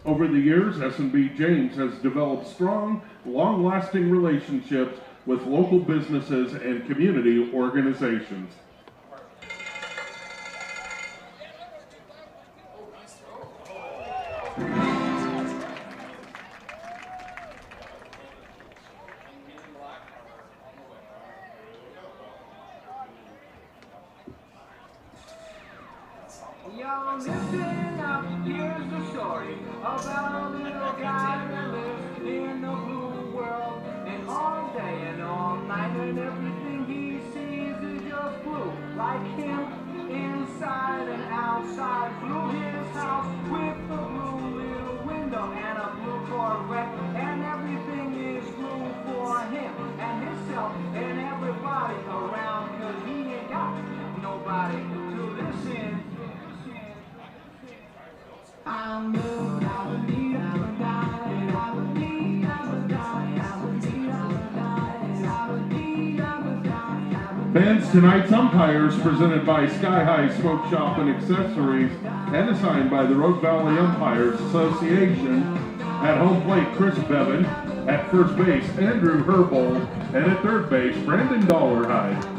Over the years, S&B James has developed strong, long-lasting relationships with local businesses and community organizations. Y'all listen up, here's the story about a little guy that lives in a blue world. And all day and all night and everything he sees is just blue. Like him, inside and outside. Blue his house with a blue little window and a blue Corvette. And everything is blue for him and himself and everybody around. Cause he ain't got nobody to listen. I'm blue, I would need, I would die, I would need, I would die, I would need, I would die, I would need, I would die, I would. Fans, tonight's umpires presented by Sky High Smoke Shop and Accessories and assigned by the Rogue Valley Umpires Association. At home plate, Chris Bevan. At first base, Andrew Herbold. And at third base, Brandon Dollarhide.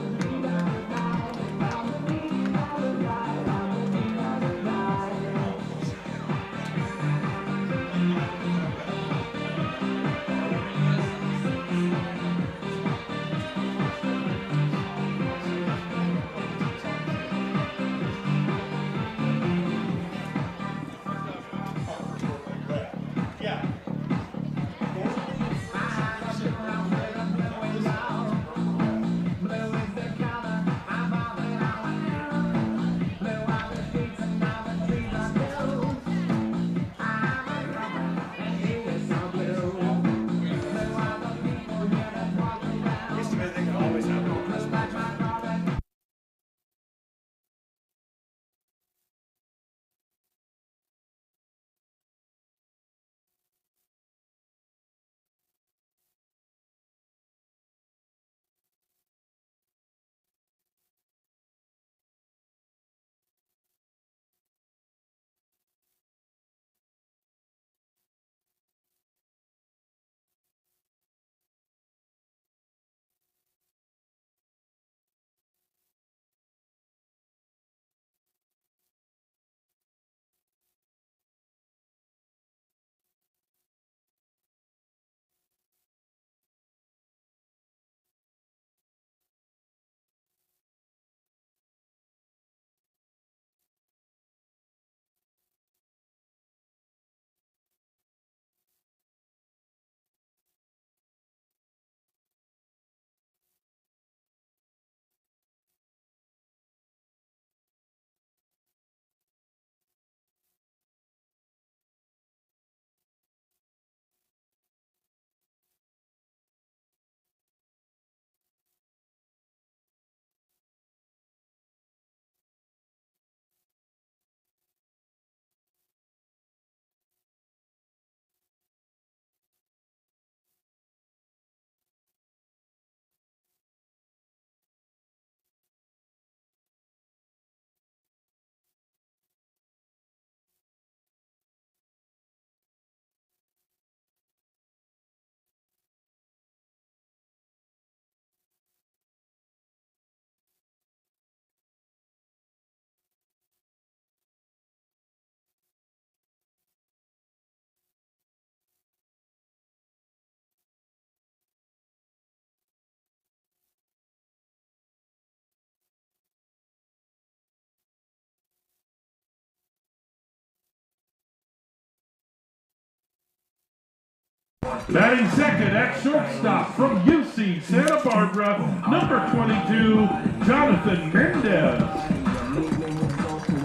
Batting second at shortstop from UC Santa Barbara, number 22, Jonathan Mendez.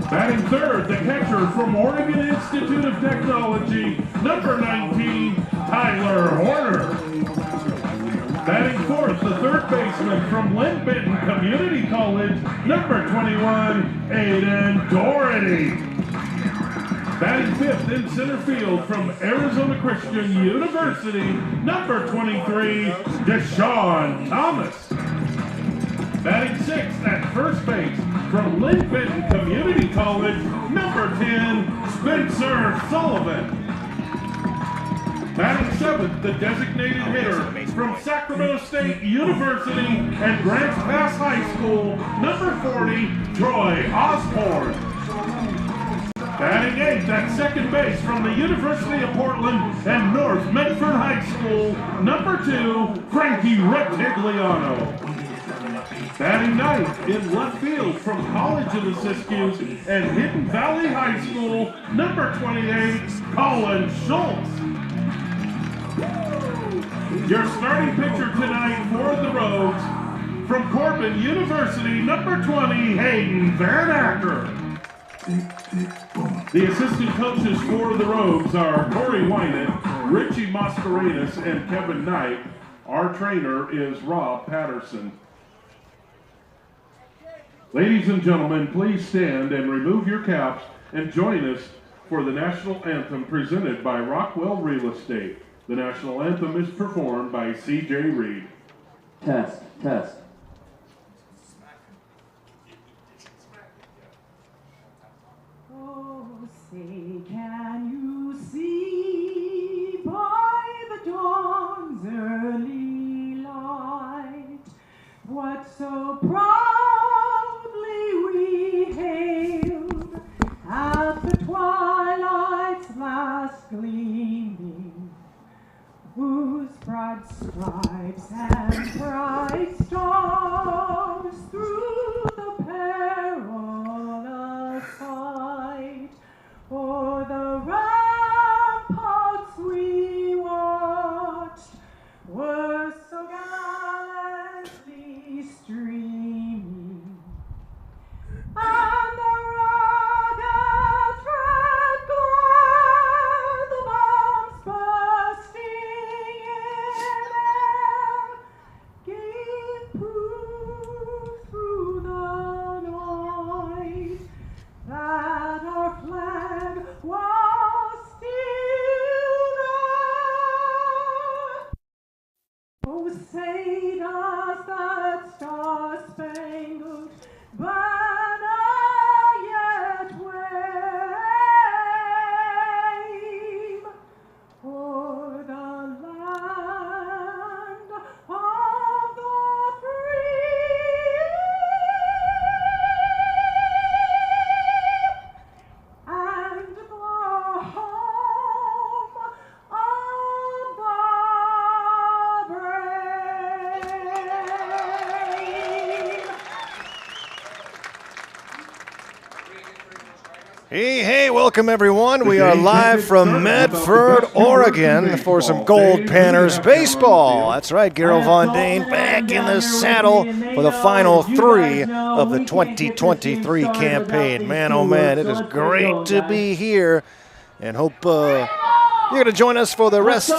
Batting third, the catcher from Oregon Institute of Technology, number 19, Tyler Horner. Batting fourth, the third baseman from Lynn Benton Community College, number 21, Aiden Doherty. Batting fifth in center field from Arizona Christian University, number 23, Deshaun Thomas. Batting sixth at first base from Lynn Benton Community College, number 10, Spencer Sullivan. Batting seventh, the designated hitter from Sacramento State University and Grants Pass High School, number 40, Troy Osborne. Batting eighth at second base from the University of Portland and North Medford High School, number 2, Frankie Rettigliano. Batting ninth in left field from College of the Siskiyous and Hidden Valley High School, number 28, Colin Schultz. Your starting pitcher tonight for the Rogues, from Corbin University, number 20, Hayden Van Acker. The assistant coaches for the Rogues are Corey Wynant, Richie Mascarenas, and Kevin Knight. Our trainer is Rob Patterson. Ladies and gentlemen, please stand and remove your caps and join us for the national anthem presented by Rockwell Real Estate. The national anthem is performed by C.J. Reed. Test, test. Oh, say, can you see by the dawn's early light what so proudly we hailed at the twilight's last gleaming, whose broad stripes and bright stars through the perilous fight o'er the ramparts we watched were so gallantly streaming, and the rugged red glare, the bombs bursting in air, gave proof through the night that our flag was still there. Oh, say does that star-spangled banner yet wave o'er the land of the free and the home of the brave. Hey, welcome everyone. We are live from Medford, Oregon for some Goldpanners baseball. That's right, Gerald Von Dane back in the saddle for the final 3 of the 2023 campaign. Man, oh man, it is great to be here, and hope you're going to join us for the rest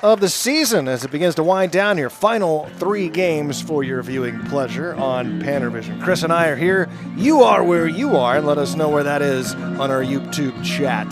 of the season as it begins to wind down here. Final 3 games for your viewing pleasure on PannerVision. Chris and I are here. You are where you are, and let us know where that is on our YouTube chat.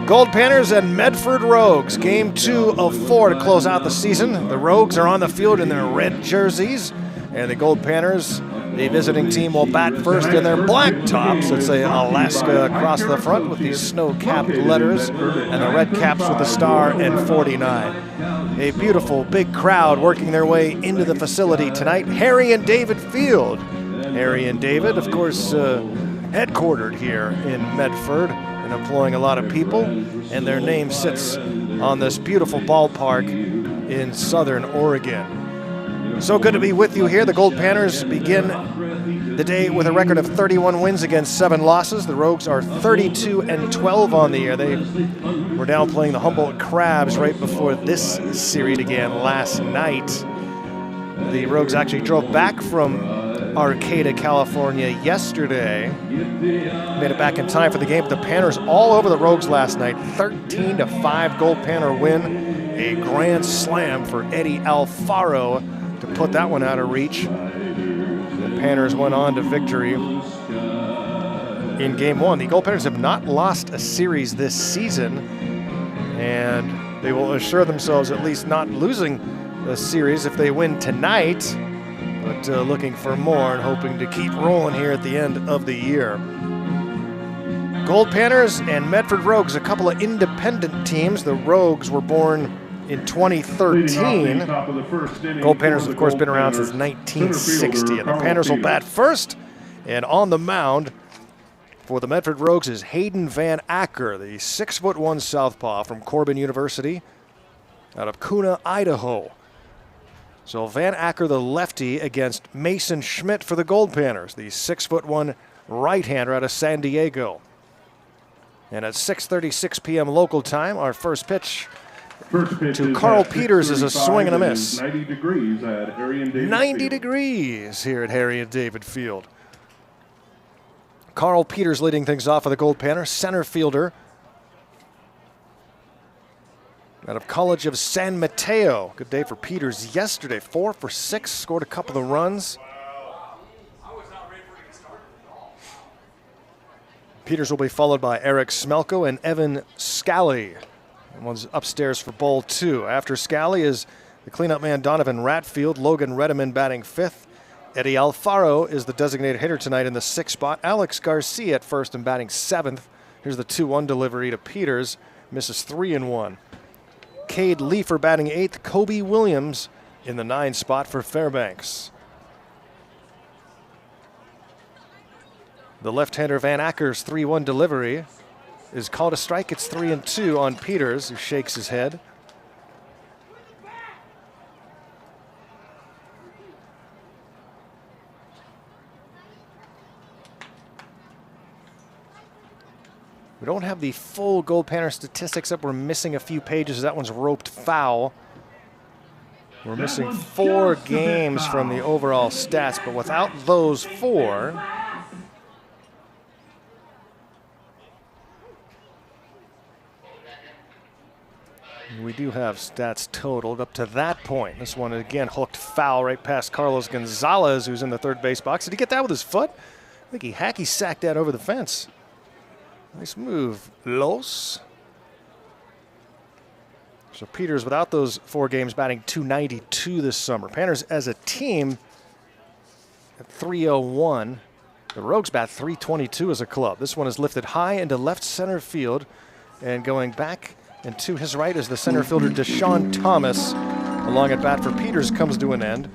Goldpanners and Medford Rogues, game 2 of 4 to close out the season. The Rogues are on the field in their red jerseys, and the Goldpanners, the visiting team, will bat first in their black tops. It's a Alaska across the front with these snow-capped letters and the red caps with the star and 49. A beautiful big crowd working their way into the facility tonight. Harry and David Field. Harry and David, of course, headquartered here in Medford and employing a lot of people, and their name sits on this beautiful ballpark in southern Oregon. So good to be with you here. The Goldpanners begin the day with a record of 31 wins against 7 losses. The Rogues are 32-12 on the year. They were down playing the Humboldt Crabs right before this series began last night. The Rogues actually drove back from Arcata, California yesterday. Made it back in time for the game. The Panners all over the Rogues last night. 13-5 Goldpanner win. A grand slam for Eddie Alfaro to put that one out of reach. The Panners went on to victory in game 1. The Goldpanners have not lost a series this season, and they will assure themselves at least not losing a series if they win tonight, but looking for more and hoping to keep rolling here at the end of the year. Goldpanners and Medford Rogues, a couple of independent teams. The Rogues were born in 2013. Goldpanners, of course, been around since 1960. And the Panners will bat first. And on the mound for the Medford Rogues is Hayden Van Acker, the 6'1" southpaw from Corbin University out of Kuna, Idaho. So Van Acker, the lefty, against Mason Schmidt for the Goldpanners, the 6'1" right-hander out of San Diego. And at 6:36 p.m. local time, our first pitch to Carl Peters is a swing and a miss. 90 degrees at Harry and David 90 Field. degrees here at Harry and David Field. Carl Peters leading things off for the Goldpanners, center fielder out of College of San Mateo. Good day for Peters yesterday. 4 for 6, scored a couple of runs. Peters will be followed by Eric Smelko and Evan Scally. One's upstairs for ball 2. After Scally is the cleanup man Donovan Ratfield. Logan Redeman batting 5th. Eddie Alfaro is the designated hitter tonight in the 6th spot. Alex Garcia at first and batting 7th. Here's the 2-1 delivery to Peters. Misses 3-1. Cade Leifer batting 8th. Kobe Williams in the 9 spot for Fairbanks. The left-hander Van Acker's 3-1 delivery is called a strike. It's 3-2 on Peters, who shakes his head. We don't have the full Goldpanner statistics up. We're missing a few pages. That one's roped foul. We're missing 4 games from the overall stats, but without those 4, we do have stats totaled up to that point. This one, again, hooked foul right past Carlos Gonzalez, who's in the third base box. Did he get that with his foot? I think he hacky sacked that over the fence. Nice move, Los. So Peters, without those 4 games, batting .292 this summer. Panners as a team at .301. The Rogues bat .322 as a club. This one is lifted high into left center field, and going back and to his right is the center fielder Deshaun Thomas. Along at bat for Peters comes to an end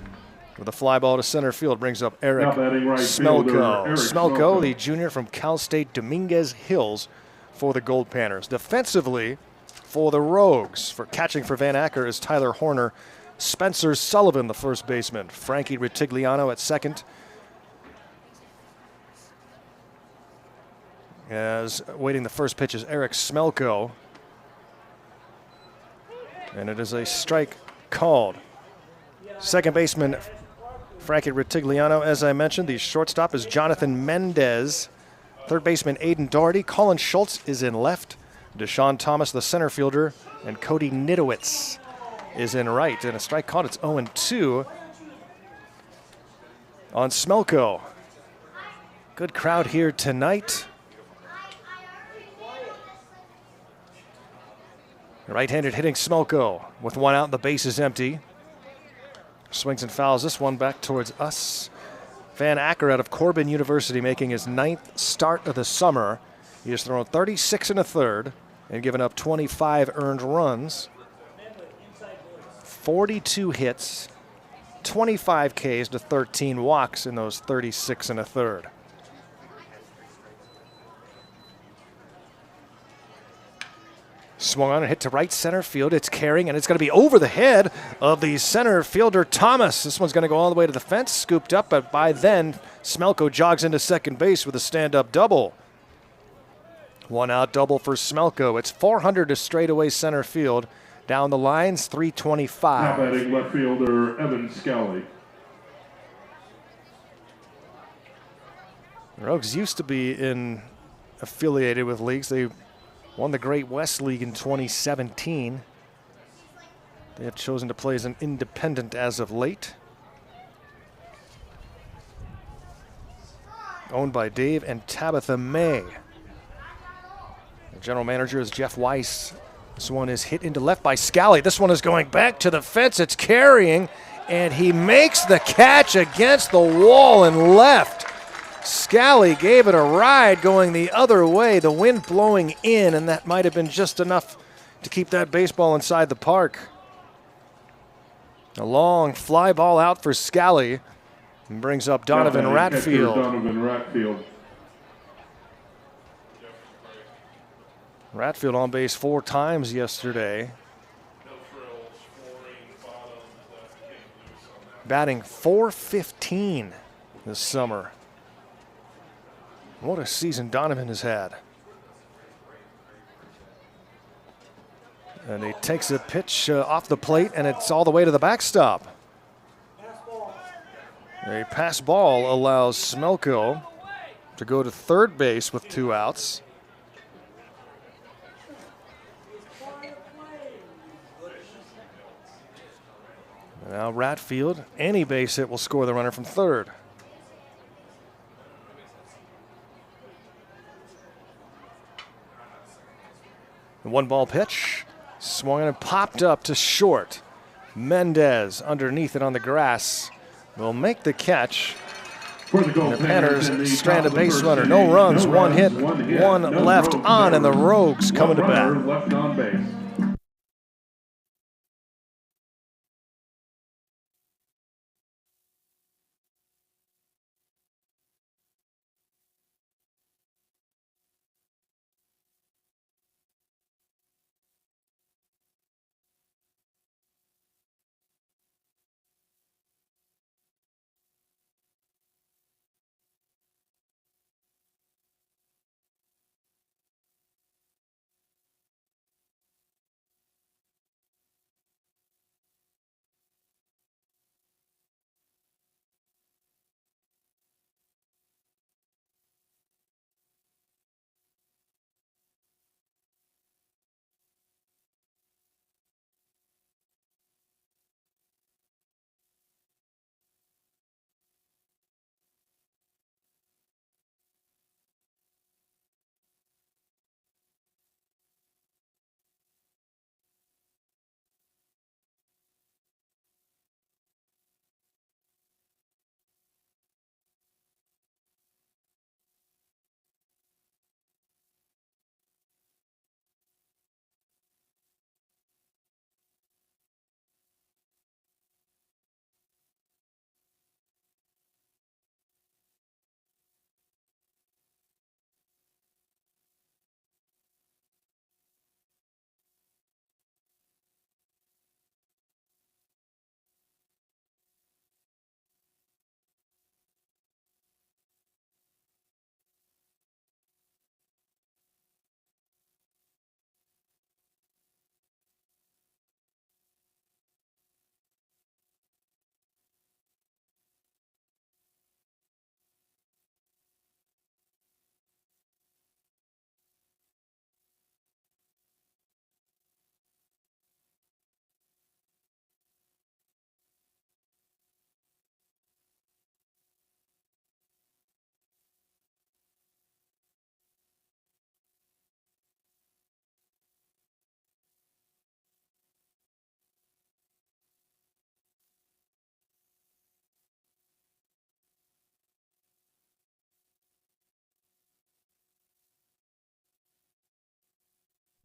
with a fly ball to center field. Brings up Eric Smelko. Smelko, the junior from Cal State Dominguez Hills for the Goldpanners. Defensively for the Rogues, for catching for Van Acker is Tyler Horner. Spencer Sullivan, the first baseman. Frankie Ritigliano at second. As waiting the first pitch is Eric Smelko. And it is a strike called. Second baseman Frankie Ritigliano, as I mentioned. The shortstop is Jonathan Mendez. Third baseman Aiden Doherty. Colin Schultz is in left. Deshaun Thomas, the center fielder, and Cody Nidowitz is in right. And a strike called. It's 0-2 on Smelko. Good crowd here tonight. Right-handed hitting Smelko with 1 out. The base is empty. Swings and fouls this one back towards us. Van Acker out of Corbin University making his 9th start of the summer. He has thrown 36 1/3 and given up 25 earned runs. 42 hits, 25 Ks to 13 walks in those 36 1/3. Swung on and hit to right center field. It's carrying, and it's going to be over the head of the center fielder, Thomas. This one's going to go all the way to the fence, scooped up, but by then, Smelko jogs into second base with a stand-up double. 1 out double for Smelko. It's 400 to straightaway center field. Down the lines, 325. Now batting left fielder, Evan Scally. The Rogues used to be affiliated with leagues. They won the Great West League in 2017. They have chosen to play as an independent as of late. Owned by Dave and Tabitha May. The general manager is Jeff Weiss. This one is hit into left by Scally. This one is going back to the fence. It's carrying, and he makes the catch against the wall and left. Scally gave it a ride going the other way, the wind blowing in, and that might have been just enough to keep that baseball inside the park. A long fly ball out for Scally and brings up Donovan Ratfield. Ratfield on base 4 times yesterday. Batting .415 this summer. What a season Donovan has had. And he takes a pitch off the plate, and it's all the way to the backstop. A pass ball allows Smelko to go to third base with 2 outs. Now Ratfield, any base hit will score the runner from third. The 1-ball pitch, swung and popped up to short. Mendez underneath it on the grass will make the catch. For the The Goldpanners, Panners strand a base runner. No runs, 1 hit, 1 left on, and the Rogues coming to bat. Left on base.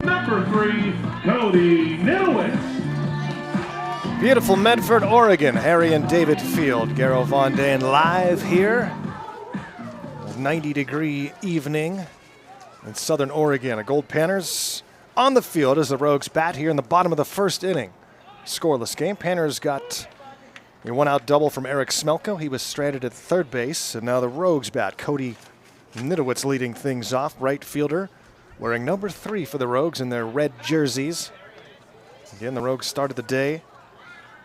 Number 3, Cody Nitowitz. Beautiful Medford, Oregon. Harry and David Field. Garo Von Dane live here. A 90-degree evening in southern Oregon. A Goldpanners on the field as the Rogues bat here in the bottom of the first inning. Scoreless game. Panners got a 1-out double from Eric Smelko. He was stranded at third base. And now the Rogues bat. Cody Nitowitz leading things off. Right fielder wearing number 3 for the Rogues in their red jerseys. Again, the Rogues started the day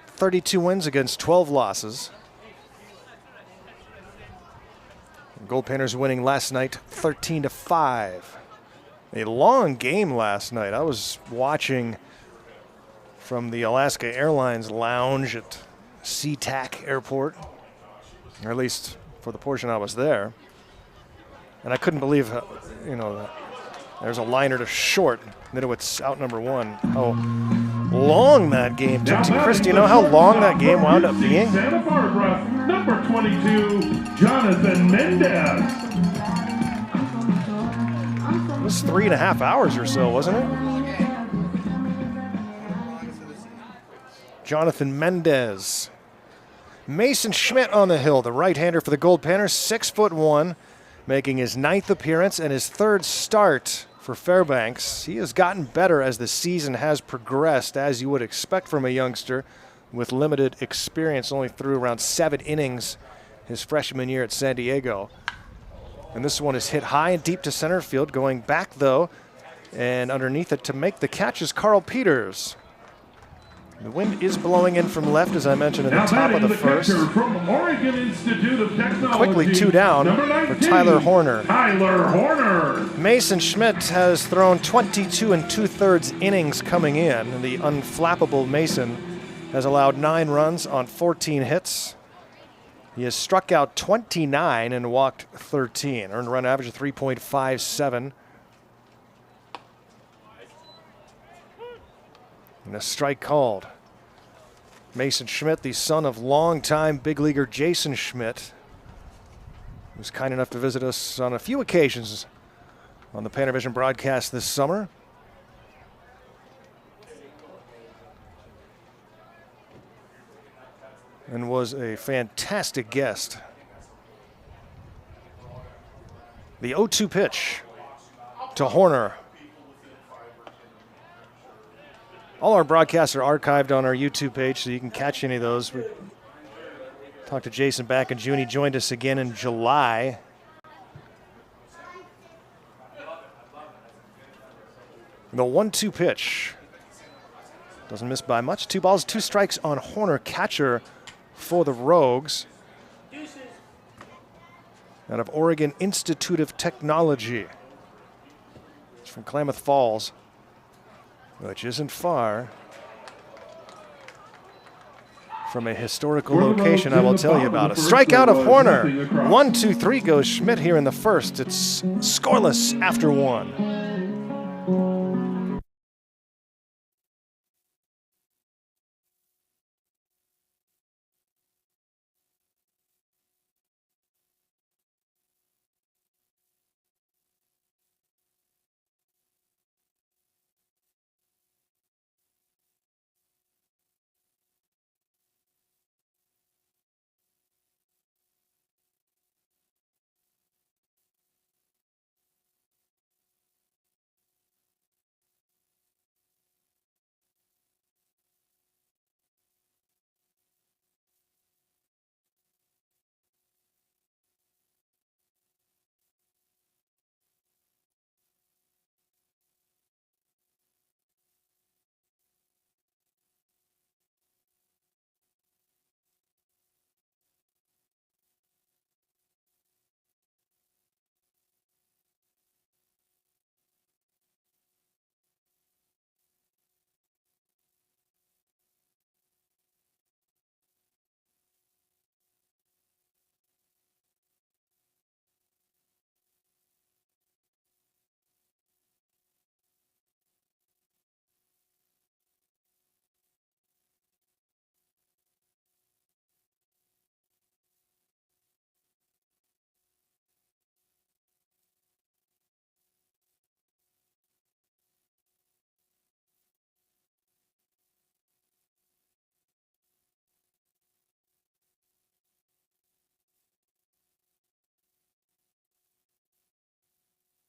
32 wins against 12 losses. Goldpanners winning last night 13-5. A long game last night. I was watching from the Alaska Airlines lounge at SeaTac Airport, or at least for the portion I was there. And I couldn't believe, there's a liner to short. Nitowitz out number 1. long that game took. Chris, do you know how long that game wound up being? Santa Barbara, number 22, Jonathan Mendez. It was 3.5 hours or so, wasn't it? Jonathan Mendez. Mason Schmidt on the hill, the right-hander for the Goldpanners, 6'1", making his 9th appearance and his 3rd start for Fairbanks. He has gotten better as the season has progressed, as you would expect from a youngster with limited experience, only threw around 7 innings his freshman year at San Diego. And this one is hit high and deep to center field, going back though, and underneath it to make the catch is Carl Peters. The wind is blowing in from left, as I mentioned at the top of the first. From Oregon Institute of Technology, Quickly 2 down for Tyler Horner. Tyler Horner. Mason Schmidt has thrown 22 2/3 innings coming in, and the unflappable Mason has allowed 9 runs on 14 hits. He has struck out 29 and walked 13, earned run average of 3.57. And a strike called. Mason Schmidt, the son of longtime big leaguer Jason Schmidt, was kind enough to visit us on a few occasions on the PannerVision broadcast this summer. And was a fantastic guest. The 0-2 pitch to Horner. All our broadcasts are archived on our YouTube page, so you can catch any of those. We talked to Jason back in June. He joined us again in July. The 1-2 pitch. Doesn't miss by much. 2 balls, 2 strikes on Horner, catcher for the Rogues. Out of Oregon Institute of Technology. It's from Klamath Falls, which isn't far from a historical location I will tell you about. A strikeout of Horner. 1-2-3 goes Schmidt here in the first. It's scoreless after 1.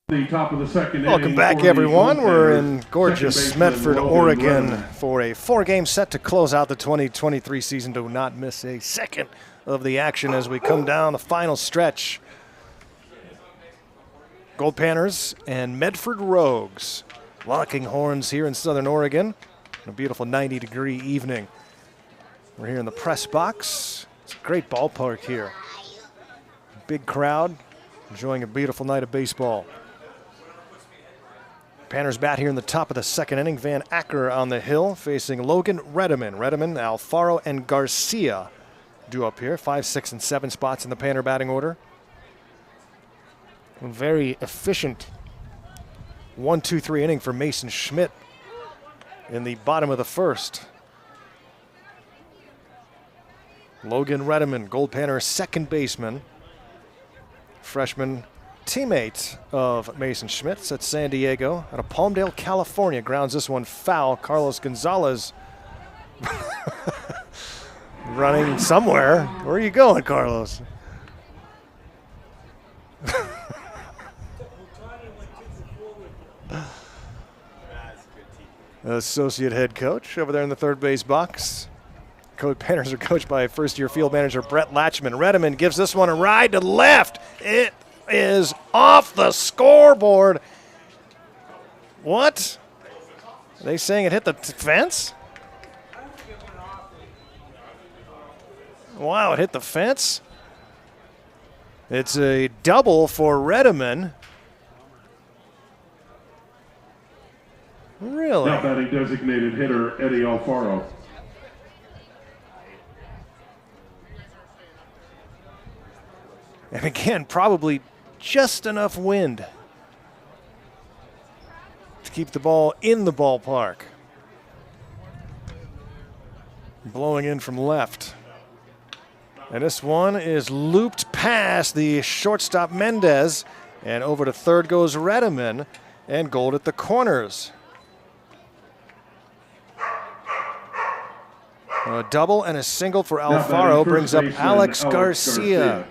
The top of the second Welcome inning back, for the everyone. We're in Goldpanners. gorgeous Second baseman Medford, Logan Oregon Lemon. for a 4-game set to close out the 2023 season. Do not miss a second of the action as we come down the final stretch. Goldpanners and Medford Rogues locking horns here in Southern Oregon. A beautiful 90-degree evening. We're here in the press box. It's a great ballpark here. Big crowd enjoying a beautiful night of baseball. Panners bat here in the top of the second inning. Van Acker on the hill facing Logan Redeman. Redeman, Alfaro, and Garcia due up here. 5, 6, and 7 spots in the Panner batting order. A very efficient 1-2-3 inning for Mason Schmidt in the bottom of the first. Logan Redeman, Goldpanner second baseman. Freshman teammate of Mason Schmitz at San Diego, out of Palmdale, California. Grounds this one foul. Carlos Gonzalez running somewhere. Where are you going, Carlos? Associate head coach over there in the third base box. Goldpanners are coached by first-year field manager Brett Latchman. Redeman gives this one a ride to left. It is off the scoreboard. What? Are they saying it hit the fence? Wow, it hit the fence. It's a double for Redeman. Really? Now batting designated hitter Eddie Alfaro. And again, probably just enough wind to keep the ball in the ballpark. Blowing in from left. And this one is looped past the shortstop Mendez, and over to third goes Redeman, and Gold at the corners. A double and a single for Alfaro brings up Alex Garcia.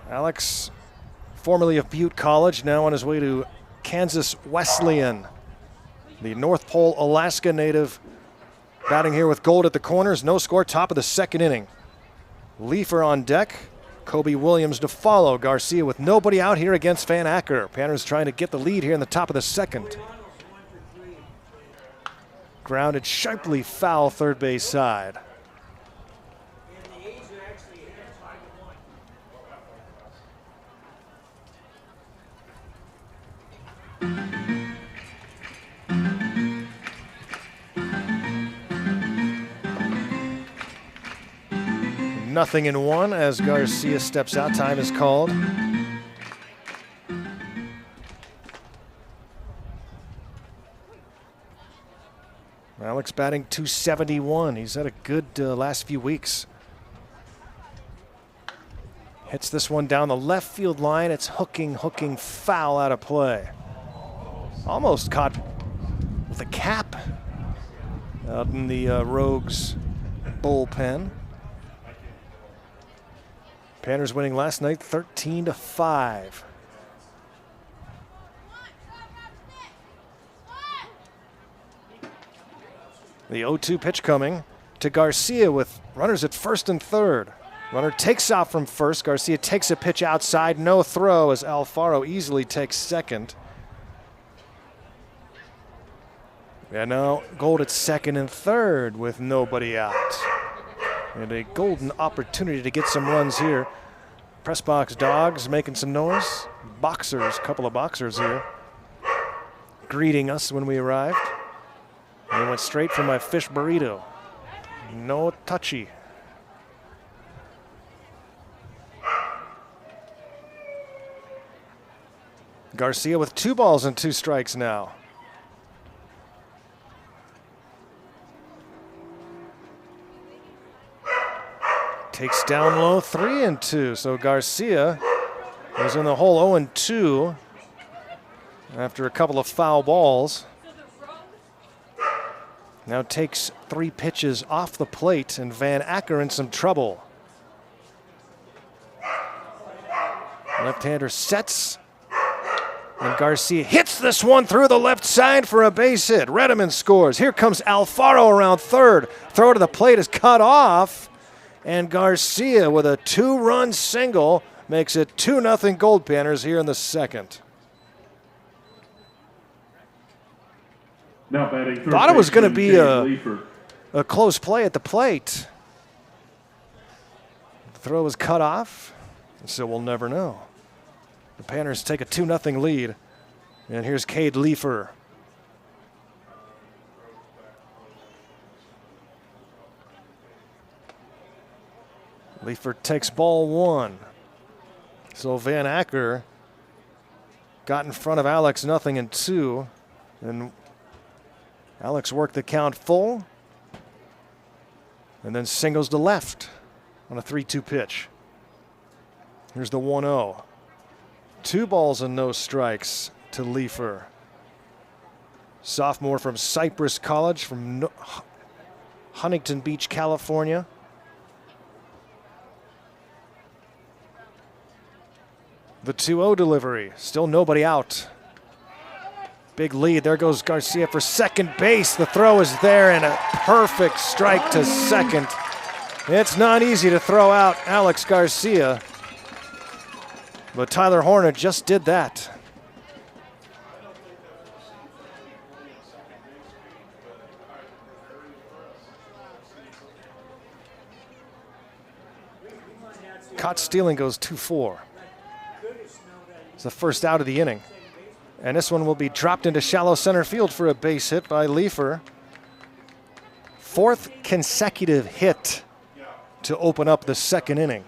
Alex, formerly of Butte College, now on his way to Kansas Wesleyan. The North Pole, Alaska native, batting here with Gold at the corners. No score, top of the second inning. Leifer on deck. Kobe Williams to follow. Garcia with nobody out here against Van Acker. Panners trying to get the lead here in the top of the second. Grounded sharply foul third base side. Nothing in one as Garcia steps out. Time is called. Alex batting .271. He's had a good last few weeks. Hits this one down the left field line. It's hooking foul out of play. Almost caught with a cap out in the Rogues bullpen. Panners winning last night 13-5. The 0-2 pitch coming to Garcia with runners at first and third. Runner takes off from first. Garcia takes a pitch outside. No throw as Alfaro easily takes second. And now Gold at second and third with nobody out. And a golden opportunity to get some runs here. Press box dogs making some noise. Boxers, couple of boxers here, greeting us when we arrived. They went straight for my fish burrito. No touchy. Garcia with 2 balls and 2 strikes now. Takes down low 3-2. So Garcia was in the hole 0-2 after a couple of foul balls. Now takes 3 pitches off the plate, and Van Acker in some trouble. Left-hander sets, and Garcia hits this one through the left side for a base hit. Redeman scores. Here comes Alfaro around third. Throw to the plate is cut off. And Garcia with a 2-run single makes it 2-0 Goldpanners here in the second. Now batting third. Thought it was going to be Leifer. a close play at the plate. The throw was cut off, so we'll never know. The Panners take a 2-0 lead. And here's Cade Leifer. Leifer takes ball 1. So Van Acker got in front of Alex 0-2. And Alex worked the count full. And then singles to left on a 3-2 pitch. Here's the 1-0. 2 balls and no strikes to Leifer. Sophomore from Cypress College from Huntington Beach, California. The 2-0 delivery. Still nobody out. Big lead. There goes Garcia for second base. The throw is there and a perfect strike to second. It's not easy to throw out Alex Garcia, but Tyler Horner just did that. Caught stealing goes 2-4. It's the first out of the inning. And this one will be dropped into shallow center field for a base hit by Leifer. 4th consecutive hit to open up the second inning.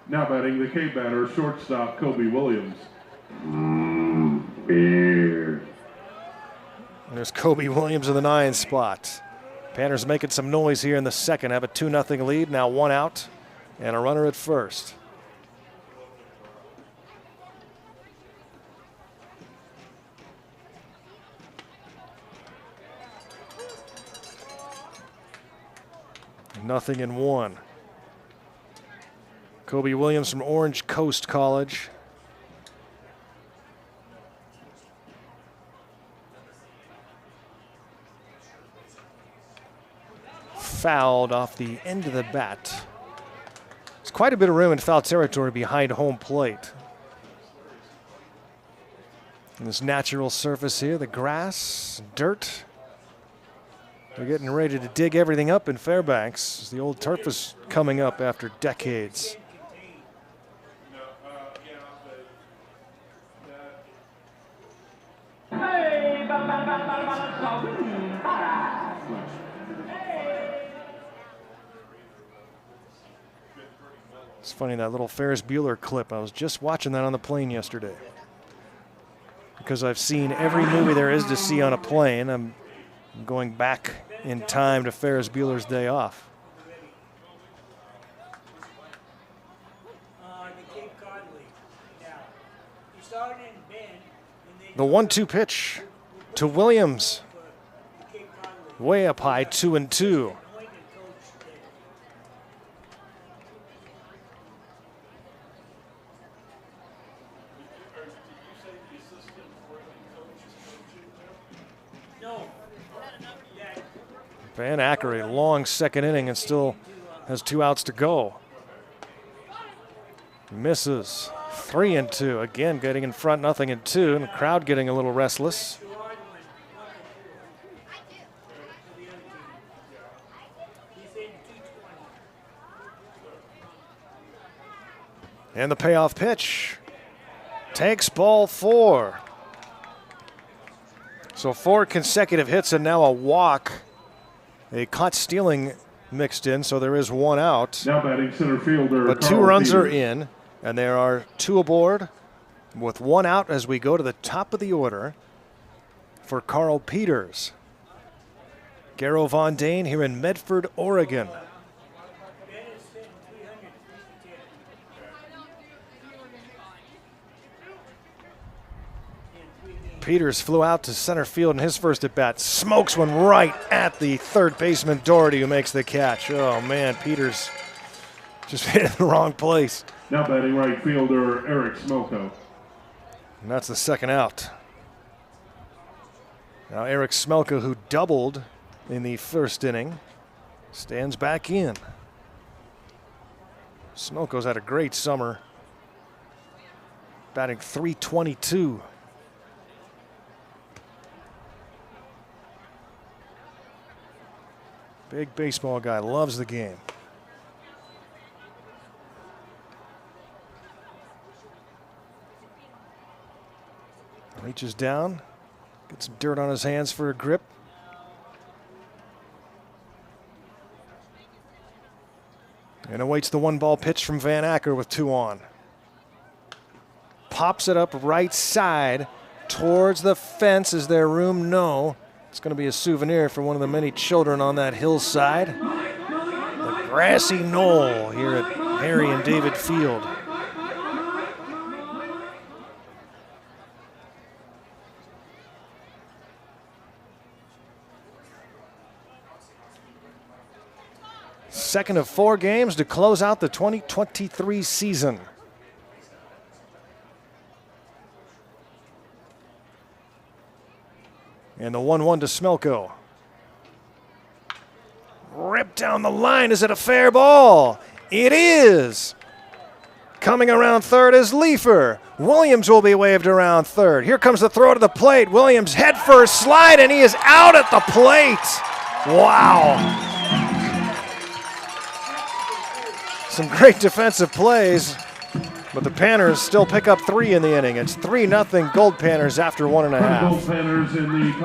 Now batting the K-batter, shortstop Kobe Williams. There's Kobe Williams in the 9 spot. Panners making some noise here in the second. Have a 2-0 lead. Now 1 out and a runner at first. Nothing in 1. Kobe Williams from Orange Coast College. Fouled off the end of the bat. There's quite a bit of room in foul territory behind home plate. And this natural surface here, the grass, dirt. They're getting ready to dig everything up in Fairbanks. The old turf is coming up after decades. It's funny, that little Ferris Bueller clip. I was just watching that on the plane yesterday. Because I've seen every movie there is to see on a plane. I'm going back in time to Ferris Bueller's Day Off. The 1-2 pitch to Williams. Way up high, 2-2. Van Acker, a long second inning and still has 2 outs to go. Misses. 3-2. Again, getting in front, 0-2, and the crowd getting a little restless. And the payoff pitch. Takes ball 4. So 4 consecutive hits and now a walk. A caught stealing mixed in, so there is 1 out. Now batting center fielder. But 2 runs are in, and there are 2 aboard with 1 out as we go to the top of the order for Carl Peters. Garo Von Dane here in Medford, Oregon. Peters flew out to center field in his first at bat. Smokes one right at the third baseman, Doherty, who makes the catch. Oh, man, Peters just hit it in the wrong place. Now batting right fielder, Eric Smelko. And that's the second out. Now Eric Smelko, who doubled in the first inning, stands back in. Smelko's had a great summer, batting .322. Big baseball guy, loves the game. Reaches down, gets some dirt on his hands for a grip. And awaits the 1-ball pitch from Van Acker with 2 on. pops it up right side towards the fence. Is there room? No. It's going to be a souvenir for one of the many children on that hillside. The grassy knoll here at Harry and David Field. Second of 4 games to close out the 2023 season. And the 1-1 to Smelko. Ripped down the line. Is it a fair ball? It is. Coming around third is Leifer. Williams will be waved around third. Here comes the throw to the plate. Williams head first slide, and he is out at the plate. Wow. Some great defensive plays, but the Panners still pick up 3 in the inning. It's 3-0 Goldpanners after 1.5. Goldpanners in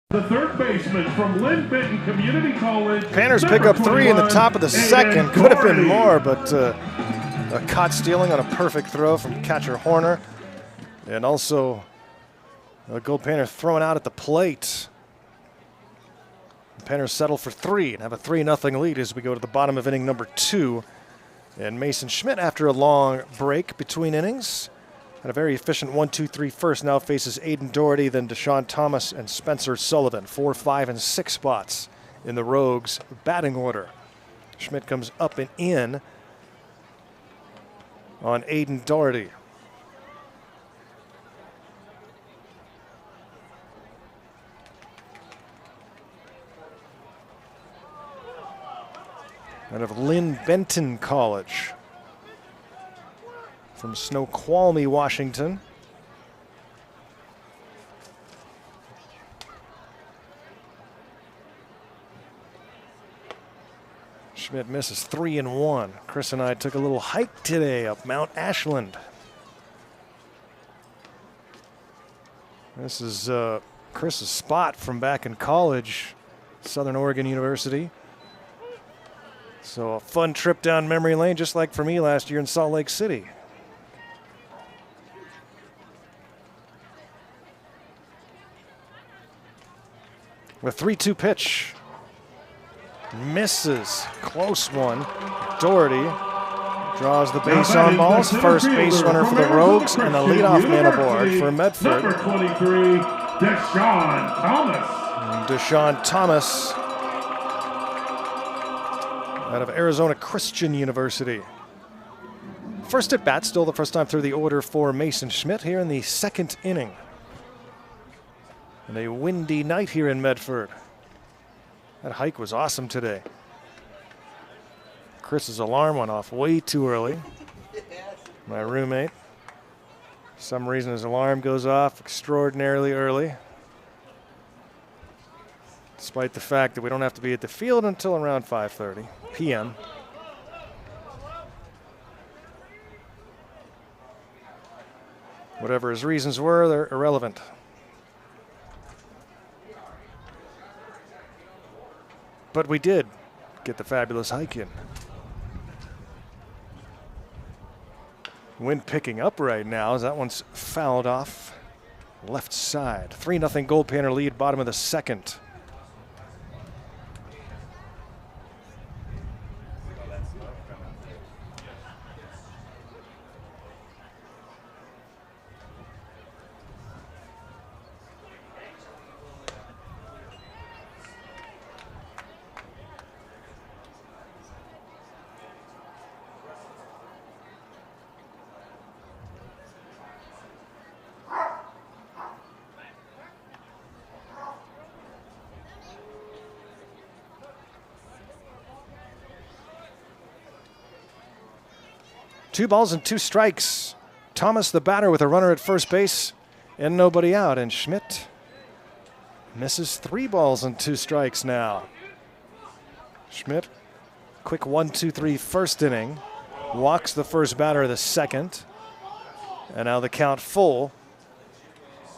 the third baseman from Lynn Benton Community College. Panners pick up 3 in the top of the second. Could have been more, but a caught stealing on a perfect throw from catcher Horner. And also a Goldpanner throwing out at the plate. The Panners settle for 3 and have a 3-0 lead as we go to the bottom of inning number 2. And Mason Schmidt, after a long break between innings, had a very efficient 1-2-3 first. Now faces Aiden Doherty, then Deshaun Thomas and Spencer Sullivan. 4, 5, and 6 spots in the Rogues' batting order. Schmidt comes up and in on Aiden Doherty. Out of Lynn Benton College. From Snoqualmie, Washington. Schmidt misses 3-1. Chris and I took a little hike today up Mount Ashland. This is Chris's spot from back in college, Southern Oregon University. So a fun trip down memory lane, just like for me last year in Salt Lake City. The 3-2 pitch. Misses. Close one. Doherty draws the base on balls. First base runner for the Rogues and the leadoff man aboard for Medford. Number 23, Deshaun Thomas. Deshaun Thomas out of Arizona Christian University. First at bat, still the first time through the order for Mason Schmidt here in the 2nd inning. And a windy night here in Medford. That hike was awesome today. Chris's alarm went off way too early. My roommate. For some reason his alarm goes off extraordinarily early. despite the fact that we don't have to be at the field until around 5:30 p.m. Whatever his reasons were, they're irrelevant. But we did get the fabulous hike in. Wind picking up right now as that one's fouled off left side. 3-0 Goldpanner lead, bottom of the second. Two balls and two strikes. Thomas, the batter, with a runner at first base and nobody out. And Schmidt misses 3 balls and 2 strikes now. Schmidt, quick 1-2-3 first inning. Walks the first batter of the second. And now the count full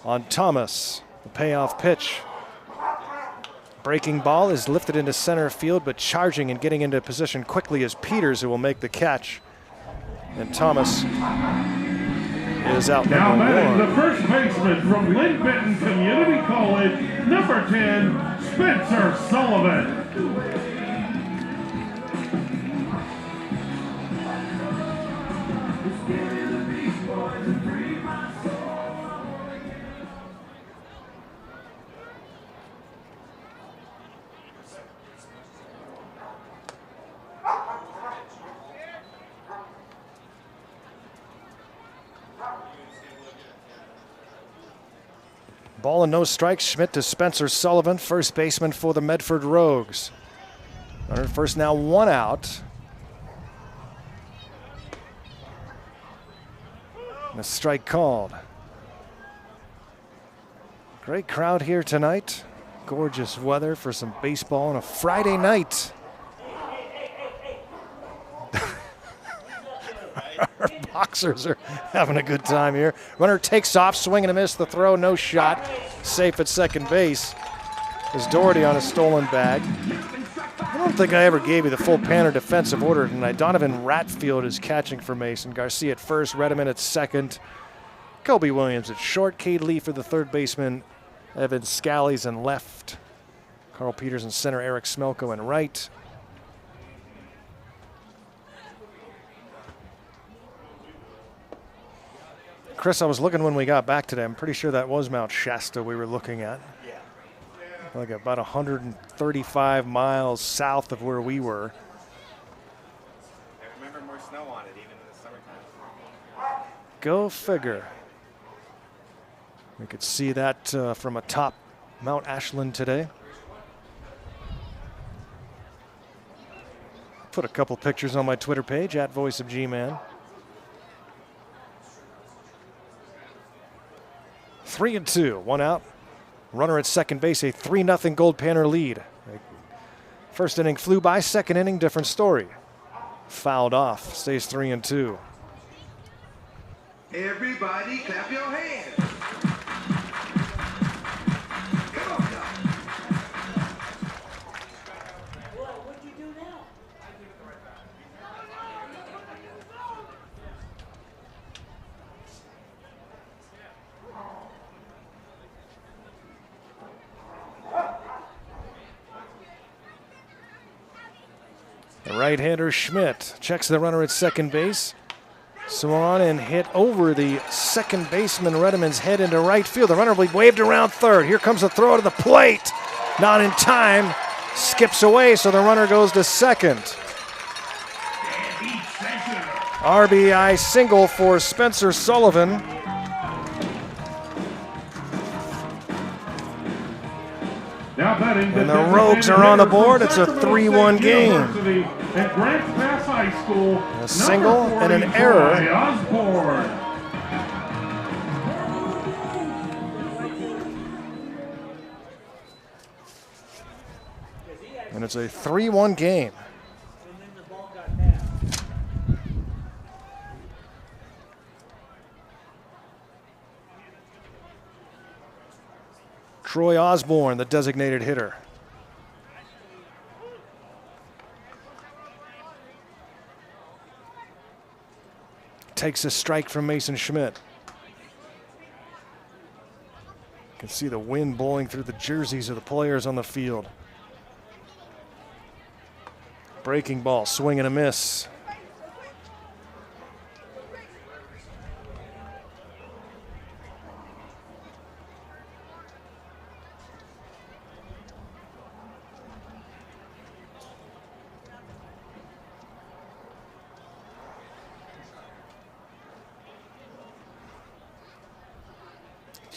on Thomas. The payoff pitch. Breaking ball is lifted into center field, but charging and getting into position quickly is Peters, who will make the catch. And Thomas is out now number batting 1. the first baseman from Lynn Benton Community College, number 10, Spencer Sullivan. Ball and no strikes. Schmidt to Spencer Sullivan, first baseman for the Medford Rogues. Runner at first, now 1 out. And a strike called. Great crowd here tonight. Gorgeous weather for some baseball on a Friday night. Our boxers are having a good time here. Runner takes off, swing and a miss. The throw, no shot. Safe at second base. There's Doherty on a stolen bag. I don't think I ever gave you the full Panner defensive order tonight. Donovan Ratfield is catching for Mason. Garcia at first, Redeman at second. Kobe Williams at short. Cade Lee for the third baseman. Evan Scallies in left. Carl Peters in center. Eric Smelko in right. Chris, I was looking when we got back today. I'm pretty sure that was Mount Shasta we were looking at. Yeah. Like about 135 miles south of where we were. I remember more snow on it even in the summertime. Go figure. We could see that from atop Mount Ashland today. Put a couple pictures on my Twitter page, @VoiceOfGman. 3-2, 1 out. Runner at second base, a 3-0 Goldpanner lead. First inning flew by, second inning, different story. Fouled off, stays 3-2. Everybody clap your hands. Come on, y'all. What'd you do now? The right-hander Schmidt checks the runner at second base. Swung on and hit over the second baseman Redeman's head into right field. The runner will be waved around third. Here comes the throw to the plate. Not in time. Skips away, so the runner goes to second. RBI single for Spencer Sullivan. And the Rogues are on the board. It's a 3-1 game. At Grants Pass High School, A single and an error. Osborne. It's a 3-1 game. And then the ball got passed. Troy Osborne, the designated hitter. Takes a strike from Mason Schmidt. You can see the wind blowing through the jerseys of the players on the field. Breaking ball, swing and a miss.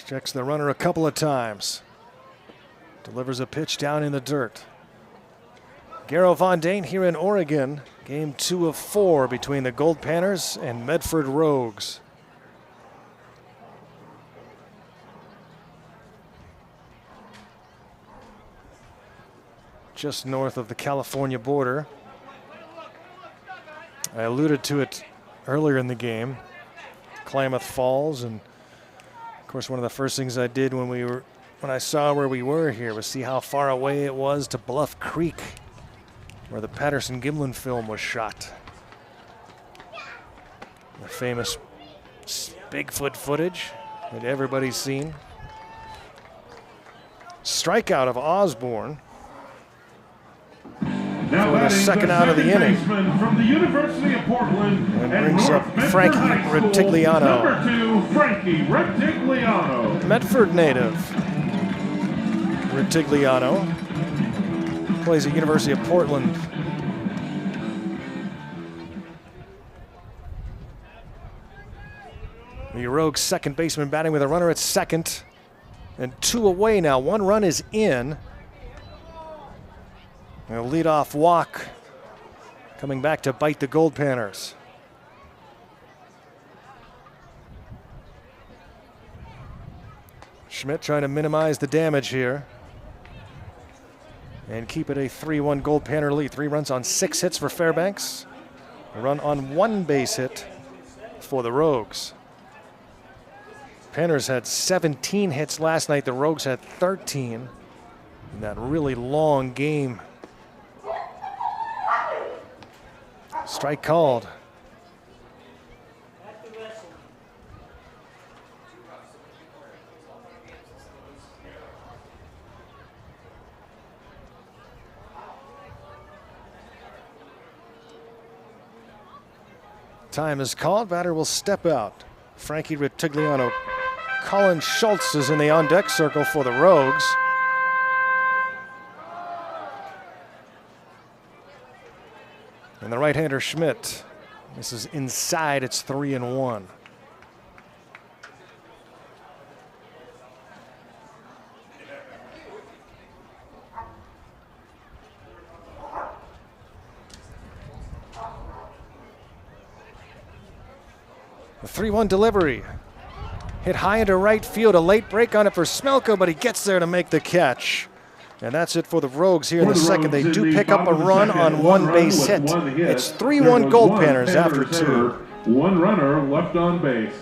Checks the runner a couple of times. Delivers a pitch down in the dirt. Garo Von Dane here in Oregon. Game 2 of 4 between the Goldpanners and Medford Rogues. Just north of the California border. I alluded to it earlier in the game. Klamath Falls, and of course one of the first things I did when I saw where we were here was see how far away it was to Bluff Creek, where the Patterson-Gimlin film was shot. The famous Bigfoot footage that everybody's seen. Strikeout of Osborne. Now For the batting second out of the inning. baseman from the University of Portland And and brings North up Medford Frankie High School, Retigliano. Number 2, Frankie Retigliano. Medford native. Retigliano plays at University of Portland. The Rogues second baseman batting with a runner at second. And 2 away now. 1 run is in. And a leadoff walk coming back to bite the Goldpanners. Schmidt trying to minimize the damage here and keep it a 3-1 Goldpanner lead. 3 runs on 6 hits for Fairbanks. A run on 1 base hit for the Rogues. Panners had 17 hits last night. The Rogues had 13 in that really long game. Strike called. Time is called. Batter will step out. Frankie Retigliano. Colin Schultz is in the on-deck circle for the Rogues. And the right-hander Schmidt. This is inside. It's 3-1. The 3-1 delivery. Hit high into right field. A late break on it for Smelko, but he gets there to make the catch. And that's it for the Rogues here in the second. They do pick up a run on 1 base hit. It's 3-1 Goldpanners after 2. 1 runner left on base.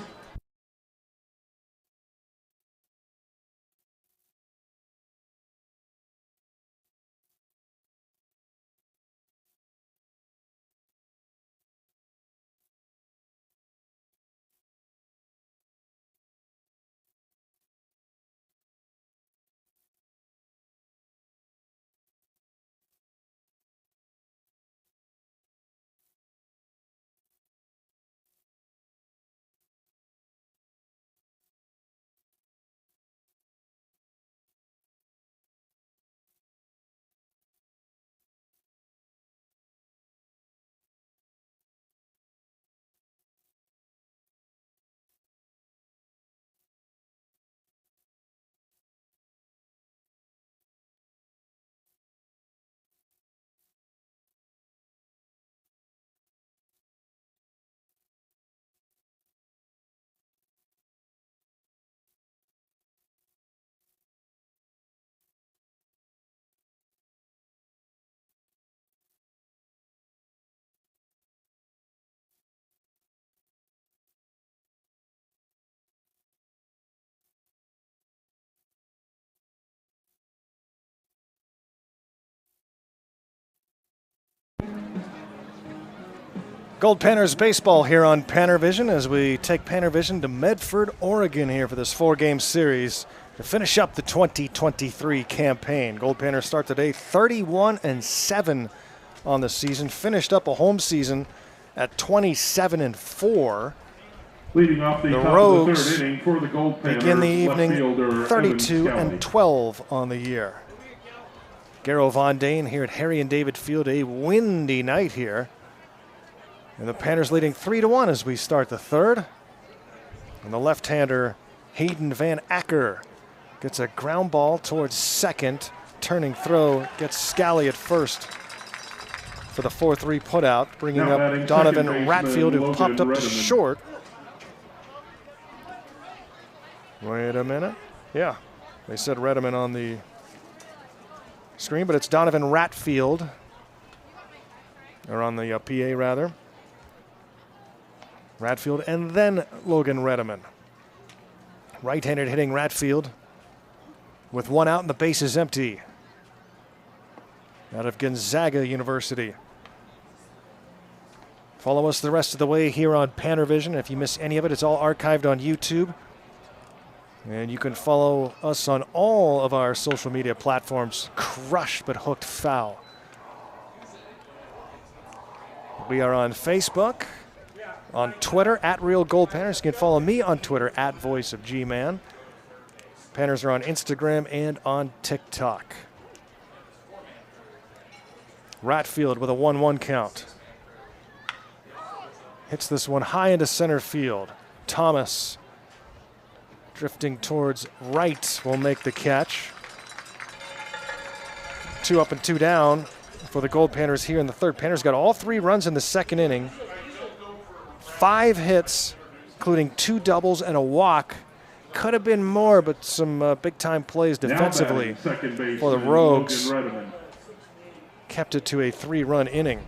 Goldpanners baseball here on PannerVision as we take PannerVision to Medford, Oregon here for this 4-game series to finish up the 2023 campaign. Goldpanners start today 31-7 on the season, finished up a home season at 27-4. Leading off the top Rogues of the third inning for the Goldpanners, begin the left evening fielder, 32-12 on the year. Garo Von Dane here at Harry and David Field, a windy night here. And the Panners leading 3-1 as we start the third. And the left-hander, Hayden Van Acker, gets a ground ball towards second. Turning throw gets Scally at first for the 4-3 putout, bringing Now up Donovan Ratfield, who Logan popped up to Redeman. short. Wait a minute. Yeah, they said Redeman on the screen, but it's Donovan Ratfield, or on the PA rather. Ratfield and then Logan Redeman. Right-handed hitting Ratfield with one out and the base is empty. Out of Gonzaga University. Follow us the rest of the way here on PannerVision. If you miss any of it, it's all archived on YouTube. And you can follow us on all of our social media platforms. Crushed but hooked foul. We are on Facebook, on Twitter, at Real Goldpanners. You can follow me on Twitter, at Voice of G-Man. Panners are on Instagram and on TikTok. Ratfield with a 1-1 count. Hits this one high into center field. Thomas, drifting towards right, will make the catch. 2 up and 2 down for the Goldpanners here in the third. Panners got all 3 runs in the second inning. 5 hits, including 2 doubles and a walk. Could have been more, but some big-time plays defensively for the Rogues kept it to a 3-run inning.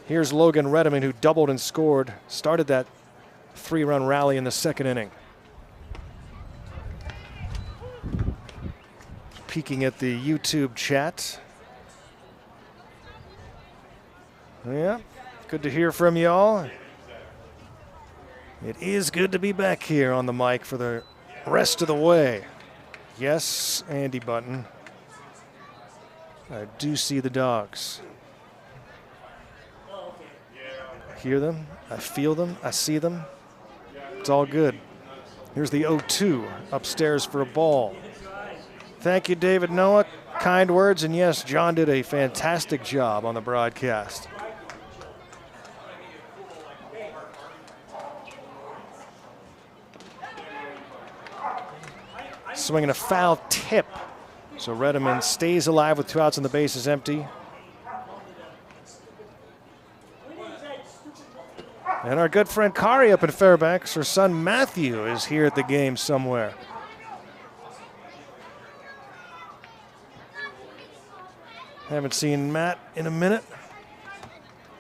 Here's Logan Redeman, who doubled and scored, started that 3-run rally in the second inning. Peeking at the YouTube chat. Yeah, good to hear from y'all. It is good to be back here on the mic for the rest of the way. Yes, Andy Button. I do see the dogs. I hear them, I feel them, I see them. It's all good. Here's the 0-2 upstairs for a ball. Thank you, David Noah. Kind words, and yes, John did a fantastic job on the broadcast. Swinging a foul tip. So Redeman stays alive with 2 outs and the base is empty. And our good friend Kari up in Fairbanks, her son Matthew, is here at the game somewhere. Haven't seen Matt in a minute.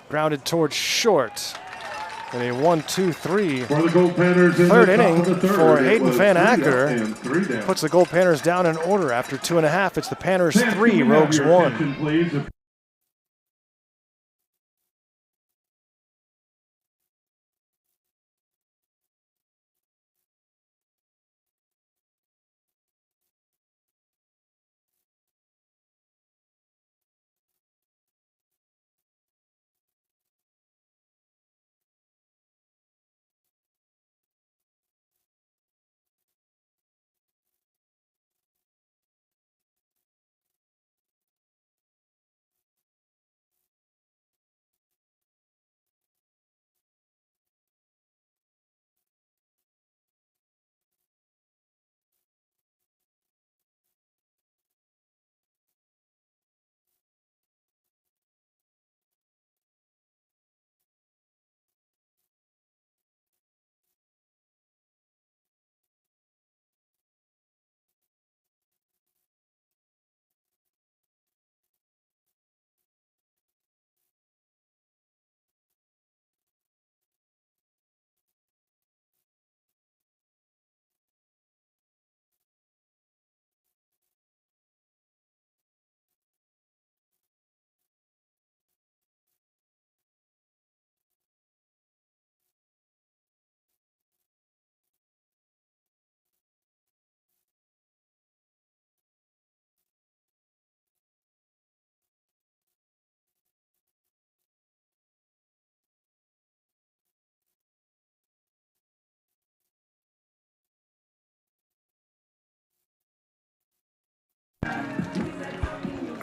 Grounded towards short. And a 1-2-3 For the Goldpanners in third the top inning of the third, for it Hayden was Van 3 up Acker. and 3 down. Puts the Goldpanners down in order after 2.5. It's the Panners Fans, 3, can we have Rogues your 1. attention, please?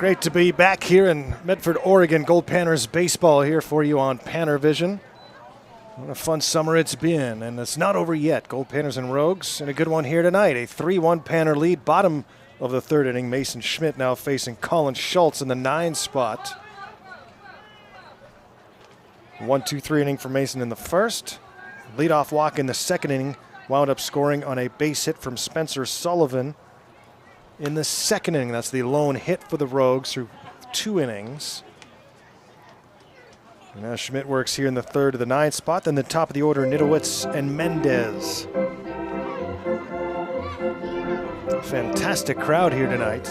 Great to be back here in Medford, Oregon. Goldpanners baseball here for you on PannerVision. What a fun summer it's been, and it's not over yet. Goldpanners and Rogues, and a good one here tonight. A 3-1 Panner lead, bottom of the third inning. Mason Schmidt now facing Colin Schultz in the 9 spot. 1-2-3 inning for Mason in the first. Leadoff walk in the second inning. Wound up scoring on a base hit from Spencer Sullivan in the second inning. That's the lone hit for the Rogues through 2 innings. And now Schmidt works here in the third to the 9 spot. Then the top of the order, Nidowitz and Mendez. Fantastic crowd here tonight.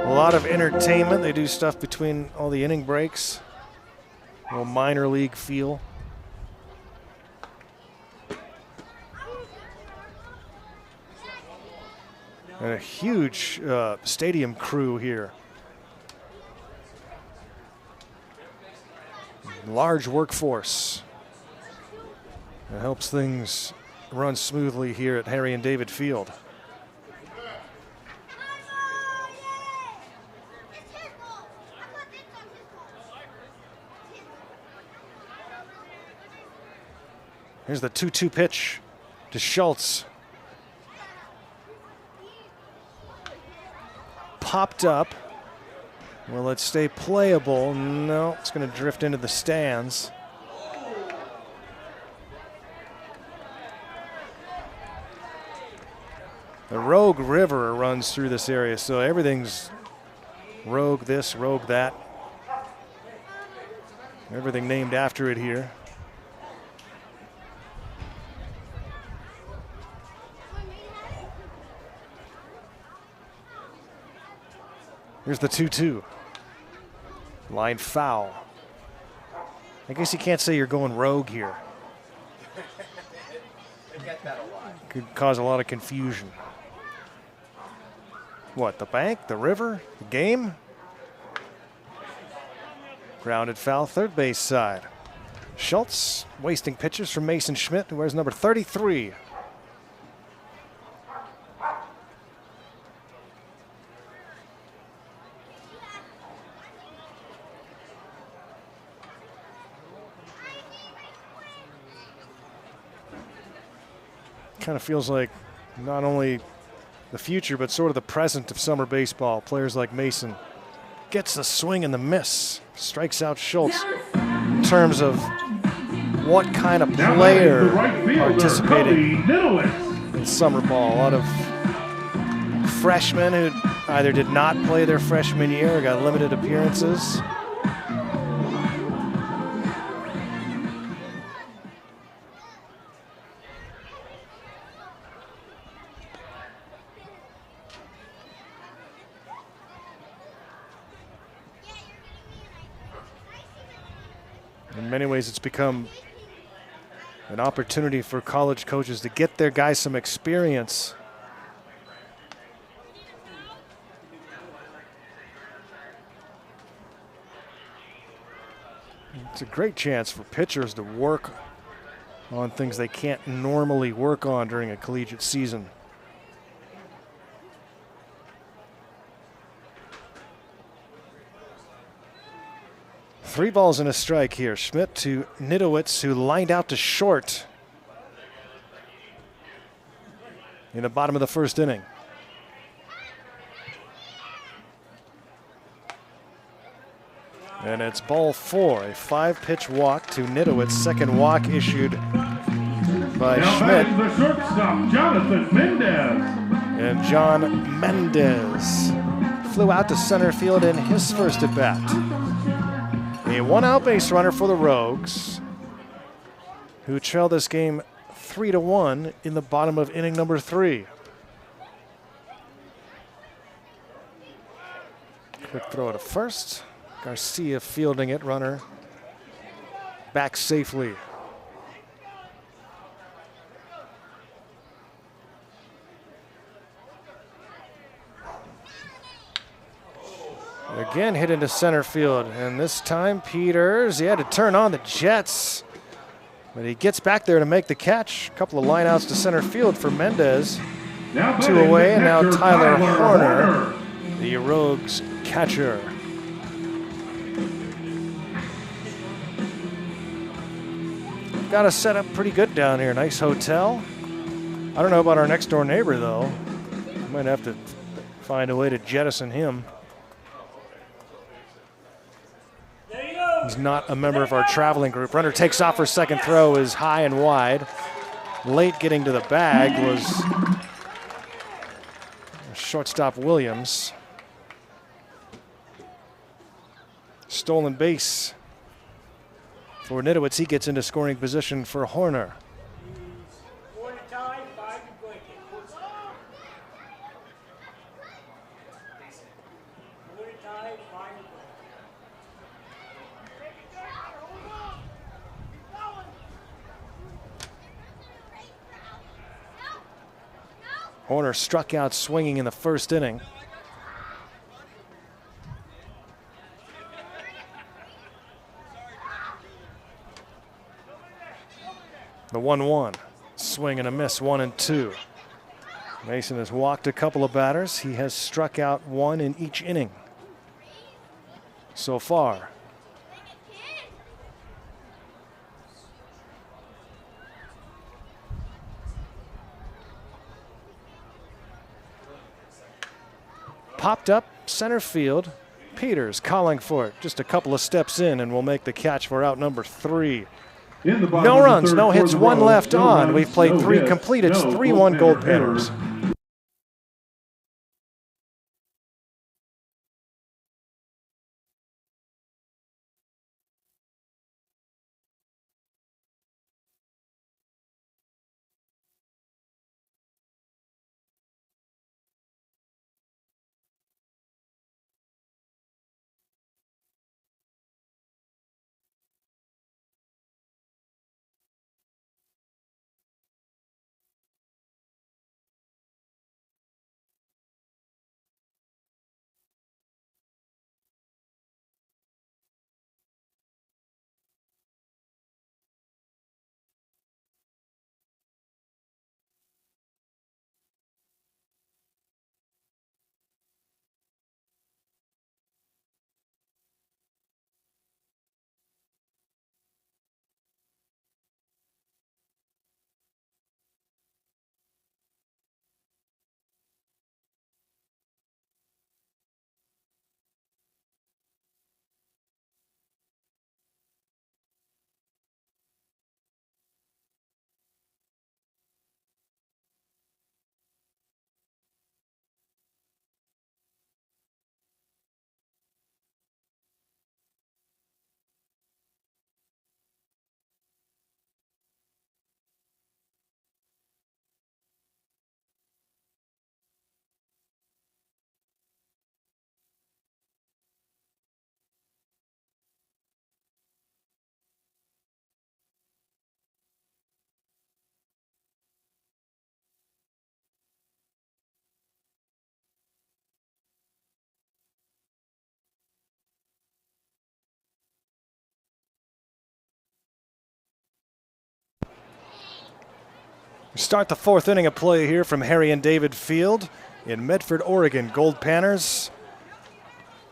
A lot of entertainment. They do stuff between all the inning breaks. A little minor league feel. And a huge stadium crew here. Large workforce. It helps things run smoothly here at Harry and David Field. Here's the 2-2 pitch to Schultz. Popped up. Will it stay playable? No, it's going to drift into the stands. The Rogue River runs through this area, so everything's Rogue this, Rogue that. Everything named after it here. Here's the 2-2. Line foul. I guess you can't say you're going rogue here. I get that a lot. Could cause a lot of confusion. What, the bank, the river, the game? Grounded foul, third base side. Schultz wasting pitches from Mason Schmidt, who wears number 33. Kind of feels like not only the future, but sort of the present of summer baseball. Players like Mason gets the swing and the miss, strikes out Schultz. In terms of what kind of player participating in summer ball. A lot of freshmen who either did not play their freshman year or got limited appearances. In many ways, it's become an opportunity for college coaches to get their guys some experience. It's a great chance for pitchers to work on things they can't normally work on during a collegiate season. Three balls and a strike here. Schmidt to Nidowitz, who lined out to short in the bottom of the first inning. And it's ball 4, a 5-pitch walk to Nidowitz. Second walk issued by Schmidt. The shortstop, Jonathan Mendez. And John Mendez flew out to center field in his first at bat. A one-out base runner for the Rogues, who trailed this game 3-1 in the bottom of inning number 3. Quick throw to first. Garcia fielding it, runner back safely. Again hit into center field, and this time Peters, he had to turn on the jets. But he gets back there to make the catch. A couple of lineouts to center field for Mendez. Now 2 batting away, the and now catcher, Tyler Horner, the Rogues catcher. Got us set up pretty good down here. Nice hotel. I don't know about our next door neighbor, though. Might have to find a way to jettison him. He's not a member of our traveling group. Runner takes off for second throw, is high and wide. Late getting to the bag was shortstop Williams. Stolen base for Nidowitz. He gets into scoring position for Horner. 4 to tie, 5 to break it. 4 to tie, 5 to break it. Horner struck out swinging in the first inning. The 1-1. Swing and a miss, 1-2. Mason has walked a couple of batters. He has struck out 1 in each inning so far. Popped up center field. Peters calling for it. Just a couple of steps in and will make the catch for out number 3. No runs, no hits, 1 left on. We've played 3 complete. It's 3-1 Goldpanners. Start the 4th inning of play here from Harry and David Field in Medford, Oregon. Goldpanners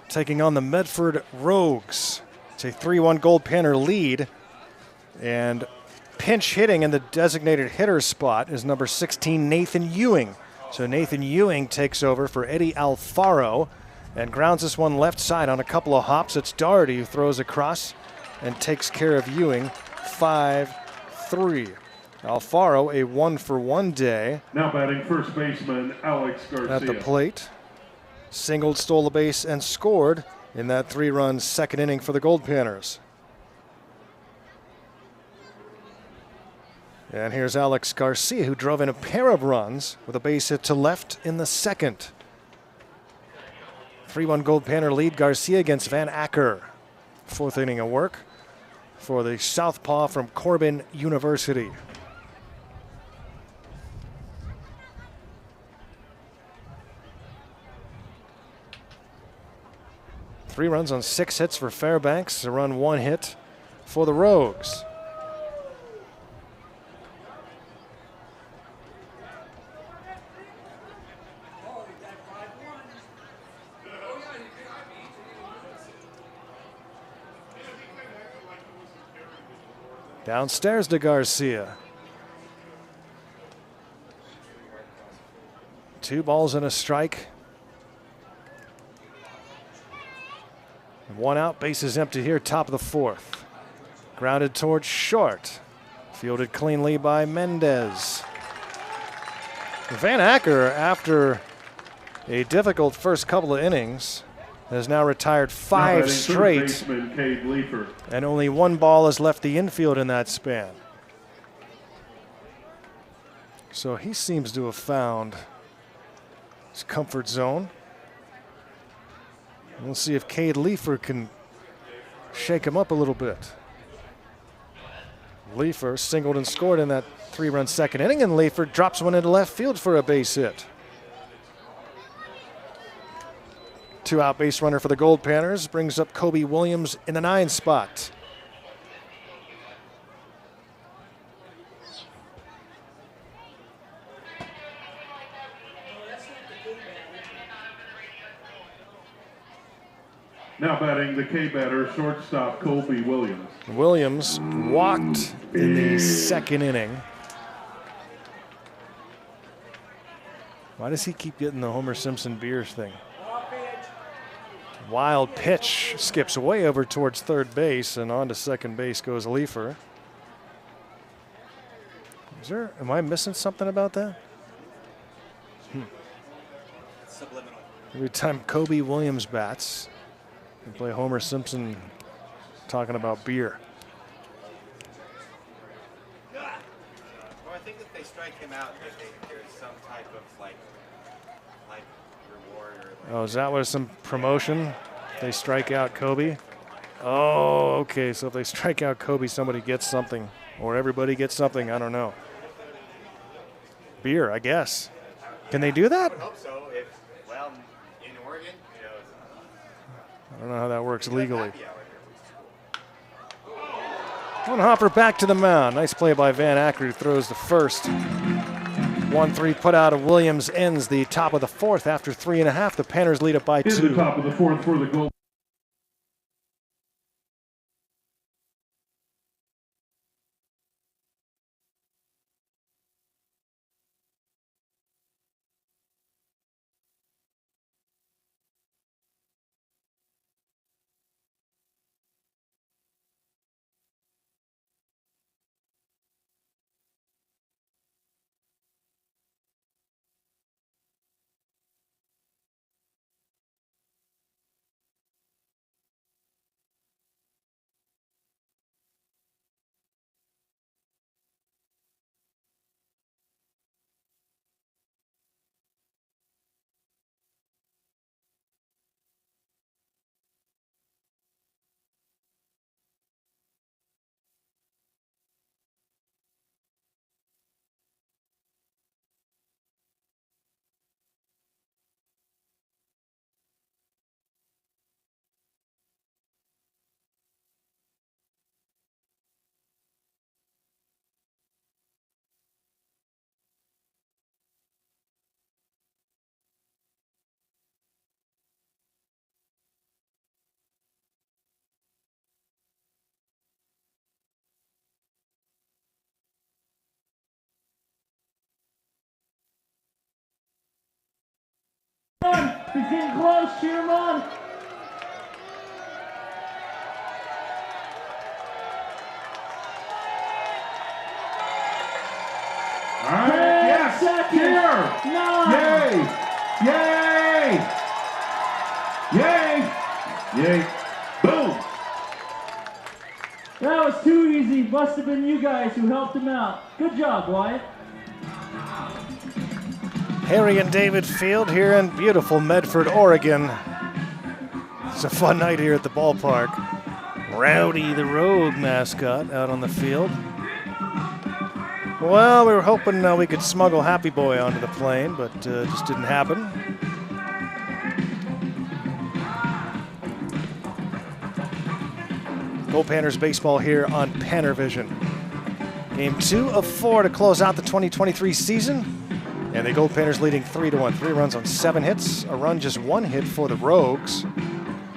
taking on the Medford Rogues. It's a 3-1 Goldpanner lead. And pinch hitting in the designated hitter spot is number 16, Nathan Ewing. So Nathan Ewing takes over for Eddie Alfaro and grounds this one left side on a couple of hops. It's Doherty who throws across and takes care of Ewing, 5-3. Alfaro, a 1-for-1 day. Now batting first baseman Alex Garcia. At the plate. Singled, stole a base, and scored in that 3-run second inning for the Goldpanners. And here's Alex Garcia, who drove in a pair of runs with a base hit to left in the second. 3-1 Goldpanner lead. Garcia against Van Acker. 4th inning of work for the southpaw from Corbin University. Three runs on 6 hits for Fairbanks, a run, 1 hit for the Rogues. Downstairs to Garcia. 2 balls and a strike. 1 out, bases empty here, top of the 4th. Grounded towards short. Fielded cleanly by Mendez. Van Acker, after a difficult first couple of innings, has now retired 5 straight. And only 1 ball has left the infield in that span. So he seems to have found his comfort zone. We'll see if Cade Leifer can shake him up a little bit. Leifer singled and scored in that 3-run second inning, and Leifer drops one into left field for a base hit. 2-out base runner for the Goldpanners brings up Kobe Williams in the 9 spot. Now batting the K-batter, shortstop Colby Williams. Williams walked in the second inning. Why does he keep getting the Homer Simpson beers thing? Wild pitch, skips way over towards third base, and on to second base goes Leifer. Am I missing something about that? Subliminal. Every time Kobe Williams bats, we play Homer Simpson talking about beer. Well, I think if they strike him out, there's some type of like reward or like. Oh, is that what some promotion? They strike out Kobe? Oh, okay. So if they strike out Kobe, somebody gets something, or everybody gets something. I don't know. Beer, I guess. Can they do that? I would hope so. Well, in Oregon, I don't know how that works legally. One hopper back to the mound. Nice play by Van Acker, who throws the first. 1-3 put out of Williams ends the top of the 4th after 3.5. The Panners lead it by 2. In the top of the 4th for the Gold. He's getting close, cheer him on. All right, yes, cheer! Yay! Yay! Yay! Boom! That was too easy. Must have been you guys who helped him out. Good job, Wyatt. Harry and David Field here in beautiful Medford, Oregon. It's a fun night here at the ballpark. Rowdy the Rogue mascot out on the field. Well, we were hoping we could smuggle Happy Boy onto the plane, but it just didn't happen. Goldpanners baseball here on PannerVision. Game 2 of 4 to close out the 2023 season. And the Goldpanners leading 3-1. 3 runs on 7 hits. A run, just 1 hit for the Rogues.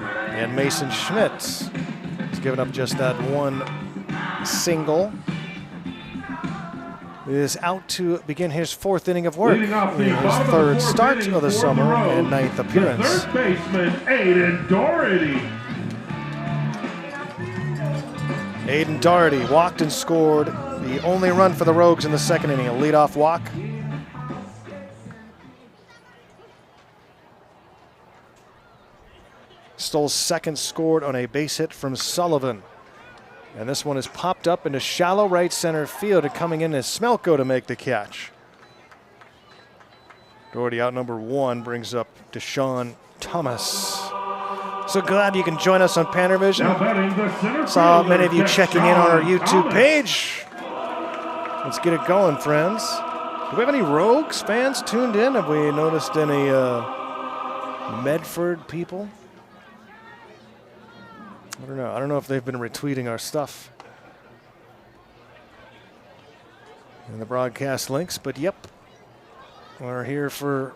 And Mason Schmidt has given up just that 1 single, is out to begin his 4th inning of work. Leading off the His bottom of the 3rd 4th start inning of the for summer Rogues, and 9th appearance. The 3rd baseman, Aiden Doherty. Aiden Doherty walked and scored the only run for the Rogues in the 2nd inning, a leadoff walk. Stoll's 2nd scored on a base hit from Sullivan. And this one is popped up into shallow right center field, and coming in is Smelko to make the catch. Doherty out number 1 brings up Deshaun Thomas. So glad you can join us on PannerVision. Now batting the center Saw fielder, many of you checking in on our Deshaun YouTube Thomas. page. Let's get it going, friends. Do we have any Rogues fans tuned in? Have we noticed any Medford people? I don't know. I don't know if they've been retweeting our stuff in the broadcast links, but yep. We're here for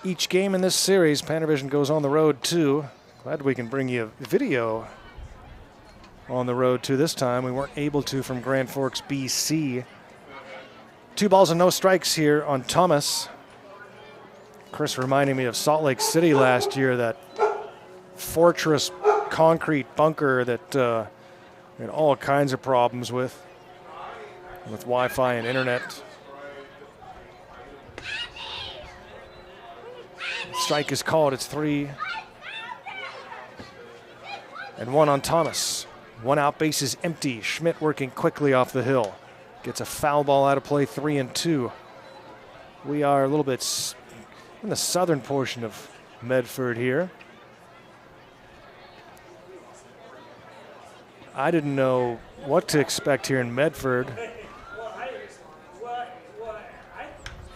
each game in this series. PannerVision goes on the road too. Glad we can bring you video on the road too this time. We weren't able to from Grand Forks, BC. 2 balls and no strikes here on Thomas. Chris reminding me of Salt Lake City last year, that fortress concrete bunker that we had all kinds of problems with Wi-Fi and internet. Strike is called. It's 3-1 on Thomas. 1 out, base is empty. Schmidt working quickly off the hill. Gets a foul ball out of play, 3-2. We are a little bit in the southern portion of Medford here. I didn't know what to expect here in Medford,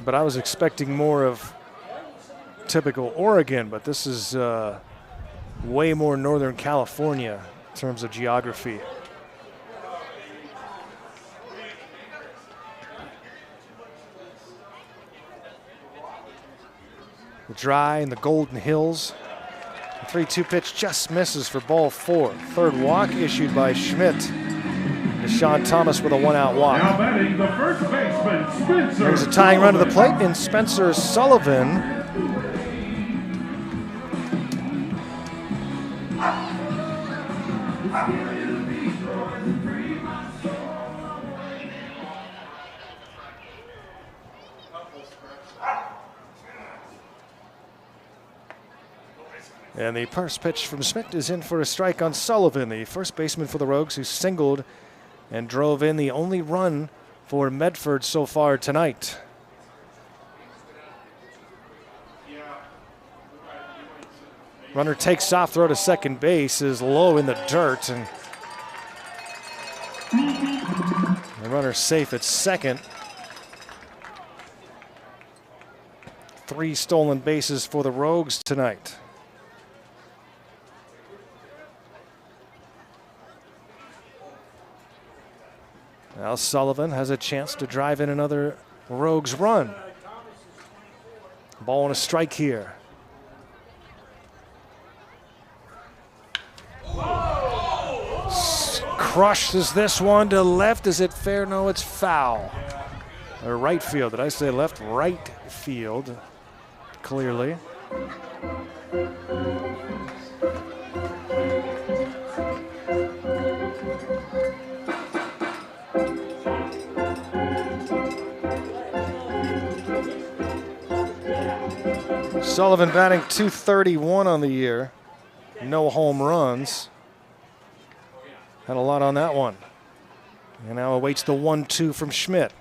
but I was expecting more of typical Oregon, but this is way more Northern California in terms of geography. The dry in the Golden Hills. The 3-2 pitch just misses for ball 4. 3rd walk issued by Schmidt. Deshaun Thomas with a 1-out walk. Now batting the first baseman, Spencer. Brings a tying run to the plate in Spencer Sullivan. And the first pitch from Schmidt is in for a strike on Sullivan, the first baseman for the Rogues, who singled and drove in the only run for Medford so far tonight. Runner takes off, throw to second base is low in the dirt, and the runner's safe at second. 3 stolen bases for the Rogues tonight. Now Sullivan has a chance to drive in another Rogues run. Ball and a strike here. Crushes this one to left. Is it fair? No, it's foul. Or right field. Did I say left? Right field. Clearly. Sullivan batting .231 on the year. No home runs. Had a lot on that one. And now awaits the 1-2 from Schmidt.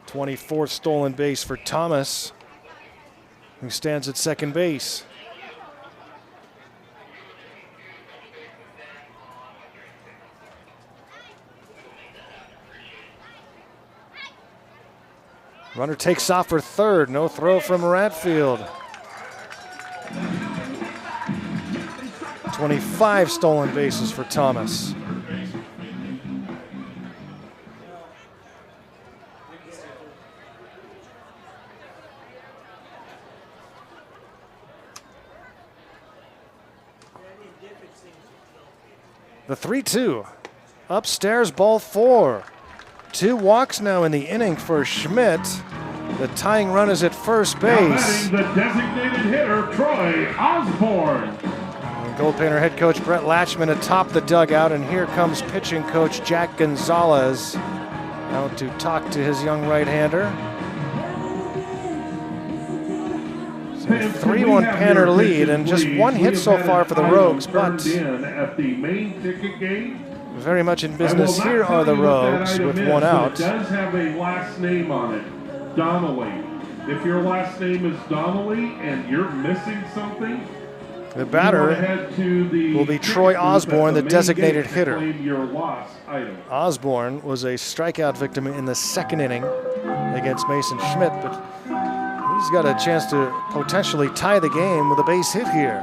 24th stolen base for Thomas, who stands at second base. Runner takes off for third. No throw from Ratfield. 25 stolen bases for Thomas. The 3-2. upstairs, ball 4. 2 walks now in the inning for Schmidt. The tying run is at first base. Now batting, the designated hitter, Troy Osborne. And Goldpanner head coach Brett Latchman atop the dugout, and here comes pitching coach Jack Gonzalez out to talk to his young right-hander. 3-1 Panner lead, and just 1 hit so far for the Rogues, but at the main ticket game. very much in business. Here are the Rogues with 1 out. It does have a last name on it, Donnelly. If your last name is Donnelly and you're missing something, The batter will be Troy Osborne, the designated hitter. Osborne was a strikeout victim in the 2nd inning against Mason Schmidt, but he's got a chance to potentially tie the game with a base hit here.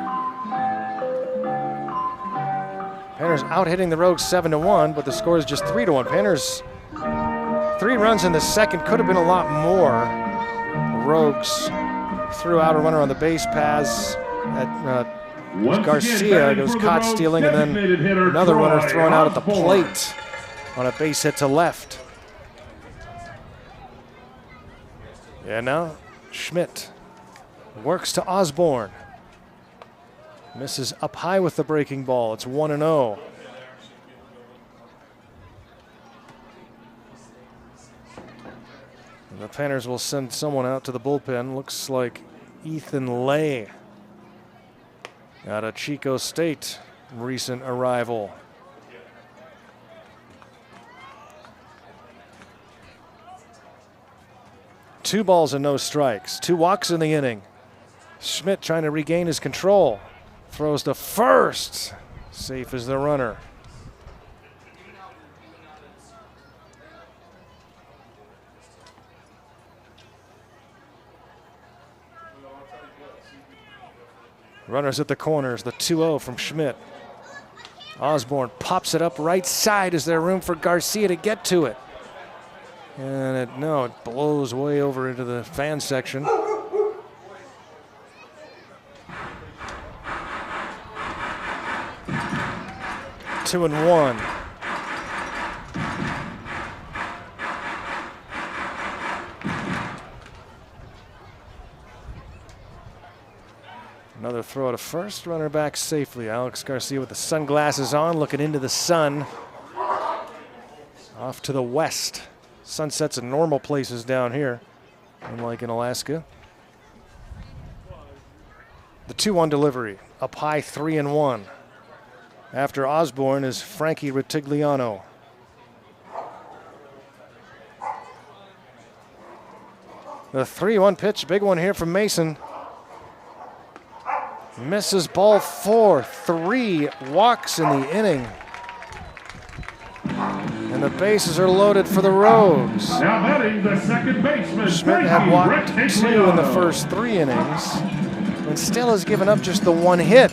Panners out hitting the Rogues 7-1, but the score is just 3-1. Panners 3 runs in the 2nd, could have been a lot more. The Rogues threw out a runner on the base paths at Garcia, goes caught stealing, and then another runner thrown out at the plate on a base hit to left. And now Schmidt works to Osborne. Misses up high with the breaking ball. It's 1-0. The Panners will send someone out to the bullpen. Looks like Ethan Lay out of Chico State, recent arrival. Two balls and no strikes. 2 walks in the inning. Schmidt trying to regain his control. Throws to first. Safe as the runner. Runners at the corners, the 2-0 from Schmidt. Osborne pops it up right side. Is there room for Garcia to get to it? And it blows way over into the fan section. Two and one. Another throw to first, runner back safely. Alex Garcia with the sunglasses on, looking into the sun. Off to the west. Sunsets in normal places down here, unlike in Alaska. The 2-1 delivery, up high 3-1. After Osborne is Frankie Ritigliano. The 3-1 pitch, big one here from Mason. Misses ball 4, 3 walks in the inning. And the bases are loaded for the Rogues. Now batting the second baseman, Schmidt had walked 2 in the first 3 innings and still has given up just the 1 hit.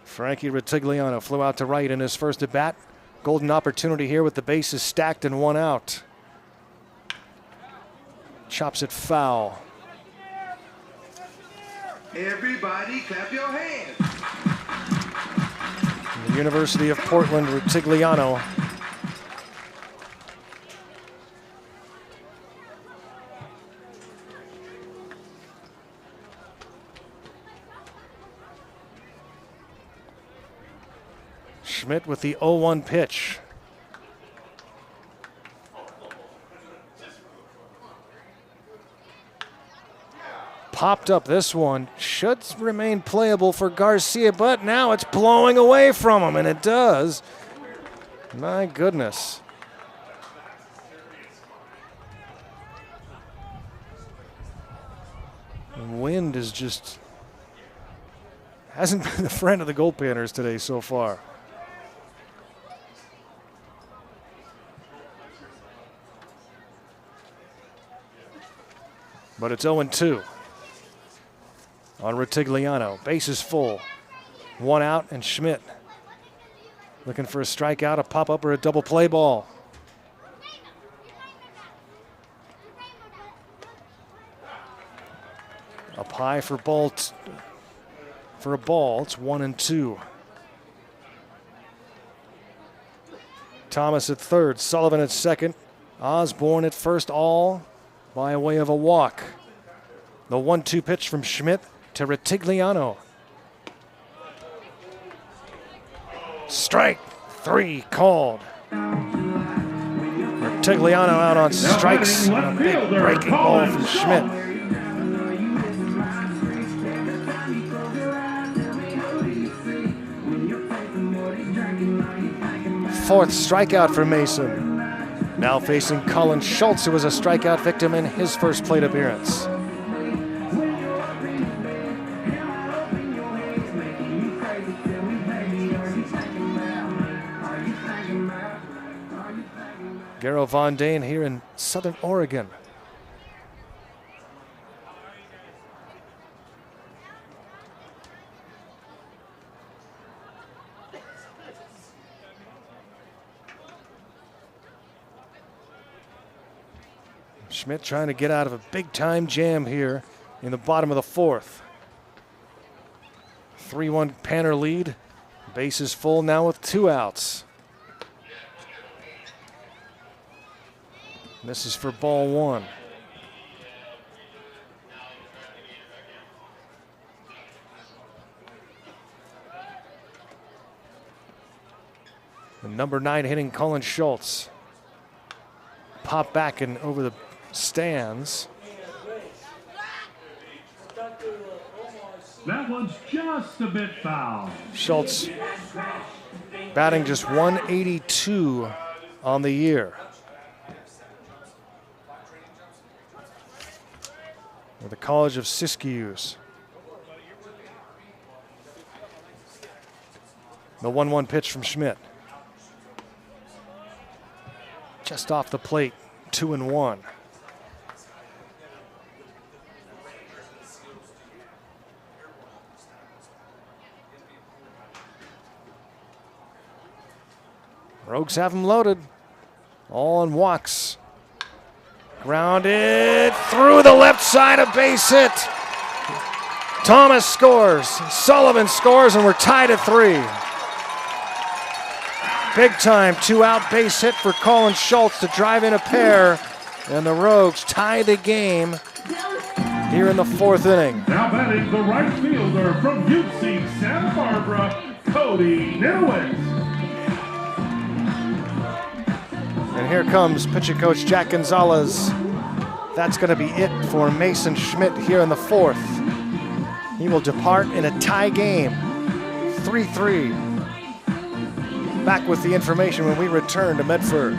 Frankie Ritigliano flew out to right in his first at bat. Golden opportunity here with the bases stacked and 1 out. Chops it foul. Everybody clap your hands. The University of Portland, Ritigliano. Schmidt with the 0-1 pitch. Popped up this one. Should remain playable for Garcia, but now it's blowing away from him, and it does. My goodness. The wind is just hasn't been the friend of the Goldpanners today so far. But it's 0-2 on Ritigliano. Base is full. 1 out, and Schmidt looking for a strikeout, a pop-up, or a double play ball. Up high for ball. For a ball, it's 1-2. Thomas at third, Sullivan at second, Osborne at first, all by way of a walk. The 1-2 pitch from Schmidt to Retigliano. Strike 3 called. Retigliano out on strikes. A big breaking ball from Schmidt. Fourth strikeout for Mason. Now facing Colin Schultz, who was a strikeout victim in his first plate appearance. Garo Von Dane here in Southern Oregon. Schmidt trying to get out of a big-time jam here in the bottom of the fourth. 3-1 Panner lead. Bases full now with 2 outs. This is for ball 1. The number 9 hitting Colin Schultz. Pop back and over the stands. That one's just a bit foul. Schultz batting just 182 on the year. With the College of Siskiyous. The 1-1 pitch from Schmidt. Just off the plate, 2-1. Rogues have him loaded. All on walks. Grounded through the left side, a base hit. Thomas scores, Sullivan scores, and we're tied at 3. Big time 2-out base hit for Colin Schultz to drive in a pair, and the Rogues tie the game here in the 4th inning. Now batting the right fielder from UC Santa Barbara, Cody Nitowitz. And here comes pitching coach Jack Gonzalez. That's going to be it for Mason Schmidt here in the 4th. He will depart in a tie game, 3-3. Back with the information when we return to Medford.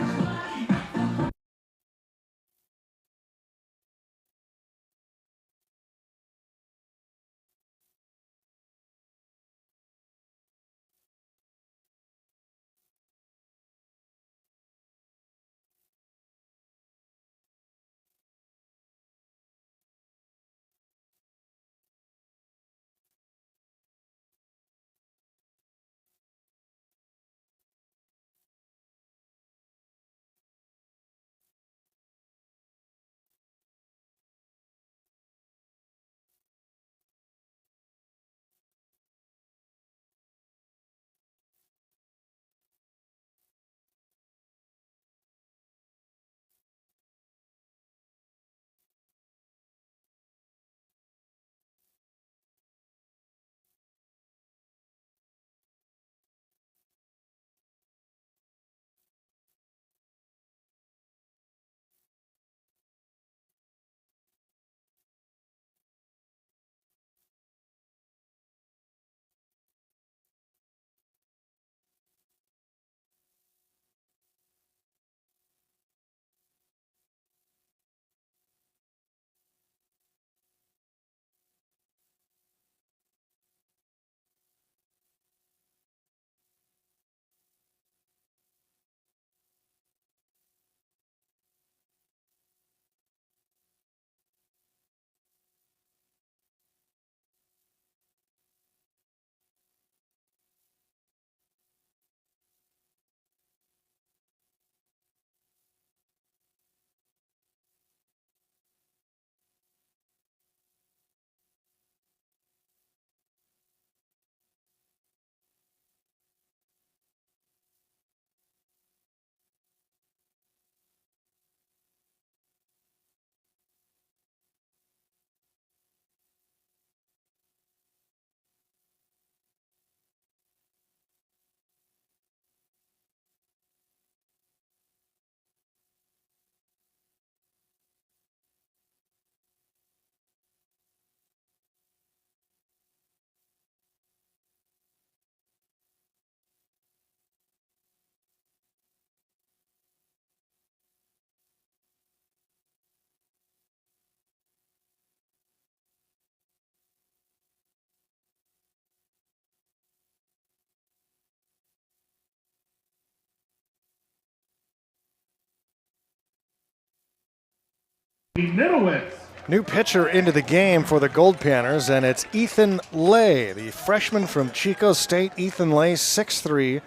Nitowitz. New pitcher into the game for the Goldpanners, and it's Ethan Lay, the freshman from Chico State. Ethan Lay, 6'3",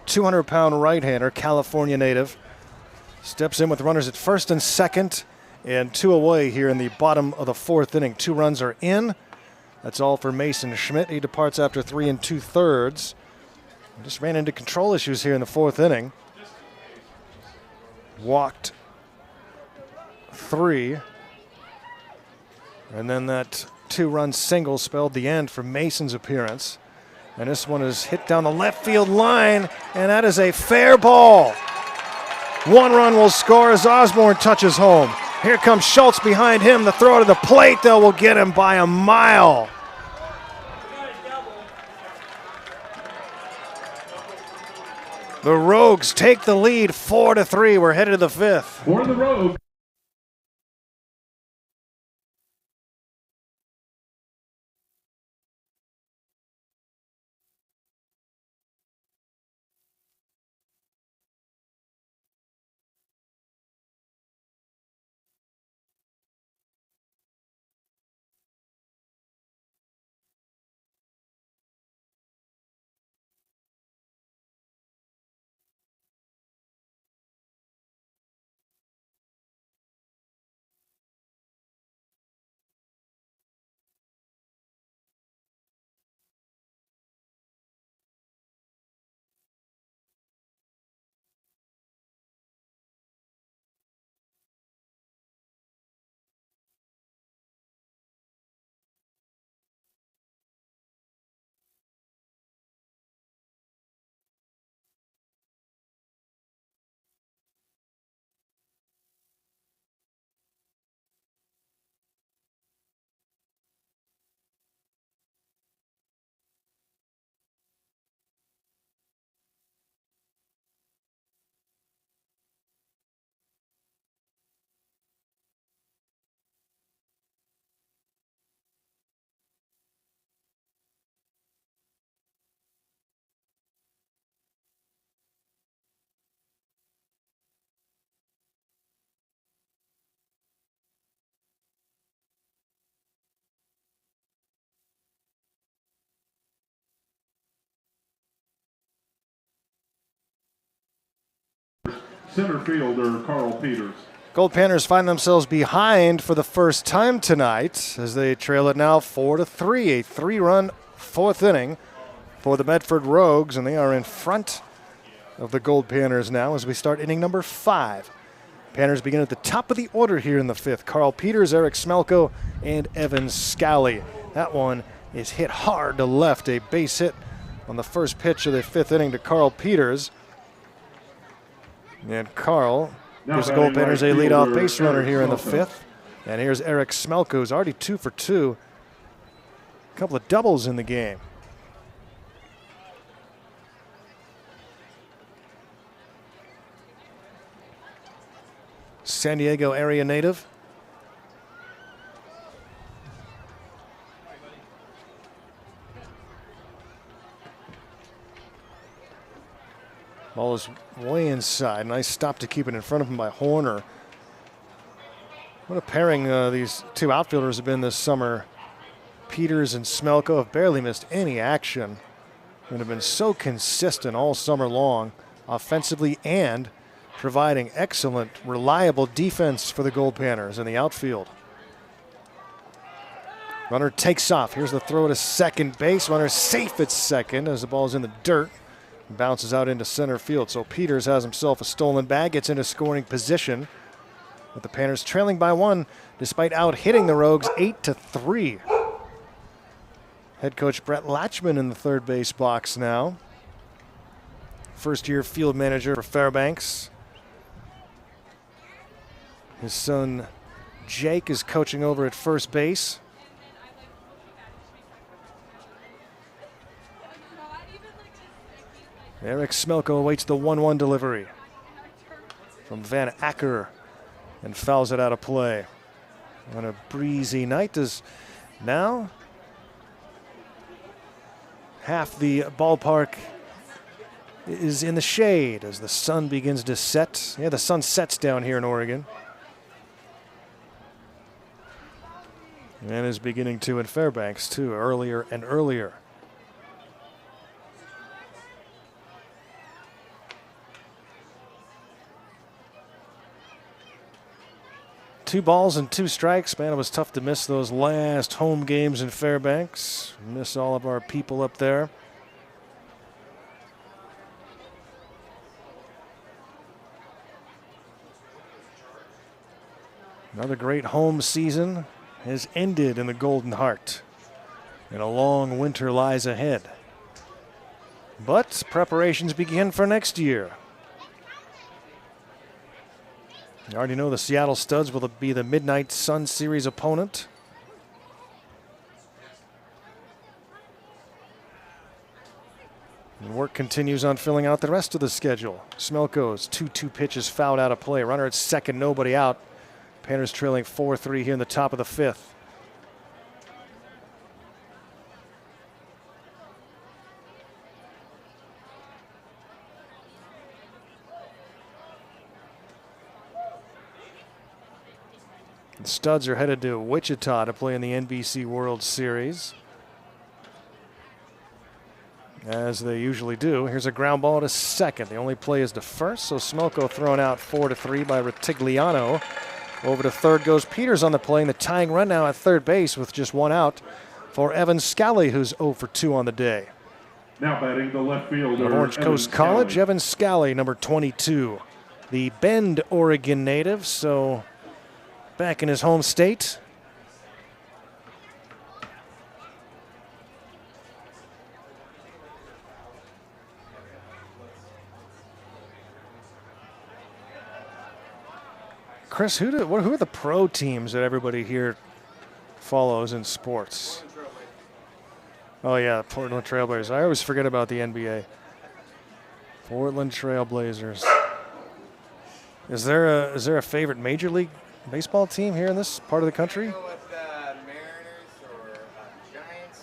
200-pound right-hander, California native. Steps in with runners at first and second, and 2 away here in the bottom of the 4th inning. 2 runs are in. That's all for Mason Schmidt. He departs after 3 2/3. Just ran into control issues here in the 4th inning. Walked 3. And then that 2-run single spelled the end for Mason's appearance. And this one is hit down the left field line, and that is a fair ball. 1 run will score as Osborne touches home. Here comes Schultz behind him. The throw to the plate, though, will get him by a mile. The Rogues take the lead 4-3. We're headed to the 5th. For the Rogues. Center fielder Carl Peters. Goldpanners find themselves behind for the first time tonight as they trail it now 4-3. A 3-run 4th inning for the Medford Rogues, and they are in front of the Goldpanners now as we start inning number 5. Panners begin at the top of the order here in the 5th. Carl Peters, Eric Smelko, and Evan Scally. That one is hit hard to left. A base hit on the first pitch of the 5th inning to Carl Peters. And Carl gives the Goldpanners a leadoff base runner here in the 5th. And here's Eric Smelko, who's already 2 for 2. A couple of doubles in the game. San Diego area native. Ball is way inside. Nice stop to keep it in front of him by Horner. What a pairing these 2 outfielders have been this summer. Peters and Smelko have barely missed any action and have been so consistent all summer long, offensively and providing excellent, reliable defense for the Goldpanners in the outfield. Runner takes off. Here's the throw to second base. Runner safe at second as the ball's in the dirt. Bounces out into center field. So Peters has himself a stolen bag, gets into scoring position. With the Panners trailing by 1 despite out hitting the Rogues 8-3. Head coach Brett Latchman in the third base box now. First year field manager for Fairbanks. His son Jake is coaching over at first base. Eric Smelko awaits the 1-1 delivery from Van Acker and fouls it out of play. On a breezy night as now half the ballpark is in the shade as the sun begins to set. Yeah, the sun sets down here in Oregon. And is beginning to in Fairbanks, too, earlier and earlier. Two balls and two strikes. Man, it was tough to miss those last home games in Fairbanks. Miss all of our people up there. Another great home season has ended in the Golden Heart, and a long winter lies ahead. But preparations begin for next year. You already know the Seattle Studs will be the Midnight Sun Series opponent. And work continues on filling out the rest of the schedule. Smelko's 2-2 pitches fouled out of play. Runner at second, nobody out. Panners trailing 4-3 here in the top of the fifth. The Studs are headed to Wichita to play in the NBC World Series, as they usually do. Here's a ground ball to second. The only play is to first, so Smelko thrown out 4-3 by Retigliano. Over to third goes Peters on the play, and the tying run now at third base with just one out for Evan Scally, who's 0 for 2 on the day. Now batting the left fielder, Of Orange Coast College, Evan Scally, number 22. The Bend, Oregon native, so back in his home state. Chris, who are the pro teams that everybody here follows in sports? Oh yeah, Portland Trailblazers. I always forget about the NBA. Portland Trailblazers. Is there a favorite Major League Baseball team here in this part of the country? You know what, Mariners or Giants,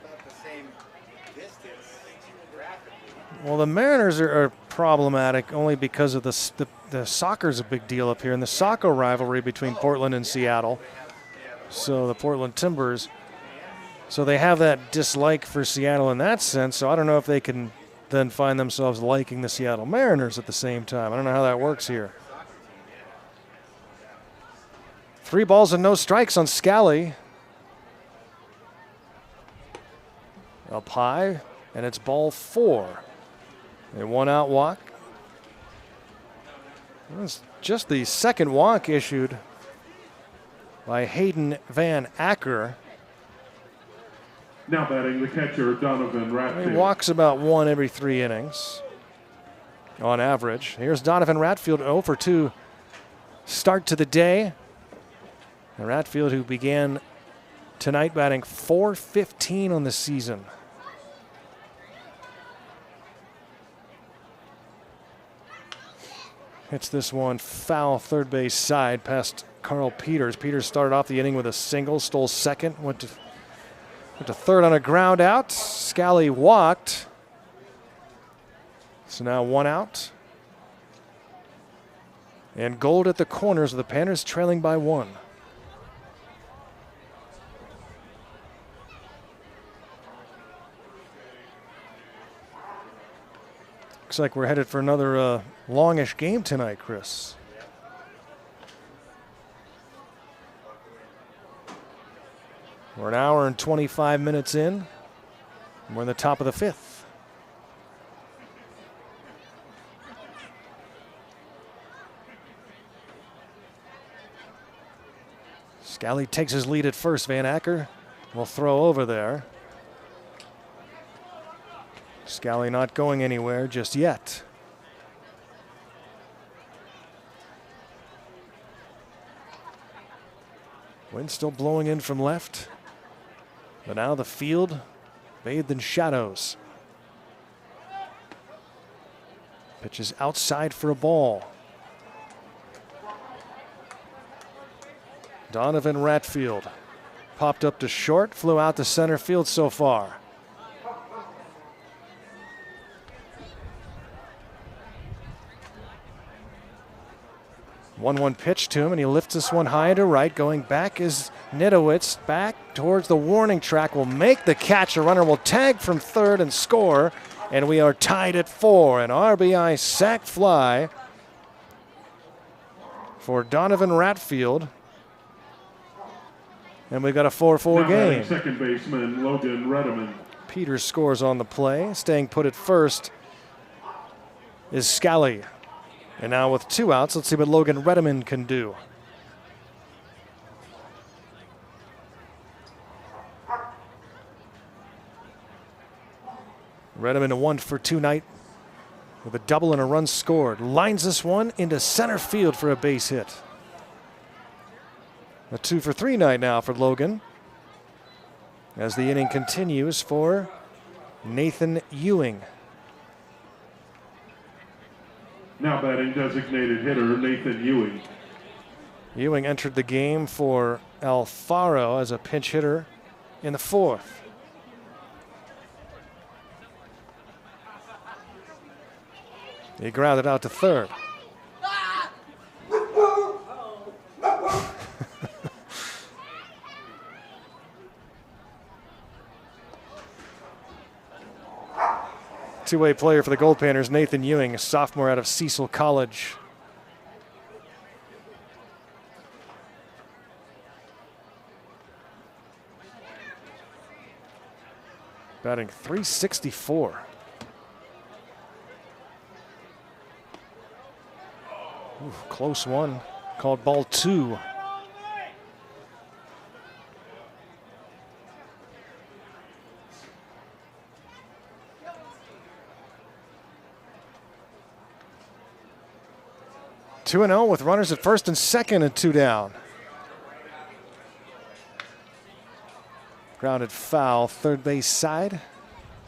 about the same distance geographically. Well, the Mariners are problematic only because of the soccer's a big deal up here, and the soccer rivalry between Portland and Seattle. So the Portland Timbers, so they have that dislike for Seattle in that sense. So I don't know if they can then find themselves liking the Seattle Mariners at the same time. I don't know how that works here. 3 balls and no strikes on Scally. Up high, and it's ball 4. A 1-out walk. That's just the second walk issued by Hayden Van Acker. Now batting the catcher, Donovan He Ratfield. walks about 1 every 3 innings on average. Here's Donovan Ratfield, 0 for 2 start to the day. And Ratfield, who began tonight batting .415 on the season. Hits this one foul third base side past Carl Peters. Peters started off the inning with a single, stole second, went to third on a ground out. Scally walked. So now 1 out. And Gold at the corners with the Panners trailing by 1. Looks like we're headed for another longish game tonight, Chris. We're an hour and 25 minutes in. We're in the top of the 5th. Scally takes his lead at first. Van Acker will throw over there. Scally not going anywhere just yet. Wind still blowing in from left. But now the field bathed in shadows. Pitch is outside for a ball. Donovan Ratfield popped up to short, flew out to center field so far. 1-1 pitch to him, and he lifts this one high to right. Going back is Nidowitz, back towards the warning track. Will make the catch. A runner will tag from third and score, and we are tied at 4. An RBI sac fly for Donovan Ratfield. And we've got a 4-4 game. Second baseman Logan Redeman. Peters scores on the play. Staying put at first is Scally. And now with 2 outs, let's see what Logan Redeman can do. Redeman a 1-for-2 night with a double and a run scored. Lines this one into center field for a base hit. A 2-for-3 night now for Logan as the inning continues for Nathan Ewing. Now batting designated hitter Nathan Ewing. Ewing entered the game for Alfaro as a pinch hitter in the 4th. He grounded out to third. Two-way player for the Goldpanners, Nathan Ewing, a sophomore out of Cecil College. Batting .364. Ooh, close one. Called ball 2. Two and 0 with runners at first and second and 2 down. Grounded foul, third base side.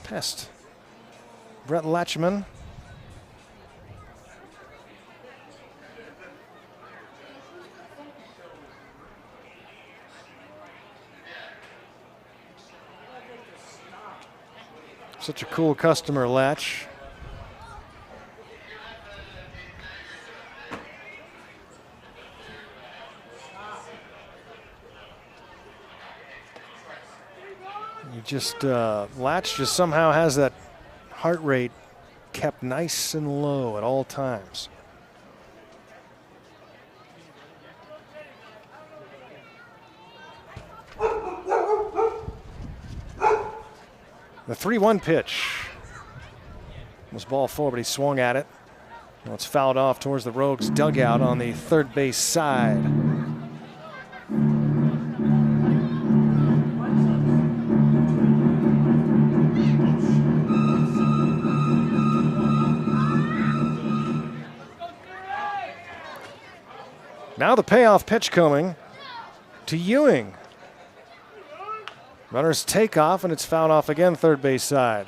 Pest. Brett Latchman. Such a cool customer, Latch. Latch just somehow has that heart rate kept nice and low at all times. The 3-1 pitch was ball 4, but he swung at it. Well, it's fouled off towards the Rogues' dugout on the third base side. Now the payoff pitch coming to Ewing. Runners take off, and it's fouled off again, third base side.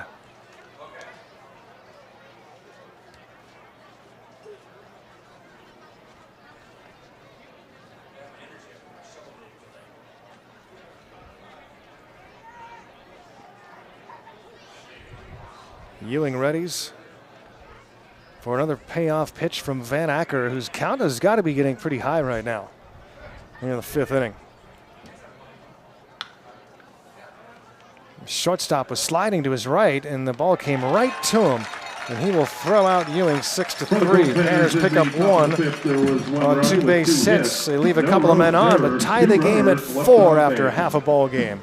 Ewing readies for another payoff pitch from Van Acker, whose count has got to be getting pretty high right now in the 5th inning. Shortstop was sliding to his right, and the ball came right to him. And he will throw out Ewing 6-3. Panners pick up 1 on 2 base hits. They leave a couple of men on, but tie the game at 4 after half a ball game.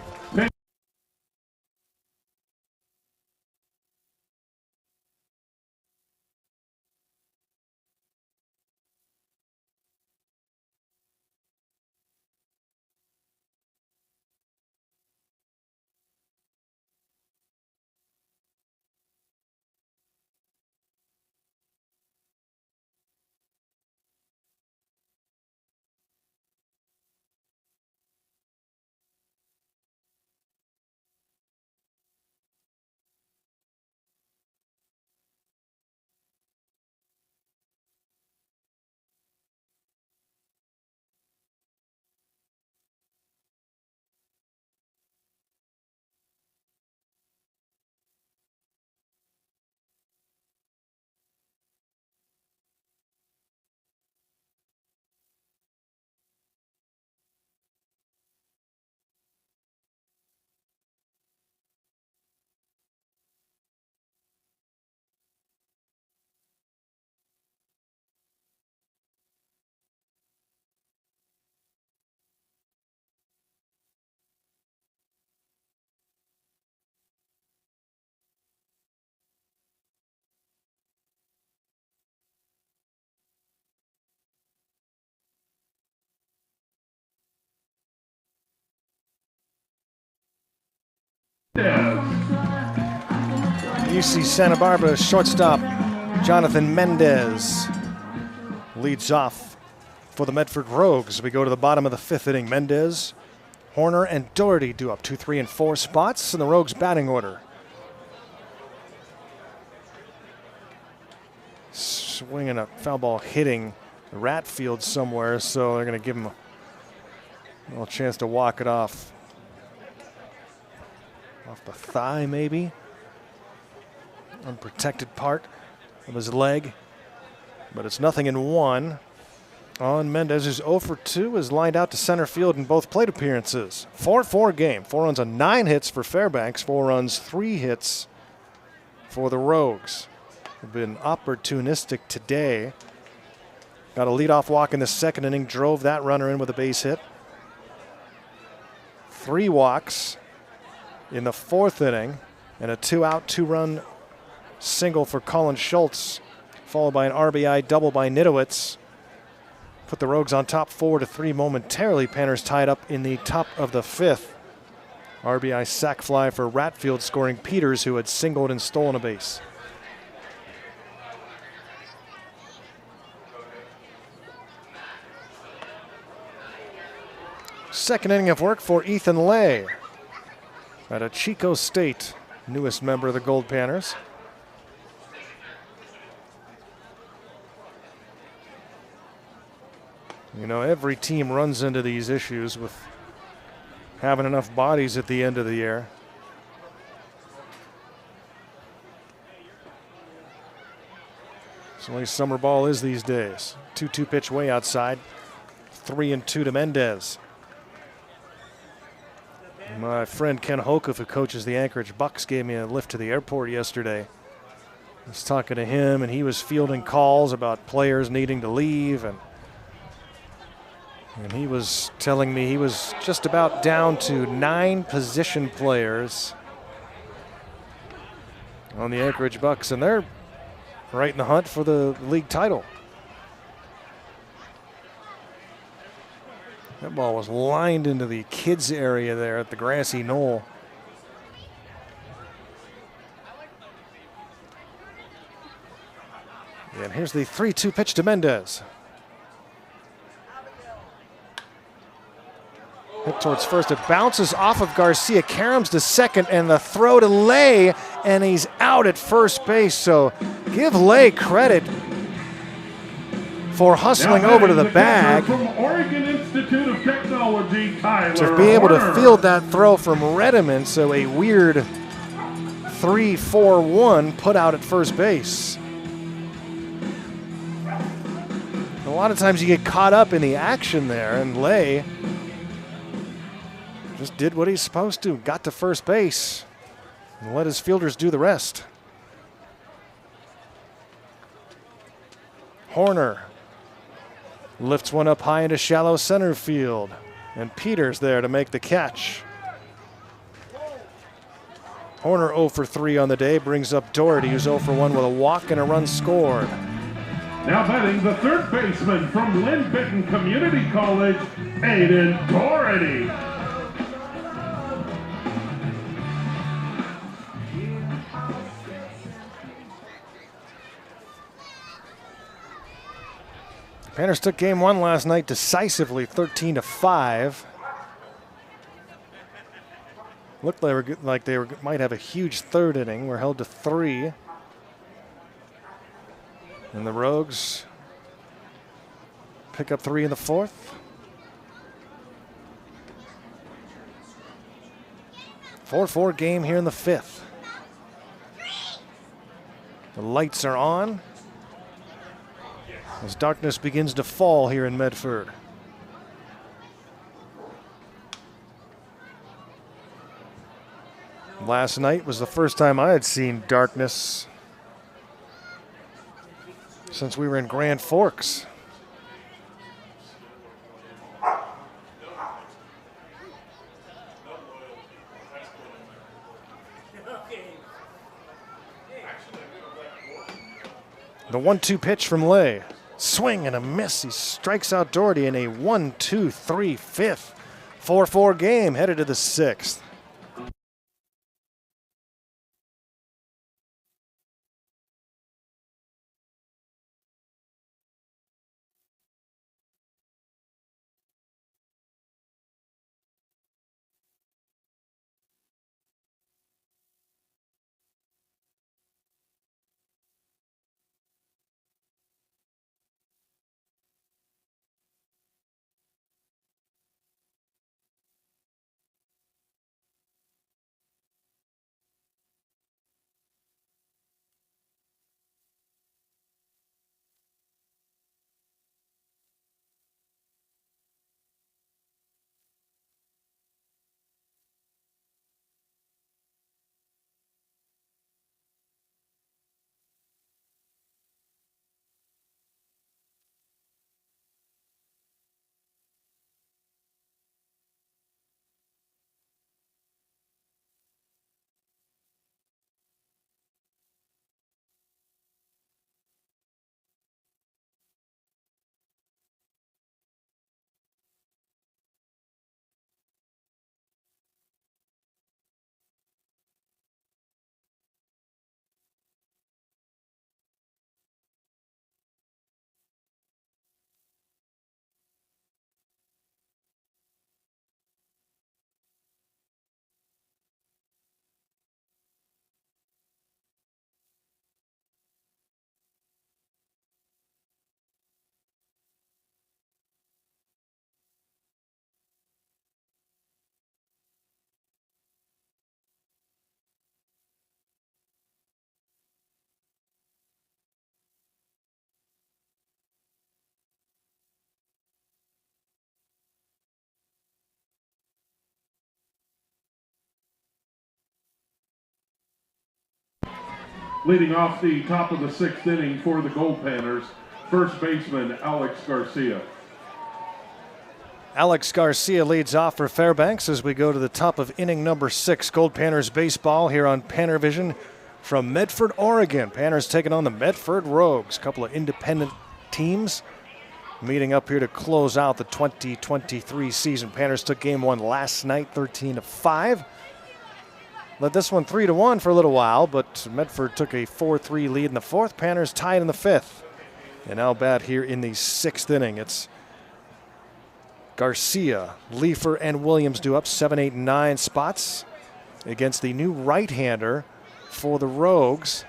UC Santa Barbara shortstop Jonathan Mendez leads off for the Medford Rogues. We go to the bottom of the 5th inning. Mendez, Horner, and Doherty do up 2, 3, and 4 spots in the Rogues batting order. Swinging a foul ball hitting Ratfield somewhere, so they're going to give him a little chance to walk it off. Off the thigh, maybe. Unprotected part of his leg. But it's 0-1 on Mendez, who's 0 for 2, is lined out to center field in both plate appearances. 4-4 game. 4 runs on 9 hits for Fairbanks. 4 runs, 3 hits for the Rogues. Have been opportunistic today. Got a leadoff walk in the 2nd inning. Drove that runner in with a base hit. 3 walks in the 4th inning, and a 2-out, 2-run single for Colin Schultz, followed by an RBI double by Nidowitz. Put the Rogues on top 4-3 momentarily. Panners tied up in the top of the 5th. RBI sac fly for Ratfield, scoring Peters, who had singled and stolen a base. Second inning of work for Ethan Lay out of Chico State, newest member of the Goldpanners. You know, every team runs into these issues with having enough bodies at the end of the year. It's the way summer ball is these days. 2-2 pitch way outside. 3-2 to Mendez. My friend Ken Hokuff, who coaches the Anchorage Bucks, gave me a lift to the airport yesterday. I was talking to him, and he was fielding calls about players needing to leave, and he was telling me he was just about down to 9 position players on the Anchorage Bucks, and they're right in the hunt for the league title. That ball was lined into the kids area there at the grassy knoll. And here's the 3-2 pitch to Mendez. Hit towards first. It bounces off of Garcia. Caroms to second, and the throw to Lay, and he's out at first base. So give Lay credit for hustling over to the bag from Oregon Institute of Technology, Tyler to be able to Horner. field that throw from Redeman. So a weird 3-4-1 put out at first base. A lot of times you get caught up in the action there, and Lay just did what he's supposed to. Got to first base and let his fielders do the rest. Horner lifts one up high into shallow center field, and Peters there to make the catch. Horner 0 for 3 on the day, brings up Doherty, who's 0 for 1 with a walk and a run scored. Now batting the third baseman from Lynn Benton Community College, Aiden Doherty. Panners took game 1 last night decisively, 13-5. Looked like they might have a huge 3rd inning. We're held to 3. And the Rogues pick up 3 in the 4th. A 4-4 game here in the 5th. The lights are on as darkness begins to fall here in Medford. Last night was the first time I had seen darkness since we were in Grand Forks. The 1-2 pitch from Lay. Swing and a miss. He strikes out Doherty in a 1-2-3 5th. 4-4 game headed to the 6th. Leading off the top of the 6th inning for the Goldpanners, first baseman Alex Garcia. Alex Garcia leads off for Fairbanks as we go to the top of inning number 6. Goldpanners baseball here on PannerVision from Medford, Oregon. Panners taking on the Medford Rogues. A couple of independent teams meeting up here to close out the 2023 season. Panners took game 1 last night, 13-5. Led this one 3-1 for a little while, but Medford took a 4-3 lead in the 4th. Panners tied in the 5th. And now bat here in the 6th inning. It's Garcia, Leifer, and Williams due up 7, 8, and 9 spots against the new right-hander for the Rogues.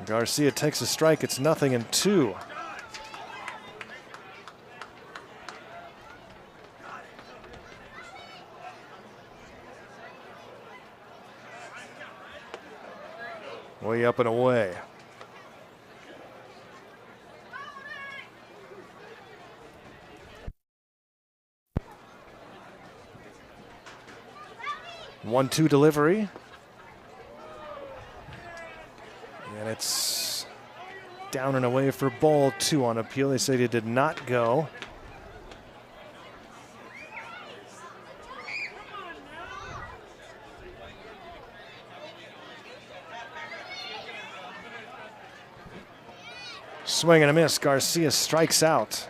Garcia takes a strike. It's 0-2. Way up and away. One-two delivery. And it's down and away for ball 2 on appeal. They said it did not go. Swing and a miss. Garcia strikes out.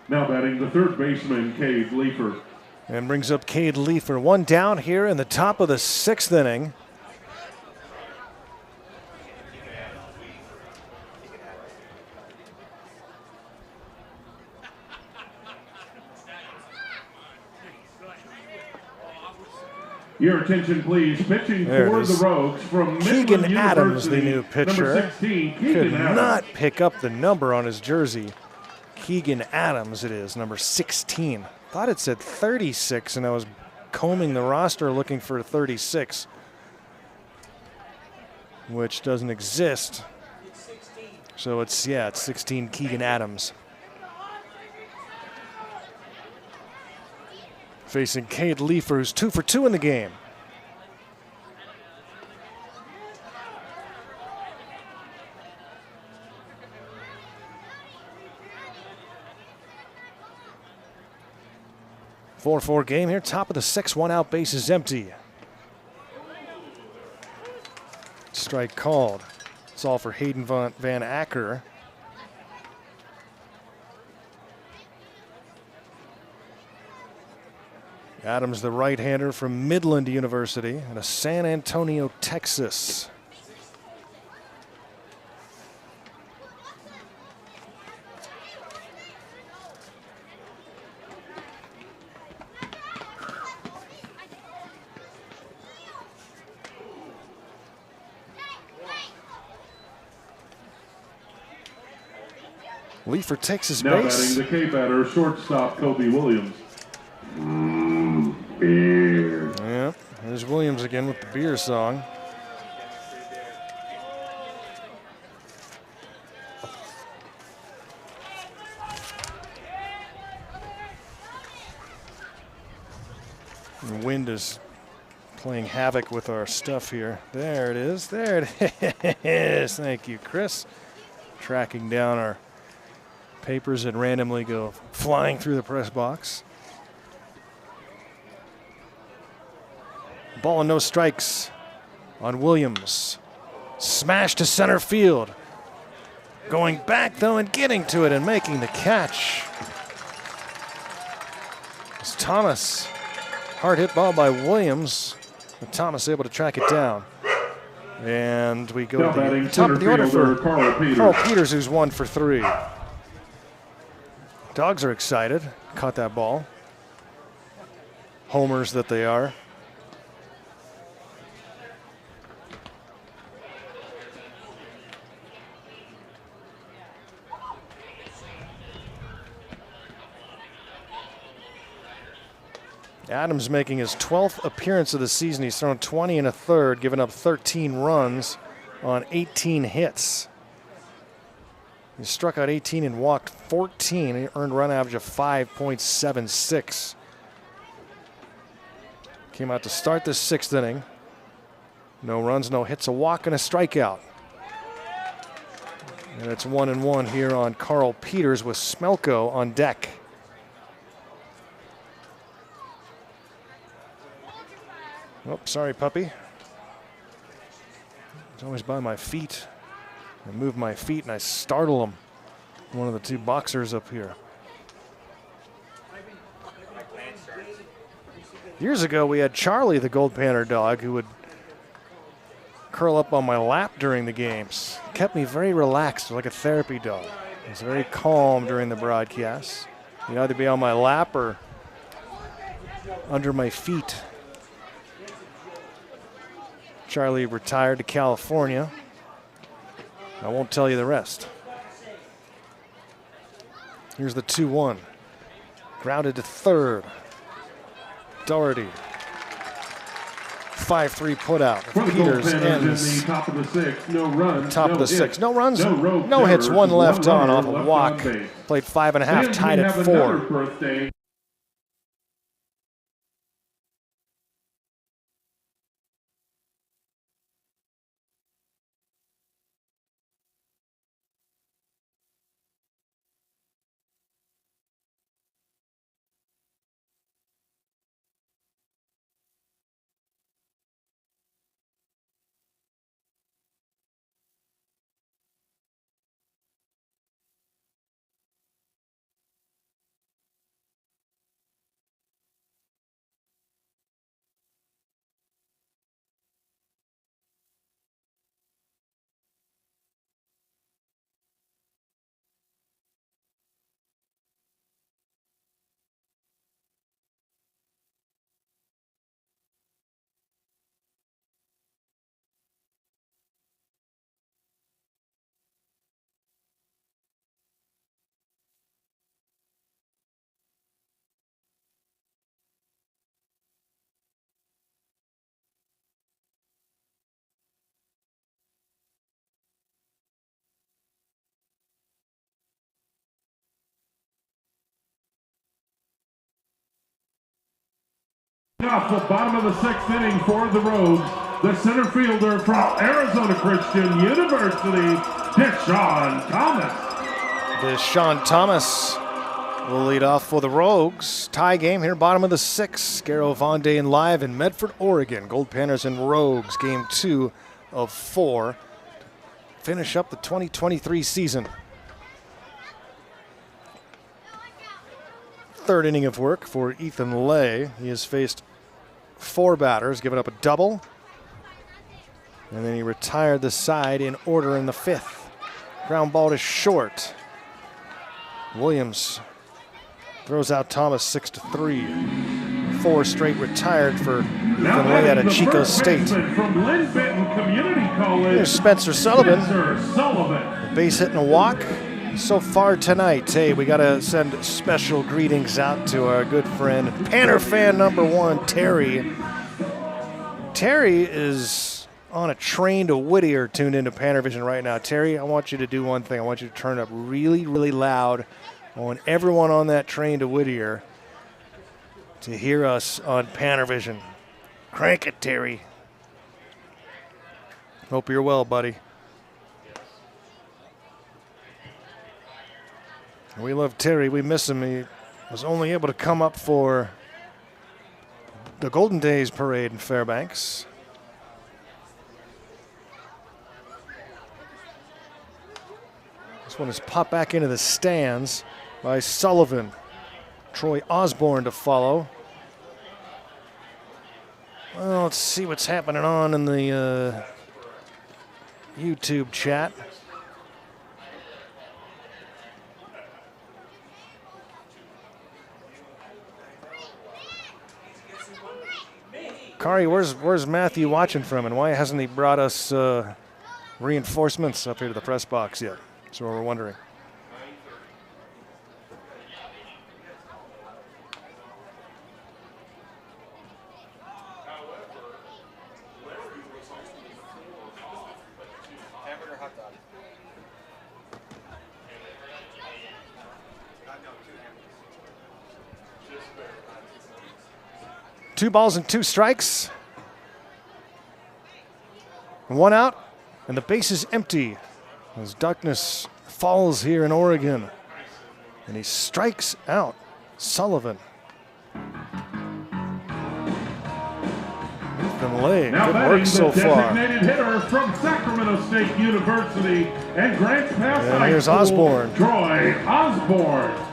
Now batting the third baseman, Cade Leifer. And brings up Cade Leifer. One down here in the top of the 6th inning. Your attention, please. Pitching There for it the is. Rogues from Keegan Midland Adams, the University, new pitcher. Number 16, Could Keegan Adams. not pick up the number on his jersey. Keegan Adams it is, number 16. Thought it said 36, and I was combing the roster looking for 36, which doesn't exist. So it's 16 Keegan Adams. Facing Cade Leifer, who's 2 for 2 in the game. Four game here, top of the 6th, 1 out, base is empty. Strike called. It's all for Hayden Van Acker. Adams, the right-hander from Midland University out of San Antonio, Texas. Leifer takes his Now base. batting the K-batter, shortstop Kobe Williams. Yeah, there's Williams again with the beer song. The wind is playing havoc with our stuff here. There it is. There it is. Thank you, Chris. Tracking down our papers that randomly go flying through the press box. Ball and no strikes on Williams. Smash to center field. Going back though and getting to it and making the catch. It's Thomas. Hard hit ball by Williams. But Thomas able to track it down. And we go Now to the batting top of the order center for fielder, Carl Peters. Carl Peters, who's 1 for 3. Dogs are excited. Caught that ball. Homers that they are. Adams making his 12th appearance of the season. He's thrown 20 and a third, giving up 13 runs on 18 hits. He struck out 18 and walked 14. He earned a run average of 5.76. Came out to start the 6th inning. No runs, no hits, a walk, and a strikeout. And it's 1-1 here on Carl Peters with Smelko on deck. Oh, sorry, puppy. He's always by my feet. I move my feet and I startle him. One of the two boxers up here. Years ago, we had Charlie, the Goldpanner dog, who would curl up on my lap during the games. Kept me very relaxed, like a therapy dog. He was very calm during the broadcasts. He'd either be on my lap or under my feet. Charlie retired to California. I won't tell you the rest. Here's the 2-1. Grounded to third. Doherty. 5-3 putout. Peters ends. Top of the 6th, no runs. Top of the 6th. No runs, no no hits, one left on off a left walk. on base. Played 5.5, And tied we at have 4. another birthday. Off the bottom of the 6th inning for the Rogues, the center fielder from Arizona Christian University, Deshaun Thomas. Deshaun Thomas will lead off for the Rogues. Tie game here, bottom of the 6th. Garo Von Dane live in Medford, Oregon. Goldpanners and Rogues, game 2 of 4. Finish up the 2023 season. 3rd inning of work for Ethan Lay. He has faced 4 batters, given up a double. And then he retired the side in order in the 5th. Ground ball to short. Williams throws out Thomas 6-3. 4 straight retired for Ethan Lay out of Chico State. From Lynn Benton Community College, Here's Spencer Sullivan. Sullivan. Base hit and a walk. So far tonight, hey, we got to send special greetings out to our good friend, Panner fan number 1, Terry. Terry is on a train to Whittier tuned into PannerVision right now. Terry, I want you to do one thing. I want you to turn it up really, really loud. I want everyone on that train to Whittier to hear us on PannerVision. Crank it, Terry. Hope you're well, buddy. We love Terry. We miss him. He was only able to come up for the Golden Days parade in Fairbanks. This one is popped back into the stands by Sullivan. Troy Osborne to follow. Well, let's see what's happening on in the YouTube chat. Kari, where's Matthew watching from, and why hasn't he brought us reinforcements up here to the press box yet? That's what we're wondering. 2 balls and 2 strikes. 1 out, and the base is empty as darkness falls here in Oregon. And he strikes out Sullivan. Ethan Lay, Now good batting work so the far. designated hitter from Sacramento State University and Grants Pass And High here's School, Osborne. Troy Osborne.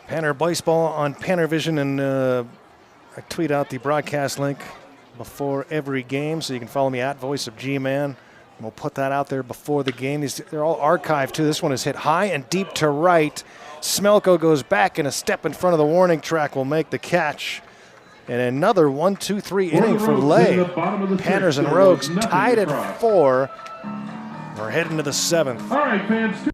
Panner Baseball on PannerVision, and I tweet out the broadcast link before every game, so you can follow me at Voice of G-Man. And we'll put that out there before the game. They're all archived, too. This one is hit high and deep to right. Smelko goes back, and a step in front of the warning track will make the catch. And another 1-2-3 inning for Lay. Panners and Rogues tied at 4. We're heading to the 7th. All right, fans.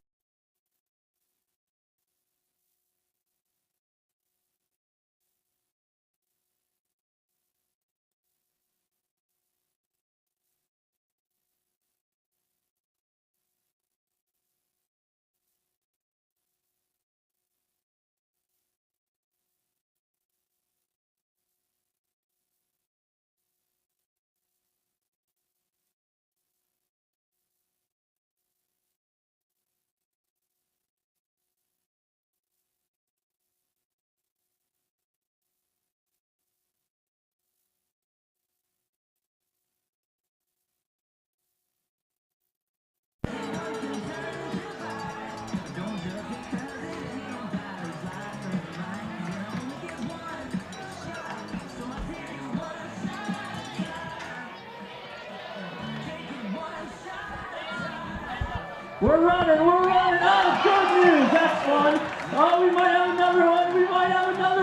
We're running. Oh, good news. That's fun. Oh, we might have another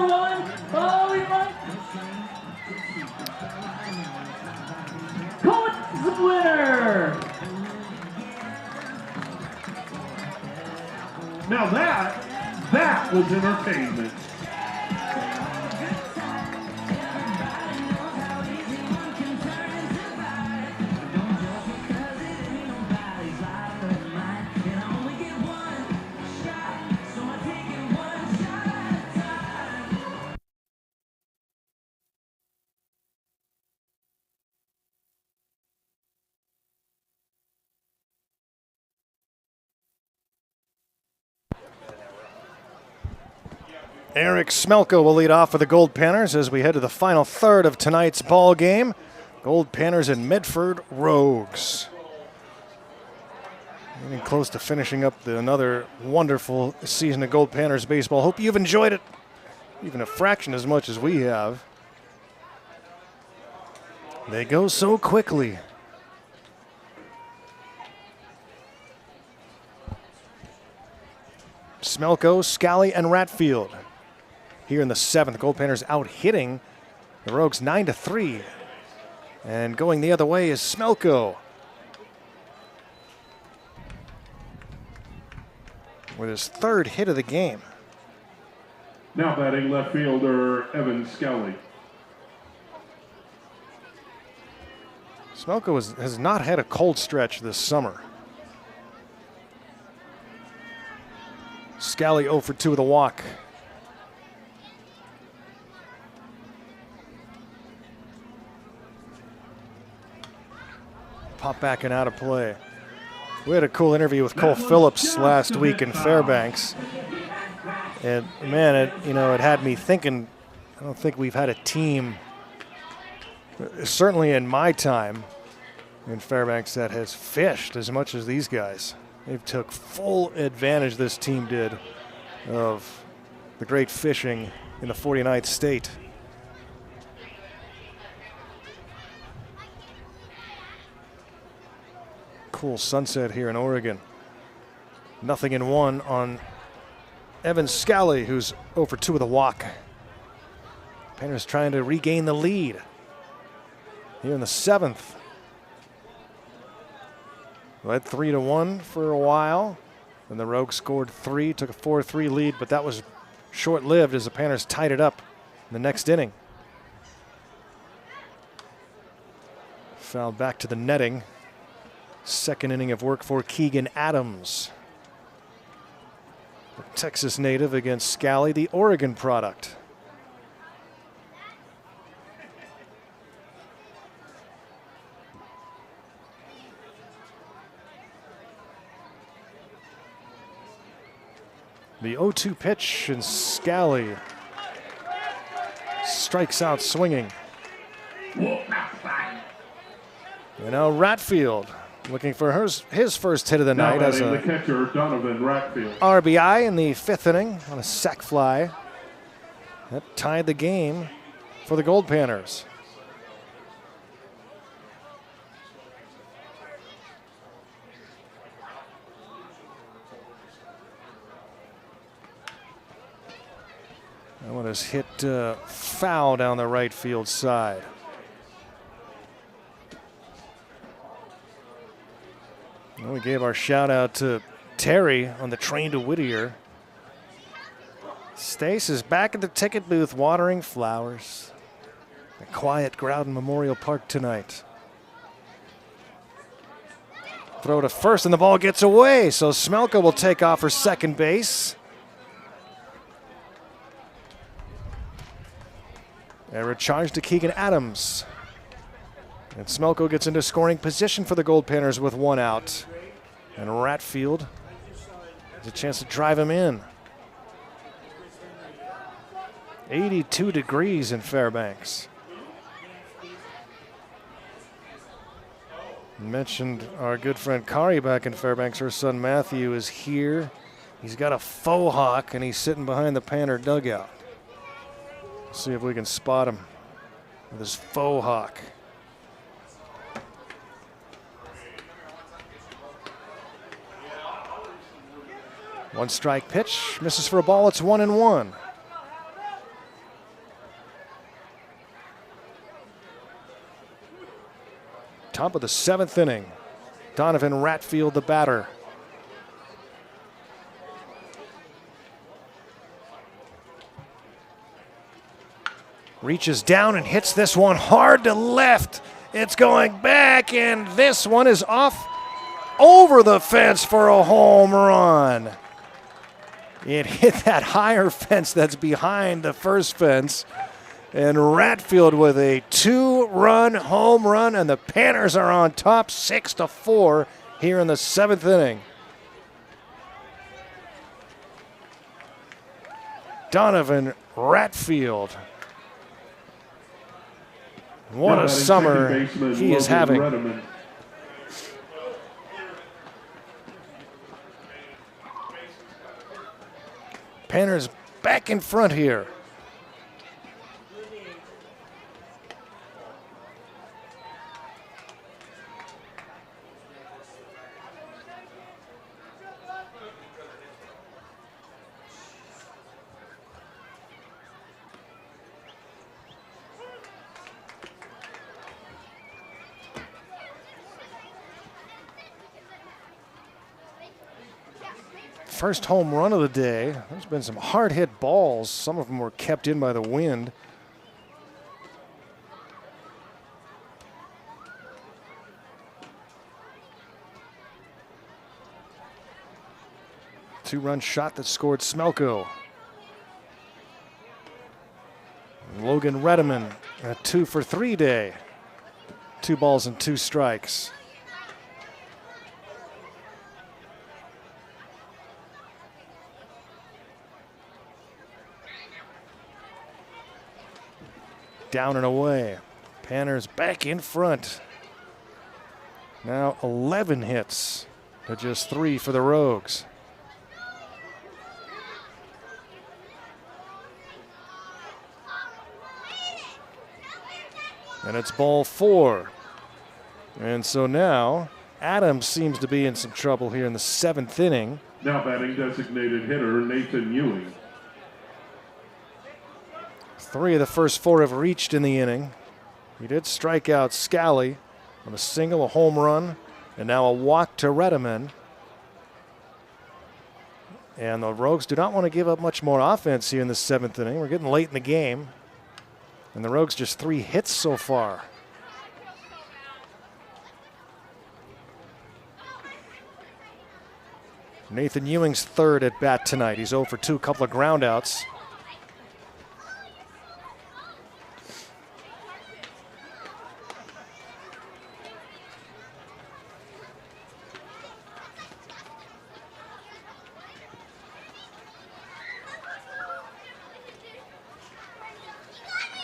one. Oh, we might. Cohen's the winner. Now that was entertainment. Eric Smelko will lead off for the Goldpanners as we head to the final third of tonight's ball game. Goldpanners and Medford Rogues. Getting close to finishing up another wonderful season of Goldpanners baseball. Hope you've enjoyed it, even a fraction as much as we have. They go so quickly. Smelko, Scally, and Ratfield. Here in the 7th, Goldpanners out hitting the Rogues 9-3. And going the other way is Smelko, with his 3rd hit of the game. Now batting left fielder Evan Skelly. Smelko has not had a cold stretch this summer. Scally 0 for 2 with a walk. Pop back and out of play. We had a cool interview with Cole Phillips last week in Fairbanks. And man, it had me thinking, I don't think we've had a team, certainly in my time in Fairbanks, that has fished as much as these guys. They've took full advantage, this team did, of the great fishing in the 49th state. Cool sunset here in Oregon. 0-1 on Evan Scally, who's 0 for 2 with a walk. Panners trying to regain the lead here in the 7th. Led 3-1 for a while. And the Rogues scored 3, took a 4-3 lead, but that was short-lived as the Panners tied it up in the next inning. Fouled back to the netting. Second inning of work for Keegan Adams. The Texas native against Scally, the Oregon product. The 0-2 pitch, and Scally strikes out swinging. And now Ratfield looking for his first hit of the night as the a catcher, Donovan Ratfield. RBI in the 5th inning on a sac fly. That tied the game for the Goldpanners. That one is hit foul down the right field side. Well, we gave our shout out to Terry on the train to Whittier. Stace is back at the ticket booth watering flowers. A quiet Groudon Memorial Park tonight. Throw to first and the ball gets away, so Smelka will take off for second base. Error charge to Keegan Adams. And Smelko gets into scoring position for the Goldpanners with 1 out. And Ratfield has a chance to drive him in. 82 degrees in Fairbanks. Mentioned our good friend Kari back in Fairbanks. Her son Matthew is here. He's got a faux hawk and he's sitting behind the Panner dugout. See if we can spot him with his faux hawk. One strike pitch, misses for a ball, it's 1-1. Top of the 7th inning. Donovan Ratfield, the batter. Reaches down and hits this one hard to left. It's going back, and this one is off over the fence for a home run. It hit that higher fence that's behind the first fence. And Ratfield with a 2-run home run, and the Panners are on top 6-4 here in the 7th inning. Donovan Ratfield. What a summer he is having. Redeman. Panners back in front here. First home run of the day. There's been some hard hit balls. Some of them were kept in by the wind. Two-run shot that scored Smelko. Logan Redeman, a 2-for-3 day. 2 balls and 2 strikes. Down and away. Panners back in front. Now 11 hits to just 3 for the Rogues. And it's ball 4. And so now Adams seems to be in some trouble here in the 7th inning. Now batting designated hitter Nathan Ewing. 3 of the first 4 have reached in the inning. He did strike out Scally on a single, a home run, and now a walk to Redeman. And the Rogues do not want to give up much more offense here in the 7th inning. We're getting late in the game. And the Rogues just 3 hits so far. Nathan Ewing's 3rd at bat tonight. He's 0 for 2, a couple of groundouts.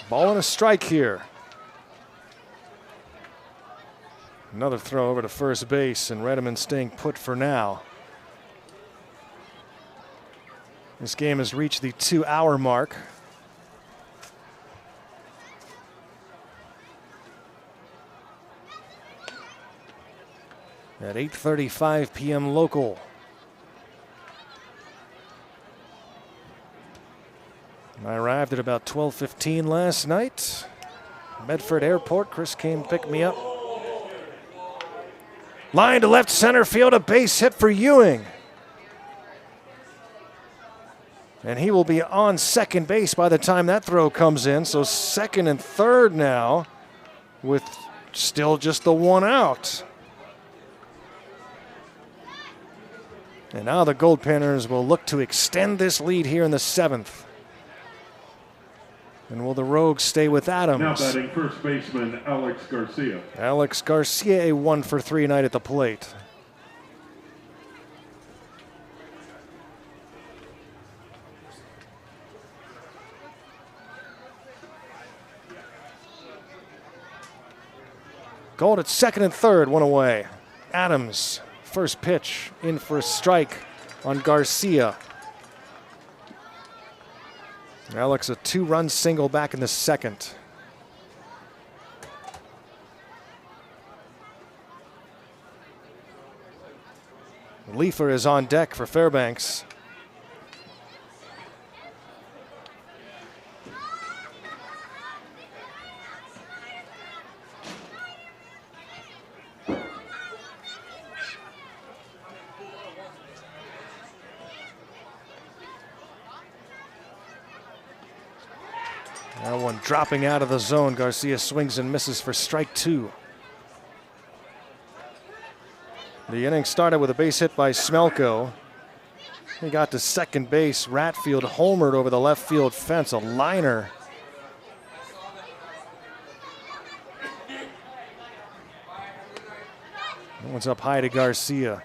Ball and a strike here. Another throw over to first base, and Redeman staying put for now. This game has reached the 2-hour mark. At 8:35 p.m. local. I arrived at about 12:15 last night. Medford Airport. Chris came to pick me up. Line to left center field, a base hit for Ewing. And he will be on second base by the time that throw comes in. So second and third now with still just the 1 out. And now the Goldpanners will look to extend this lead here in the 7th. And will the Rogues stay with Adams? Now batting first baseman Alex Garcia. Alex Garcia, a 1 for 3 night at the plate. Gold at second and third, 1 away. Adams, first pitch, in for a strike on Garcia. Alex, a 2-run single back in the 2nd. Leifer is on deck for Fairbanks. That one dropping out of the zone. Garcia swings and misses for strike 2. The inning started with a base hit by Smelko. He got to second base. Ratfield homered over the left field fence, a liner. That one's up high to Garcia.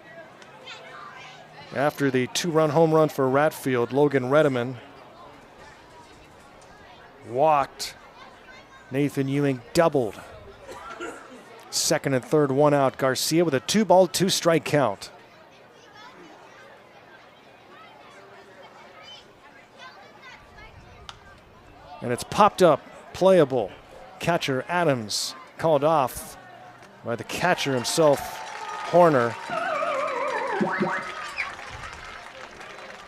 After the 2-run home run for Ratfield, Logan Redeman walked. Nathan Ewing doubled. Second and third, 1 out. Garcia with a 2-ball, 2-strike count. And it's popped up, playable. Catcher Adams called off by the catcher himself, Horner.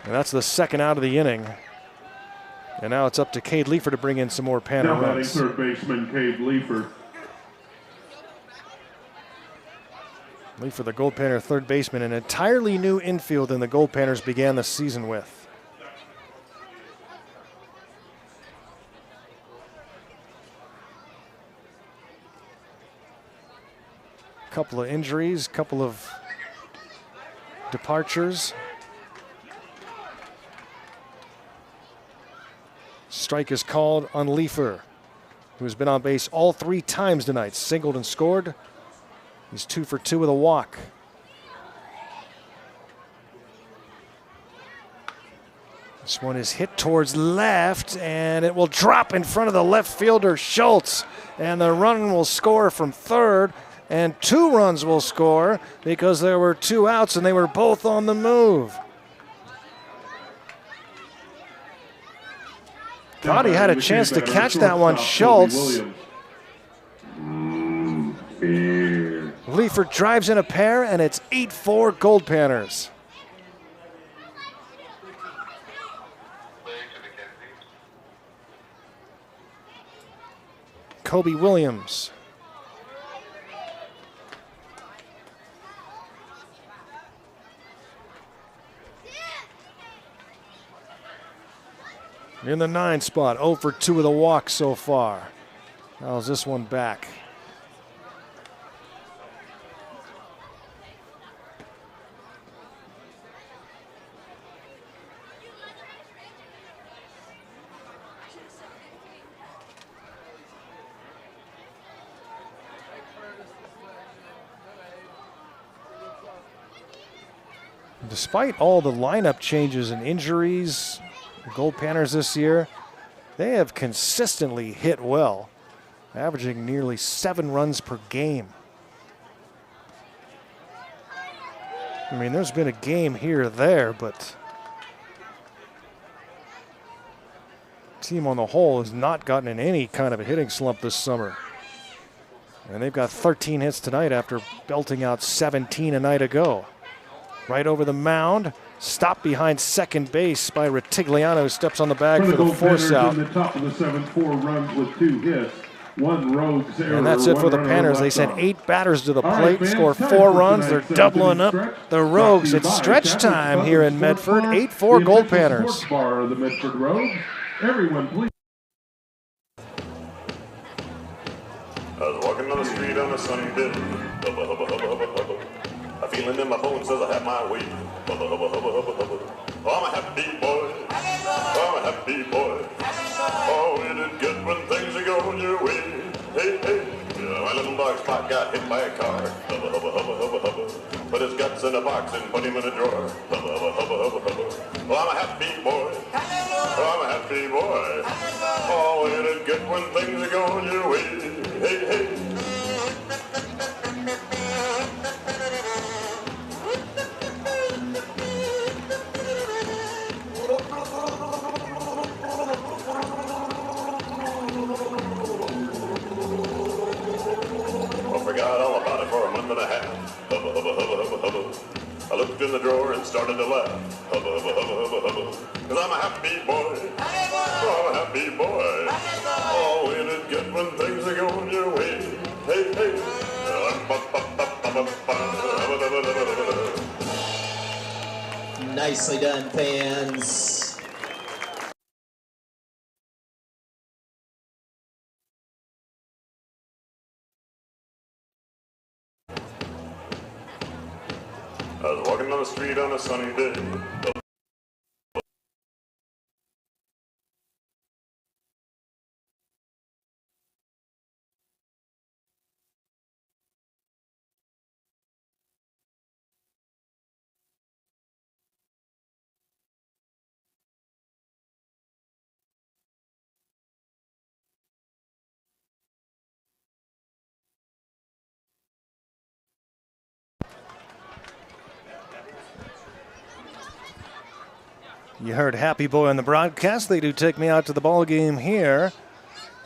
And that's the 2nd out of the inning. And now it's up to Cade Leifer to bring in some more Panner now batting runs. third baseman Cade Leifer. Leifer, the Goldpanner third baseman, an entirely new infield than the Goldpanners began the season with. Couple of injuries, couple of departures. Strike is called on Leifer, who has been on base all 3 times tonight. Singled and scored. He's 2 for 2 with a walk. This one is hit towards left, and it will drop in front of the left fielder, Schultz. And the run will score from third, and 2 runs will score because there were 2 outs, and they were both on the move. Thought he had a chance to catch that one, Schultz. Leifer drives in a pair, and it's 8-4 Goldpanners. Kobe Williams. in the 9 spot. 0 for 2 with a walk so far. How's this one back? Despite all the lineup changes and injuries, the Goldpanners this year, they have consistently hit well, averaging nearly 7 runs per game. I mean, there's been a game here or there, but the team on the whole has not gotten in any kind of a hitting slump this summer. And they've got 13 hits tonight after belting out 17 a night ago. Right over the mound, stopped behind second base by Retigliano, who steps on the bag for the force out. In the top of the 7th, 4 runs with 2 hits. 1 rogue's error. And that's it for the Panners. They sent 8 batters to the plate, score 4 runs. They're doubling up the Rogues. It's stretch time here in Medford. 8-4 Goldpanners. Bar of the Medford Rogues. Everyone, please. I was walking on the street on a sunny day. Hubba, hubba, hubba, hubba, hubba. A feeling in my bones says I have my way. Hubba, hubba, hubba, hubba, hubba. Oh, I'm a happy boy. Oh, I'm a happy boy. Oh, it is good when things are going your way. Hey, hey. My little dog Spot got hit by a car. Hubba, hubba, hubba, hubba, hubba. Put his guts in a box and put him in a drawer. Hubba, hubba, hubba, hubba, hubba. Oh, I'm a happy boy. Oh, I'm a happy boy. Oh, it is good when things are going your way. Hey, hey. I forgot all about it for a month and a half. Hubba, hubba, hubba, hubba, hubba. I looked in the drawer and started to laugh. Hubba, hubba, hubba, hubba, hubba. Cause I'm a happy boy. Oh, I'm a happy boy. Oh, it is good when things are going your way. Hey, hey. Nicely done, fans. I was walking on the street on a sunny day. You heard Happy Boy on the broadcast. They do take me out to the ball game here.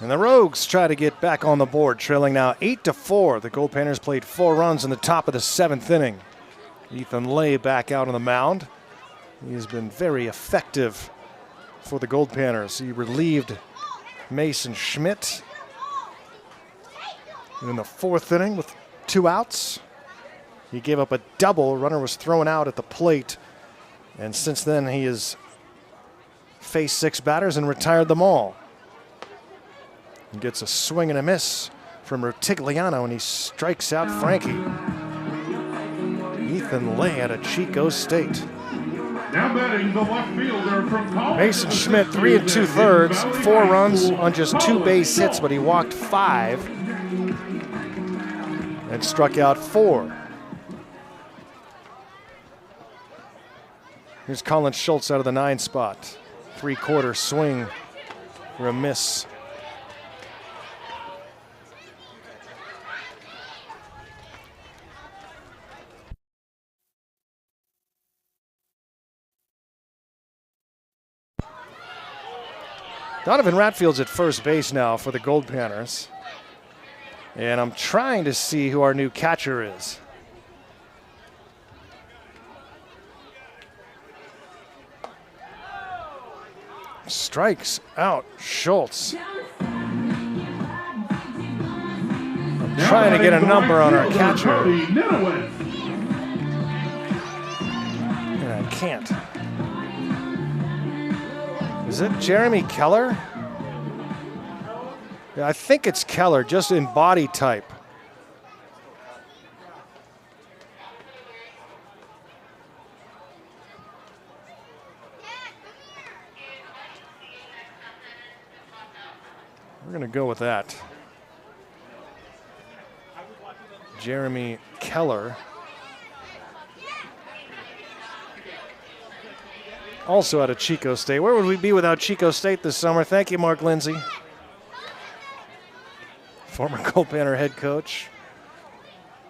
And the Rogues try to get back on the board, trailing now 8-4. The Goldpanners played 4 runs in the top of the 7th inning. Ethan Lay back out on the mound. He has been very effective for the Goldpanners. He relieved Mason Schmidt in the 4th inning with 2 outs. He gave up a double. Runner was thrown out at the plate. And since then, he has faced 6 batters and retired them all. He gets a swing and a miss from Retigliano, and he strikes out Frankie. Ethan Lay out of Chico State. Now batting the left fielder from College. Mason Schmidt, 3 2/3, 4 runs on just 2 base hits, but he walked 5 and struck out 4. Here's Colin Schultz out of the 9 spot. 3/4 swing for a miss. Donovan Ratfield's at first base now for the Goldpanners. And I'm trying to see who our new catcher is. Strikes out Schultz. I'm trying to get a number on our catcher. And I can't. Is it Jeremy Keller? Yeah, I think it's Keller, just in body type. We're going to go with that. Jeremy Keller. Also out of Chico State. Where would we be without Chico State this summer? Thank you, Mark Lindsay. Former Goldpanner head coach.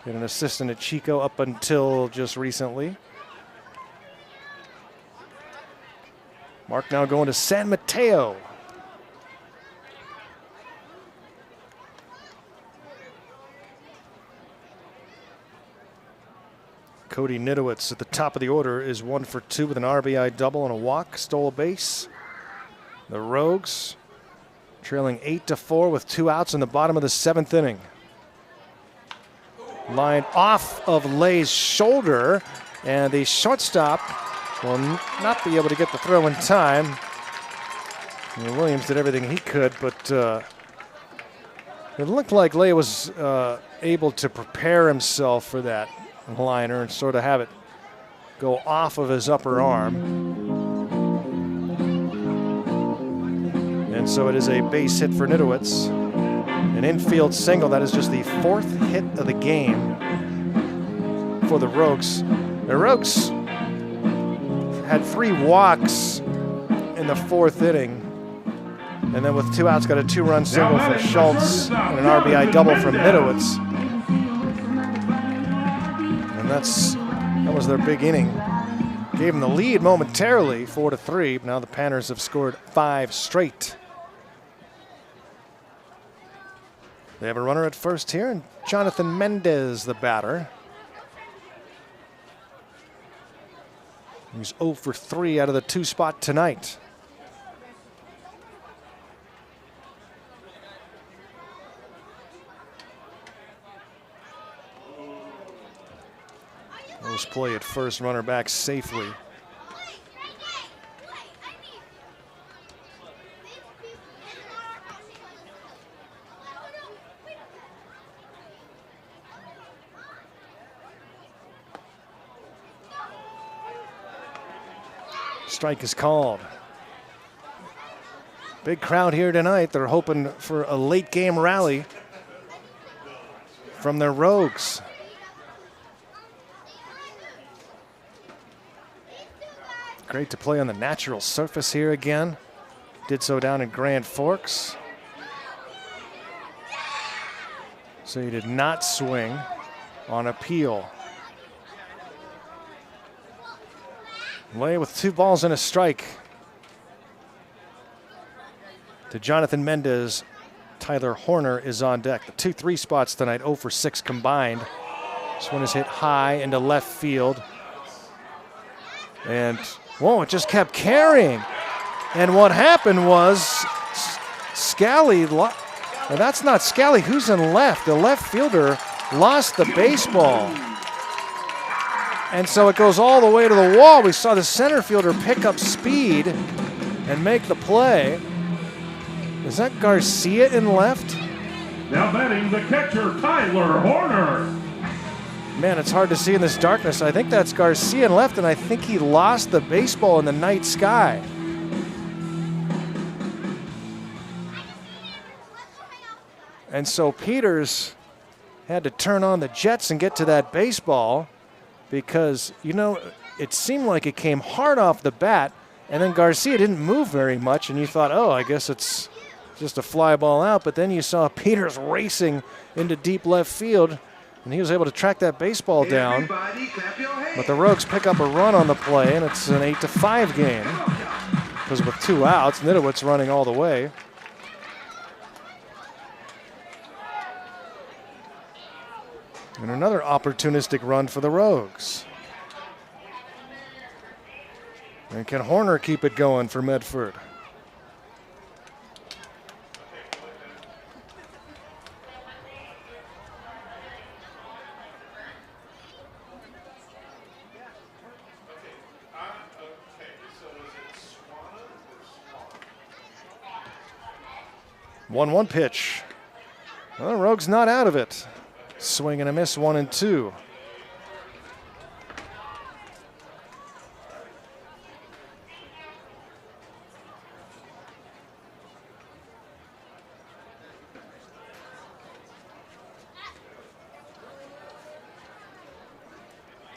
Been an assistant at Chico up until just recently. Mark now going to San Mateo. Cody Nidowitz at the top of the order is 1 for 2 with an RBI double and a walk, stole a base. The Rogues trailing 8-4 with 2 outs in the bottom of the 7th inning. Line off of Lay's shoulder, and the shortstop will not be able to get the throw in time. And Williams did everything he could, but it looked like Lay was able to prepare himself for that liner and sort of have it go off of his upper arm. And so it is a base hit for Nidowitz. An infield single. That is just the 4th hit of the game for the Rogues. The Rogues had 3 walks in the 4th inning. And then with 2 outs, got a 2-run single for Schultz and an RBI double from Nidowitz. And that was their big inning. Gave them the lead momentarily, 4-3. Now the Panners have scored 5 straight. They have a runner at first here, and Jonathan Mendez, the batter. He's 0 for 3 out of the 2 spot tonight. Close play at first, runner back safely. Strike is called. Big crowd here tonight. They're hoping for a late game rally from their Rogues. Great to play on the natural surface here again. Did so down in Grand Forks. So he did not swing on appeal. Lay with 2 balls and a strike. To Jonathan Mendez, Tyler Horner is on deck. The 2-3 spots tonight, 0 for 6 combined. This one is hit high into left field. And, whoa, it just kept carrying. And what happened was Scally, that's not Scally, who's in left? The left fielder lost the baseball. And so it goes all the way to the wall. We saw the center fielder pick up speed and make the play. Is that Garcia in left? Now batting the catcher, Tyler Horner. Man, it's hard to see in this darkness. I think that's Garcia in left, and I think he lost the baseball in the night sky. And so Peters had to turn on the jets and get to that baseball because, you know, it seemed like it came hard off the bat, and then Garcia didn't move very much, and you thought, oh, I guess it's just a fly ball out. But then you saw Peters racing into deep left field, and he was able to track that baseball down. But the Rogues pick up a run on the play, and it's an 8-5 game. Because with 2 outs, Nidowitz running all the way. And another opportunistic run for the Rogues. And can Horner keep it going for Medford? So is it Swana or Swan? 1-1 pitch. Well, Rogue's not out of it. Swing and a miss, 1-2.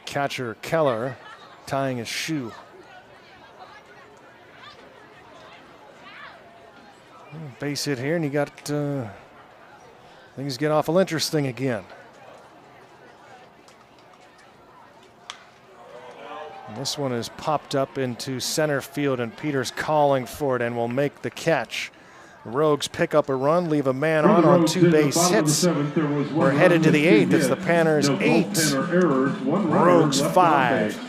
Catcher Keller tying his shoe. Base hit here, and you got things get awful interesting again. And this one is popped up into center field, and Peters calling for it and will make the catch. The Rogues pick up a run, leave a man on 2 base hits. We're headed to the 8th. It's the Panners 8, Rogues 5.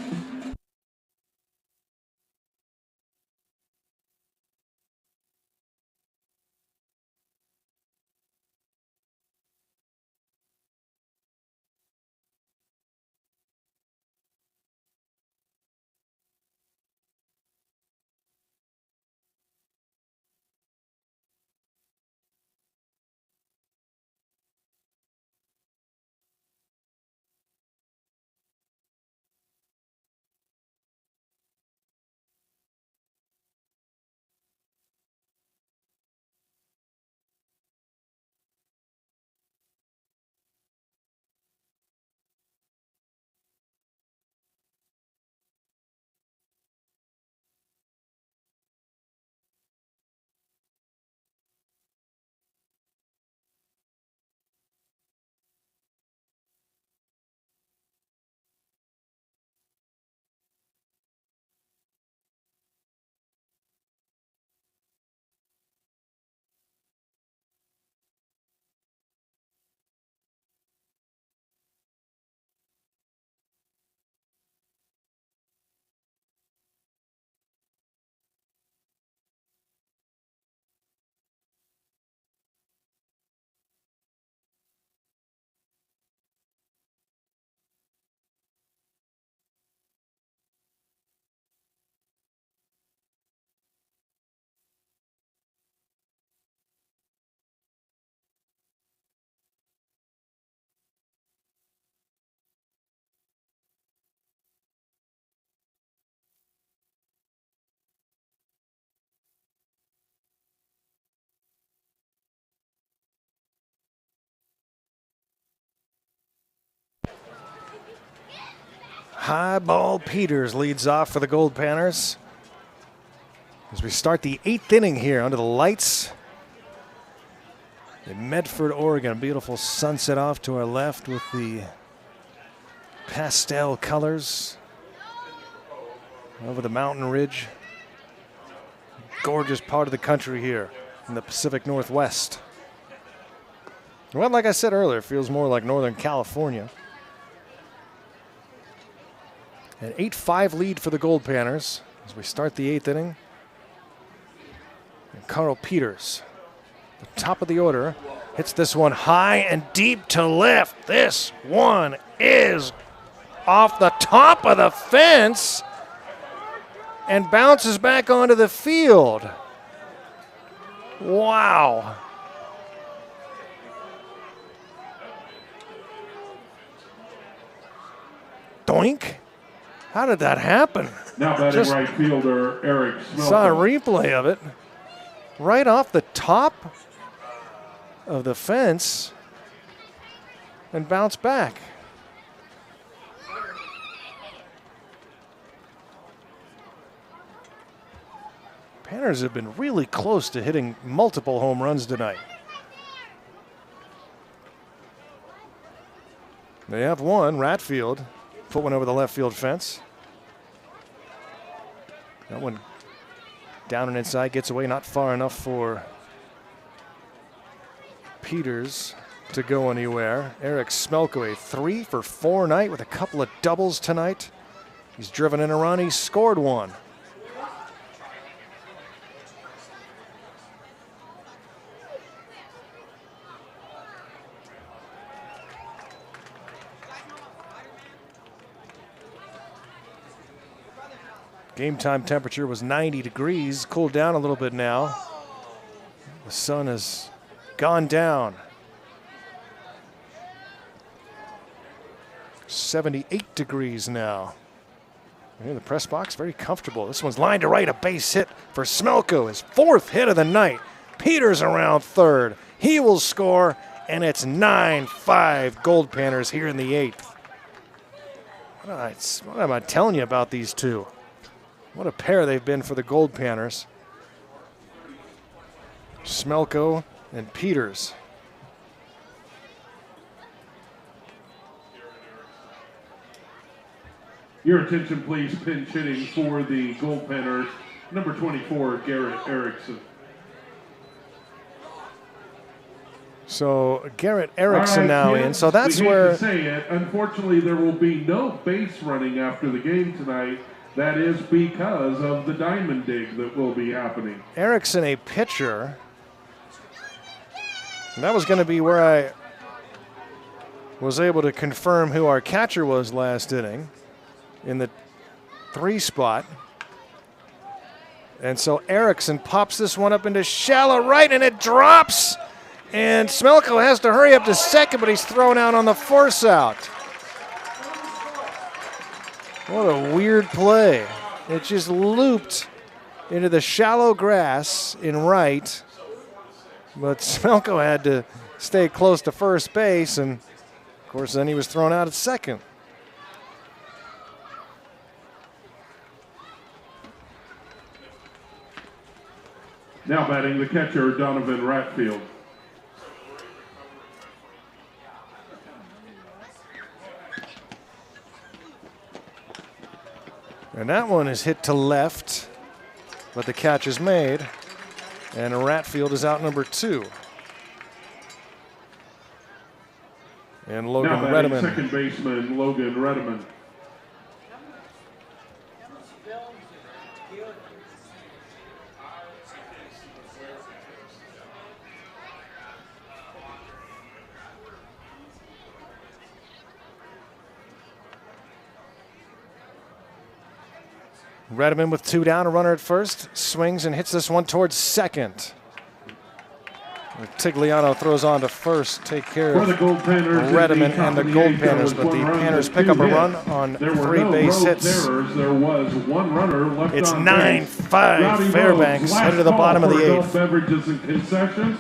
High ball Peters leads off for the Goldpanners as we start the 8th inning here under the lights in Medford, Oregon. A beautiful sunset off to our left with the pastel colors over the mountain ridge. Gorgeous part of the country here in the Pacific Northwest. Well, like I said earlier, it feels more like Northern California. An 8-5 lead for the Goldpanners as we start the 8th inning. And Carl Peters, the top of the order, hits this one high and deep to left. This one is off the top of the fence and bounces back onto the field. Wow. Doink. How did that happen? Now batting right fielder Eric Smelton. Saw a replay of it. Right off the top of the fence and bounced back. Panners have been really close to hitting multiple home runs tonight. They have one, Ratfield. Put one over the left field fence. That one down and inside, gets away, not far enough for Peters to go anywhere. Eric Smelko, a 3 for 4 night with a couple of doubles tonight. He's driven in a run, he's scored one. Game time temperature was 90 degrees, cooled down a little bit now. The sun has gone down. 78 degrees now. Here, the press box, very comfortable. This one's lined to right, a base hit for Smelko, his 4th hit of the night. Peters around 3rd. He will score, and it's 9-5 Goldpanners here in the 8th. What am I telling you about these two? What a pair they've been for the Goldpanners. Smelko and Peters. Your attention, please. Pinch hitting for the Goldpanners, number 24, Garrett Erickson. So Garrett Erickson All right, now kids, in. So that's we hate where. to say it. Unfortunately, there will be no base running after the game tonight. That is because of the diamond dig that will be happening. Erickson, a pitcher. And that was going to be where I was able to confirm who our catcher was last inning in the 3 spot. And so Erickson pops this one up into shallow right, and it drops. And Smelko has to hurry up to second, but he's thrown out on the force out. What a weird play. It just looped into the shallow grass in right. But Smelko had to stay close to first base, and of course then he was thrown out at second. Now batting the catcher, Donovan Ratfield. And that one is hit to left, but the catch is made. And Ratfield is out number 2. And Logan Now batting Redeman. second baseman, Logan Redeman. Redeman with 2 down, a runner at first, swings and hits this one towards second. Tigliano throws on to first, take care of Redeman and the Goldpanners, but the Panners pick up a run on 3 base hits. There was 1 runner left. It's on 9-5 base. Fairbanks headed to the bottom of the 8th. Beverages and concessions.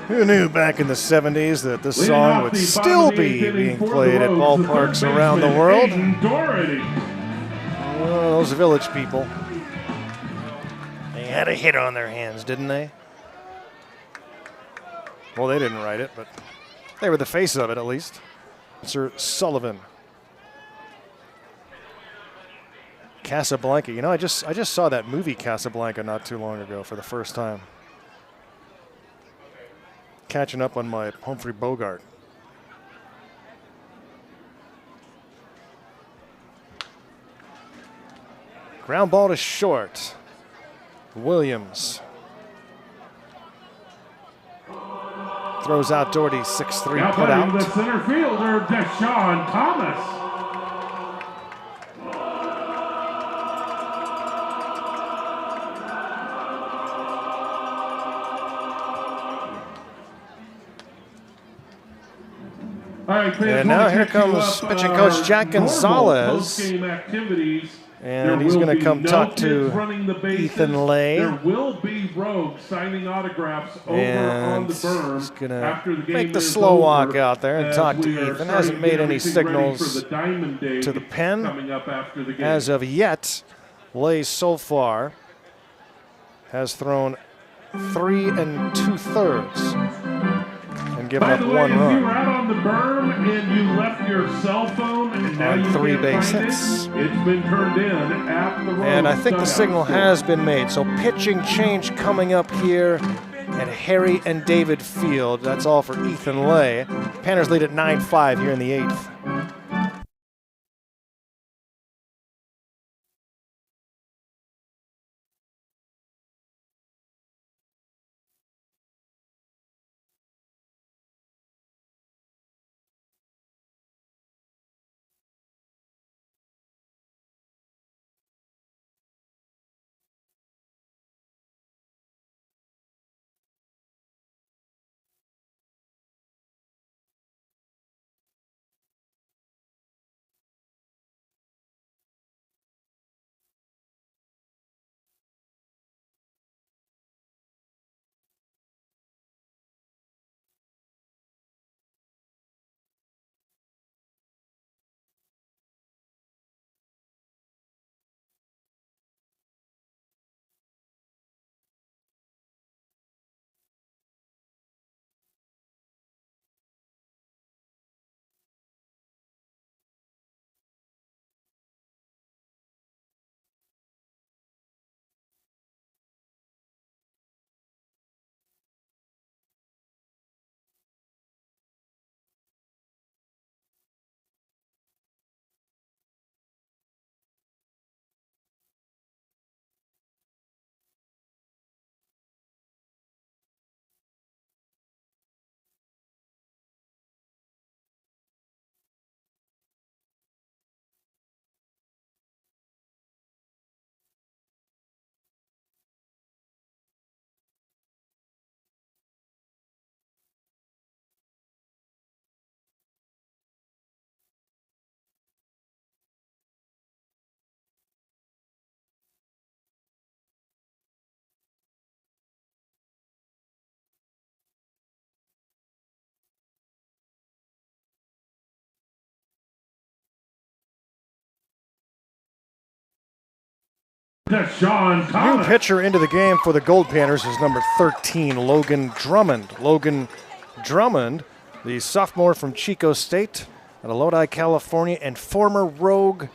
Who knew back in the 70s that this song would still be being played at ballparks around the world? Oh, those village people. They had a hit on their hands, didn't they? Well, they didn't write it, but they were the face of it at least. Sir Sullivan. Casablanca. You know, I just saw that movie Casablanca not too long ago for the first time. Catching up on my Humphrey Bogart. Ground ball to short. Williams. Throws out Doherty, 6-3 Now put out. batting the center fielder, Deshaun Thomas. All right, fans, And now wanna here catch you comes up, pitching coach Jack normal Gonzalez. post-game activities. And There he's will going to be come no talk kids to running the bases. Ethan Lay. There will be Rogue signing autographs over on And the berm he's going after the to game make the is slow walk over, out there and as talk to we are Ethan. starting Hasn't to made get any everything ready signals for the Diamond Day to the pen coming up after the game. as of yet. Lay so far has thrown 3 2/3 and given By up the way, 1 if you run. were out on the berm and you left your cell phone and now On you 3 can't base find hits. it's been turned in at the Rogue And I think the dugout. signal has been made. So pitching change coming up here at Harry and David Field. That's all for Ethan Lay. Panners lead at 9-5 here in the 8th. Deshaun New Thomas. pitcher into the game for the Goldpanners is number 13, Logan Drummond. Logan Drummond, the sophomore from Chico State out of Lodi, California, and former Rogue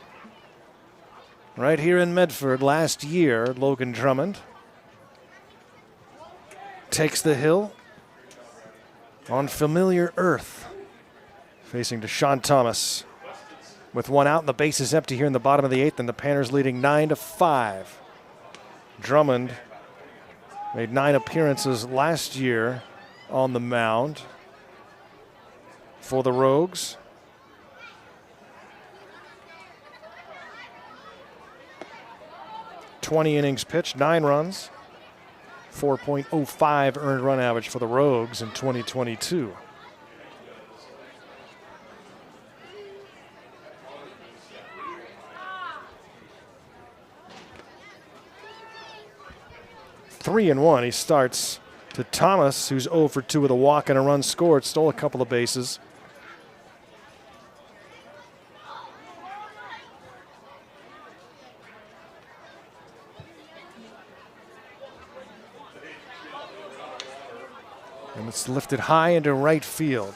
right here in Medford last year. Logan Drummond takes the hill on familiar earth, facing Deshaun Thomas. With 1 out and the base is empty here in the bottom of the 8th, and the Panners leading 9-5. Drummond made 9 appearances last year on the mound for the Rogues. (20 innings pitched, 9 runs, 4.05 earned run average for the Rogues in 2022. Three and 1. He starts to Thomas, who's 0 for 2 with a walk and a run scored. Stole a couple of bases. And it's lifted high into right field.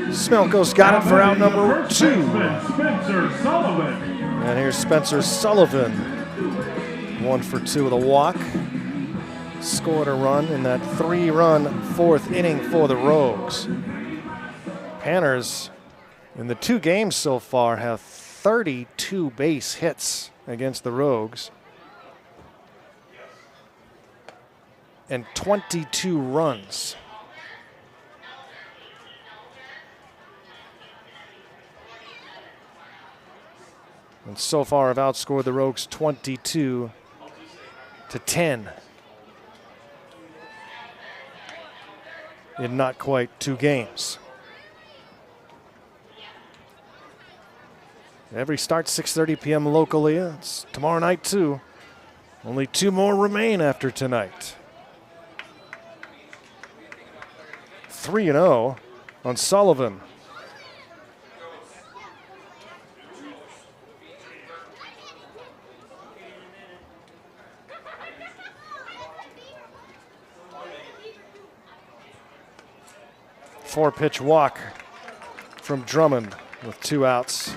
Smelko's got it for out number 2. Spencer Sullivan. And here's Spencer Sullivan. 1 for 2 with a walk. Scored a run in that 3-run 4th inning for the Rogues. Panners, in the 2 games so far, have 32 base hits against the Rogues and 22 runs. And so far have outscored the Rogues 22-10. In not quite 2 games. Every start 6:30 p.m. locally. It's tomorrow night too. Only 2 more remain after tonight. 3-0 on Sullivan. Four-pitch walk from Drummond with 2 outs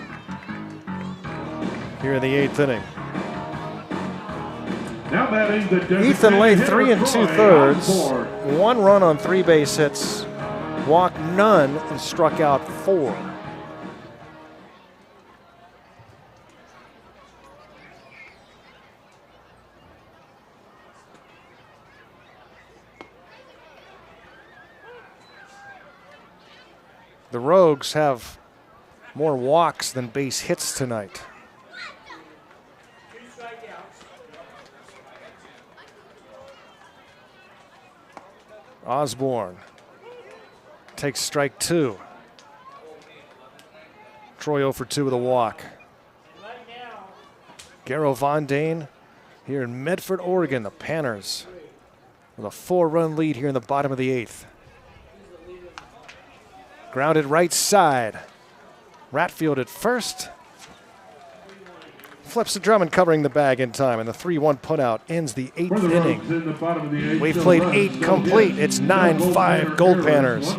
here in the 8th inning. Now batting the Ethan Lay, designated 3 hitter, 2/3, Troy 1 run on 3 base hits, walked none, and struck out 4. The Rogues have more walks than base hits tonight. Osborne takes strike 2. Troy 0 for 2 with a walk. Garrow Von Dane here in Medford, Oregon. The Panners with a 4-run lead here in the bottom of the 8th. Grounded right side. Ratfield at first. Flips to Drummond covering the bag in time, and the 3-1 putout ends the 8th inning. We've played 8 complete. It's 9-5 Goldpanners.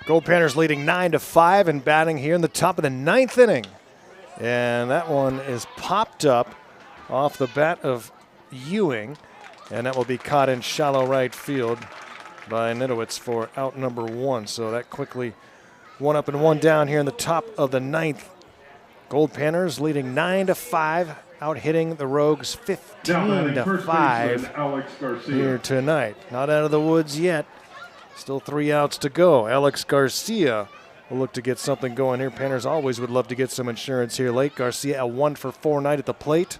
Goldpanners leading 9-5 and batting here in the top of the 9th inning. And that one is popped up off the bat of Ewing, and that will be caught in shallow right field by Nidowitz for out number 1. So that quickly 1 up and 1 down here in the top of the 9th. Goldpanners leading 9-5, out hitting the Rogues 15-5 here tonight. Not out of the woods yet. Still 3 outs to go. Alex Garcia will look to get something going here. Panners always would love to get some insurance here late. Garcia a 1 for 4 night at the plate.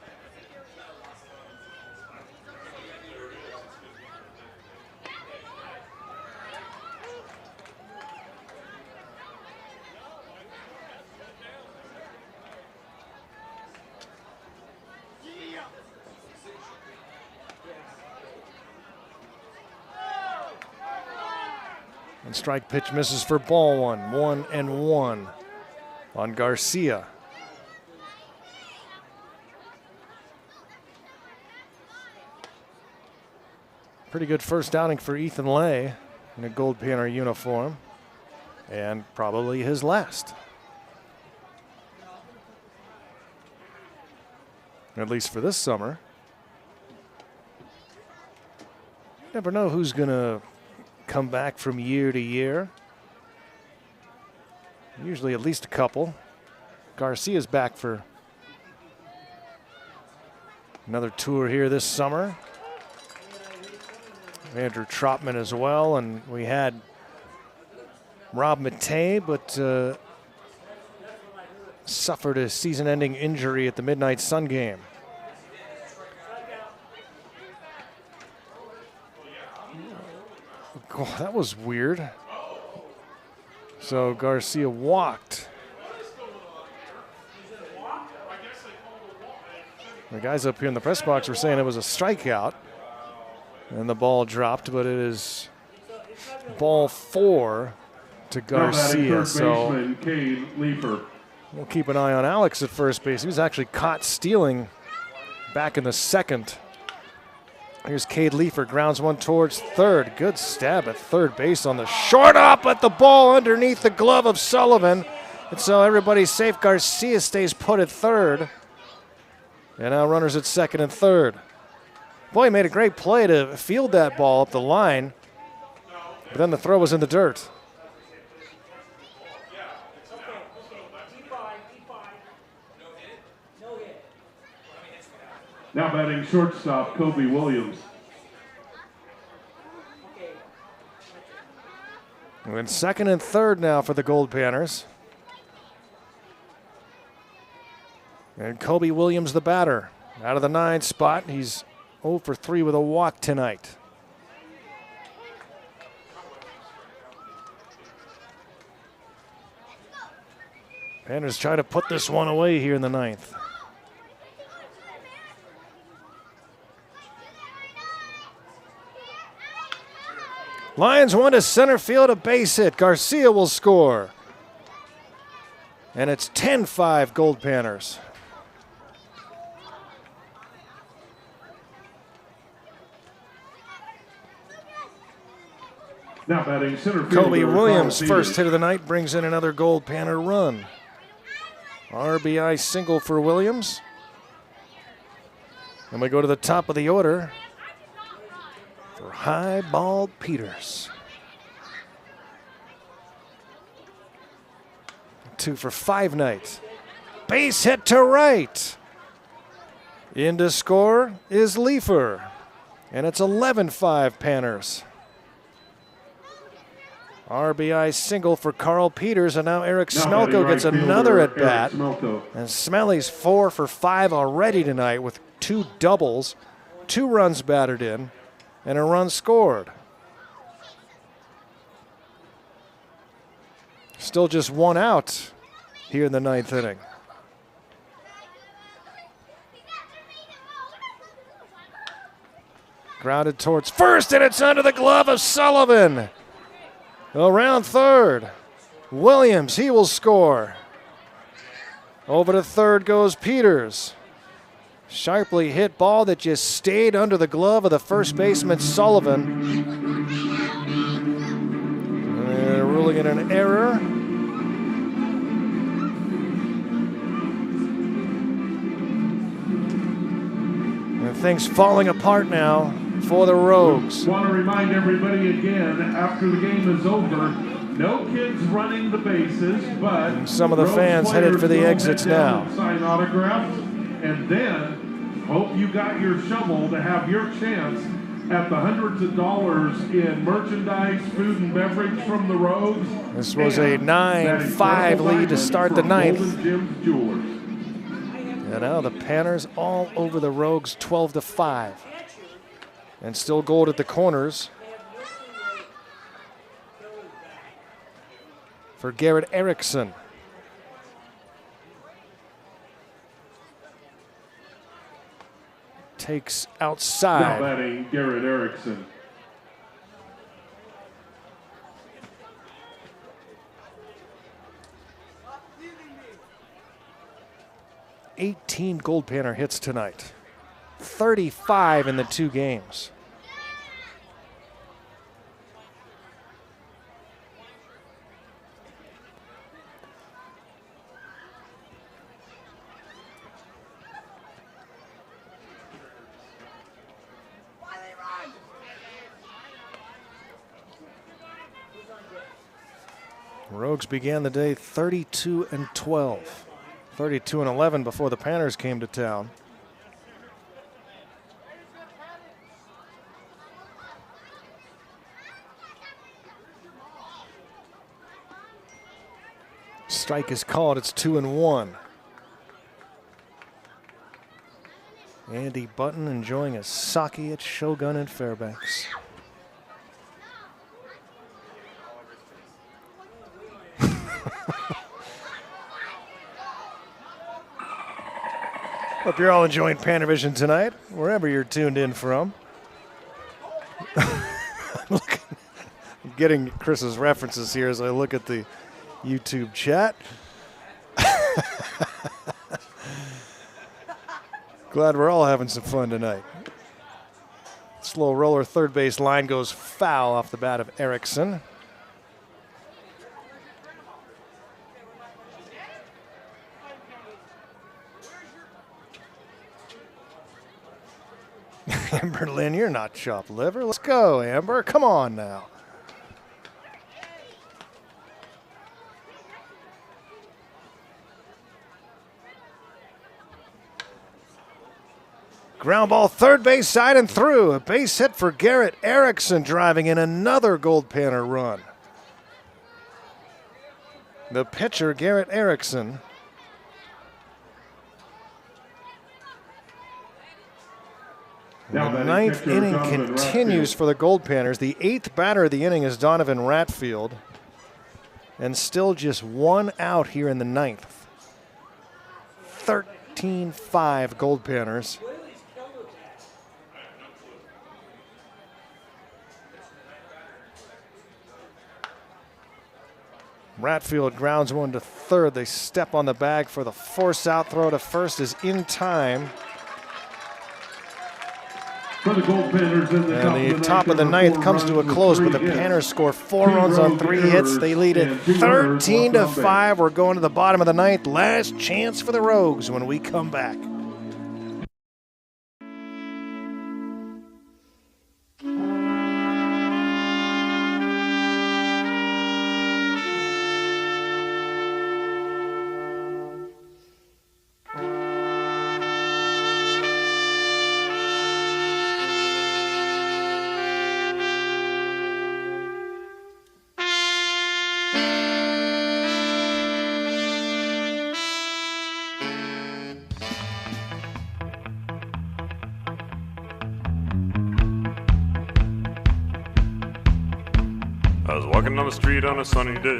And strike pitch misses for ball one. 1-1 on Garcia. Pretty good first outing for Ethan Lay in a Goldpanner uniform, and probably his last. At least for this summer. Never know who's going to come back from year to year. Usually at least a couple. Garcia's back for another tour here this summer. Andrew Trotman as well, and we had Rob Matei, but suffered a season-ending injury at the Midnight Sun game. Oh, that was weird. So Garcia walked. The guys up here in the press box were saying it was a strikeout, and the ball dropped, but it is ball 4 to Garcia. So we'll keep an eye on Alex at first base. He was actually caught stealing back in the second. Here's Cade Leifer, grounds one towards third. Good stab at third base on the short up at the ball underneath the glove of Sullivan. And so everybody's safe. Garcia stays put at third. And now runners at second and third. Boy, he made a great play to field that ball up the line. But then the throw was in the dirt. Now batting shortstop, Kobe Williams. We're in second and third now for the Goldpanners. And Kobe Williams, the batter, out of the 9 spot. He's 0 for 3 with a walk tonight. Panners try to put this one away here in the 9th. Lions one to center field, a base hit. Garcia will score. And it's 10-5 Goldpanners. Now batting center fielder, Kobe Williams, Carl first Peters. hit of the night, brings in another Goldpanner run. RBI single for Williams. And we go to the top of the order for Highball Peters. 2 for 5 night. Base hit to right. In to score is Leifer. And it's 11-5 Panners. RBI single for Carl Peters, and now Eric Smelko gets another at bat. And Smelly's 4 for 5 already tonight with 2 doubles, 2 runs batted in, and a run scored. Still just 1 out here in the 9th inning. Grounded towards first, and it's under the glove of Sullivan. Around third. Williams, he will score. Over to third goes Peters. Sharply hit ball that just stayed under the glove of the first baseman, Sullivan. They're ruling it an error. And things falling apart now for the Rogues. Want to remind everybody again, after the game is over, no kids running the bases, but some of the fans headed for the exits now. Sign autographs, and then hope you got your shovel to have your chance at the hundreds of dollars in merchandise, food, and beverage from the Rogues. This was a 9-5 lead to start the 9th. And now the Panners all over the Rogues, 12-5. And still gold at the corners for Garrett Erickson. Takes outside. Now batting Garrett Erickson. 18 Goldpanner hits tonight, 35 in the 2 games. Rogues began the day 32-12, 32-11 before the Panners came to town. Strike is called. It's 2-1. Andy Button enjoying a sake at Shogun in Fairbanks. Hope you're all enjoying PannerVision tonight, wherever you're tuned in from. I'm getting Chris's references here as I look at the YouTube chat. Glad we're all having some fun tonight. Slow roller third base line goes foul off the bat of Erickson. Amber Lynn, you're not chopped liver. Let's go, Amber. Come on now. Ground ball third base side and through. A base hit for Garrett Erickson, driving in another Goldpanner run. The pitcher, Garrett Erickson. The 9th inning continues for the Goldpanners. The 8th batter of the inning is Donovan Ratfield. And still just 1 out here in the 9th. 13-5 Goldpanners. Ratfield grounds one to third. They step on the bag for the force out throw to first is in time. For the Goldpanners in the top of the 9th comes to a close, but the Panners score 4 runs on 3 hits. They lead it 13-5. We're going to the bottom of the 9th. Last chance for the Rogues when we come back. Walking down the street on a sunny day,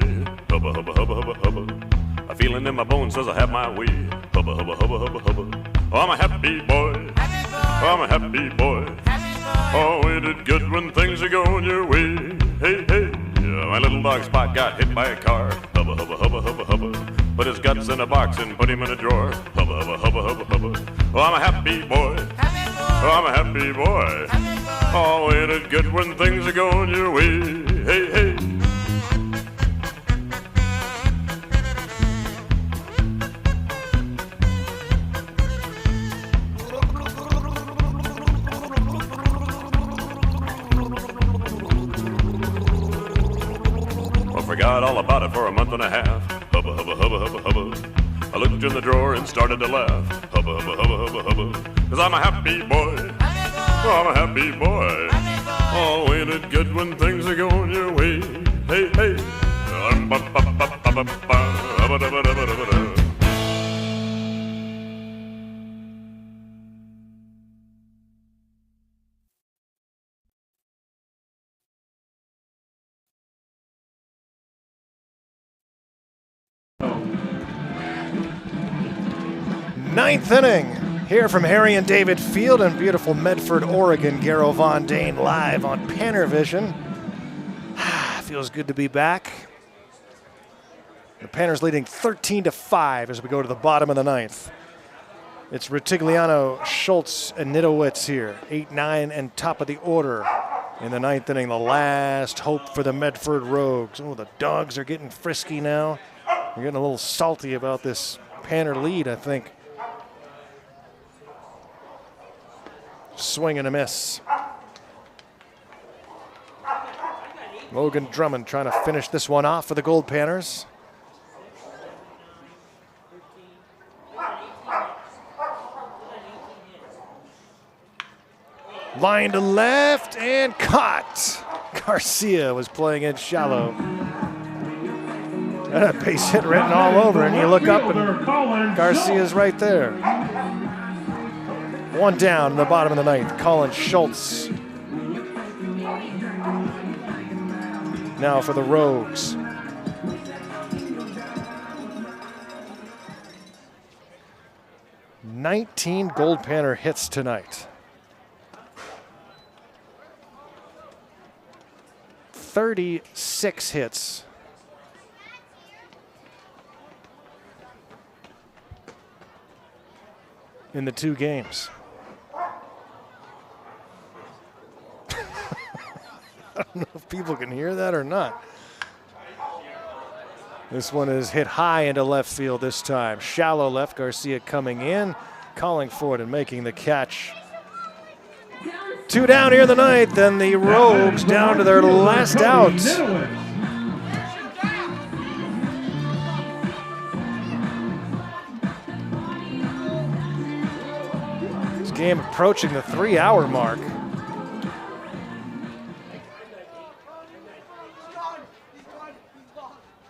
hubba, hubba, hubba, hubba, hubba. A feeling in my bones says I have my way, hubba, hubba, hubba, hubba, hubba. Oh, I'm a happy boy, oh, I'm a happy boy. Oh, ain't it good when things are going your way? Hey, hey, yeah, my little dog Spot got hit by a car, hubba, hubba, hubba, hubba, hubba. Put his guts in a box and put him in a drawer, hubba, hubba, hubba, hubba, hubba. Oh, I'm a happy boy, oh, I'm a happy boy. Oh, ain't it good when things are going your way? Hey, hey. I forgot all about it for a month and a half. Hubba, hubba, hubba, hubba, hubba. I looked in the drawer and started to laugh. Hubba, hubba, hubba, hubba, hubba. 'Cause I'm a happy boy. Oh, I'm a happy boy. Oh, ain't it good when things are going your way? Hey, hey. Ninth inning. Here from Harry and David Field in beautiful Medford, Oregon. Garrow Von Dane live on PannerVision. Feels good to be back. The Panners leading 13-5 as we go to the bottom of the 9th. It's Ritigliano, Schultz, and Nidowitz here. 8, 9, and top of the order in the 9th inning. The last hope for the Medford Rogues. Oh, the dogs are getting frisky now. They're getting a little salty about this Panner lead, I think. Swing and a miss. Logan Drummond trying to finish this one off for the Goldpanners. Line to left and caught. Garcia was playing in shallow. That a base hit written all over, and you look up and Garcia's right there. One down in the bottom of the 9th. Colin Schultz. Now for the Rogues. "19 Goldpanner hits tonight. 36 hits in the 2 games. I don't know if people can hear that or not. This one is hit high into left field this time. Shallow left, Garcia coming in, calling for it and making the catch. 2 down here in the 9th, and the Rogues down to their last out. This game approaching the 3-hour mark.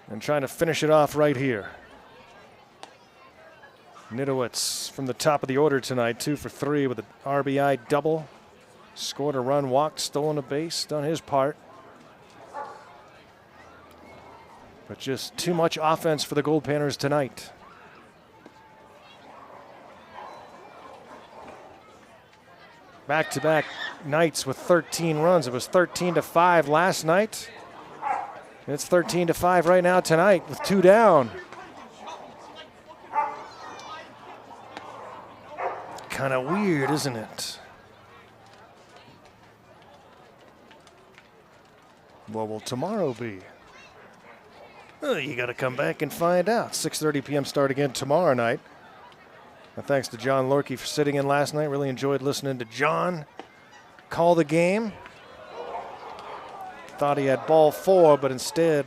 And trying to finish it off right here. Nidowitz from the top of the order tonight, 2 for 3 with an RBI double. Scored a run, walked, stolen a base, done his part. But just too much offense for the Goldpanners tonight. Back-to-back nights with 13 runs. It was 13-5 last night. It's 13-5 right now tonight with 2 down. Kind of weird, isn't it? What will tomorrow be? Well, you got to come back and find out. 6:30 p.m. start again tomorrow night. And thanks to John Lorkey for sitting in last night. Really enjoyed listening to John call the game. Thought he had ball 4, but instead,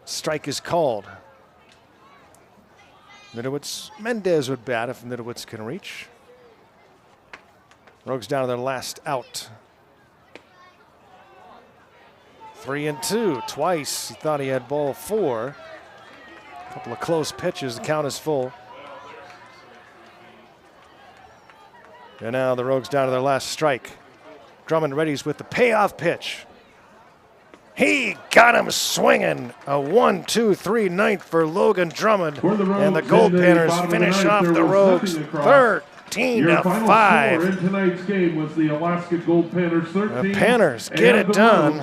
strike is called. Mendez would bat if Nidowitz can reach. Rogues down to their last out. 3-2, twice. He thought he had ball 4. A couple of close pitches, the count is full. And now the Rogues down to their last strike. Drummond readies with the payoff pitch. He got him swinging. A 1-2-3 9th for Logan Drummond. And the Goldpanners finish off the Rogues 13-5. In tonight's game was the Alaska Goldpanners 13. The Panners get it done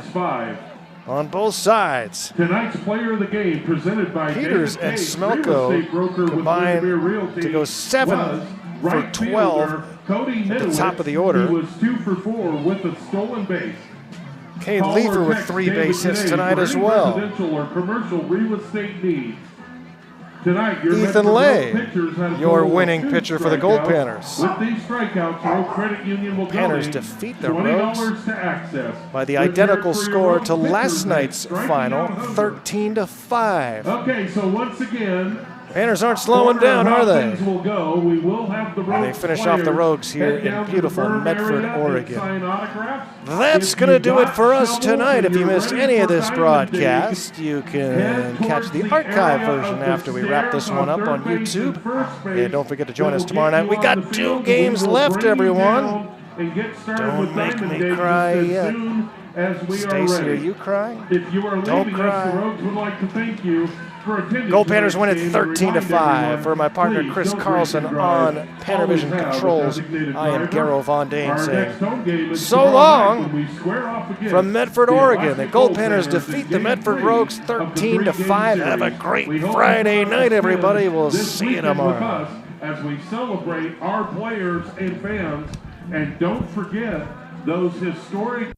on both sides. Tonight's player of the game presented by Peters and Smelko combined to go 7 for 12 at the top of the order. He was 2 for 4 with a stolen base. Cade Lever with 3 base hits tonight as well. Residential or commercial real estate needs. Tonight, Ethan Lay, your winning pitcher for the Goldpanners. With these strikeouts, Rogue Credit Union will Panners defeat the Rogues to access by the identical score to last night's final, 13-5. Okay, so once again, Panners aren't slowing down, are they? Will go. We will have the and they finish off the Rogues here in beautiful Medford, Oregon. That's going to do it for us tonight. If you missed any of this broadcast, you can catch the archive version after we wrap this one up on YouTube. And don't forget to join us tomorrow night. We got 2 games left, everyone. Don't make me cry yet. Stacey, are you crying? If you are don't leaving cry. us, the Rogues would like to thank you. Goldpanners win it 13-5. For my partner Chris Carlson on PannerVision Controls, I am Garo Von Dane saying so long from Medford, Oregon. The Goldpanners defeat the Medford Rogues 13-5. Have a great Friday night, everybody. We'll see you tomorrow. as we celebrate our players and fans. And don't forget those historic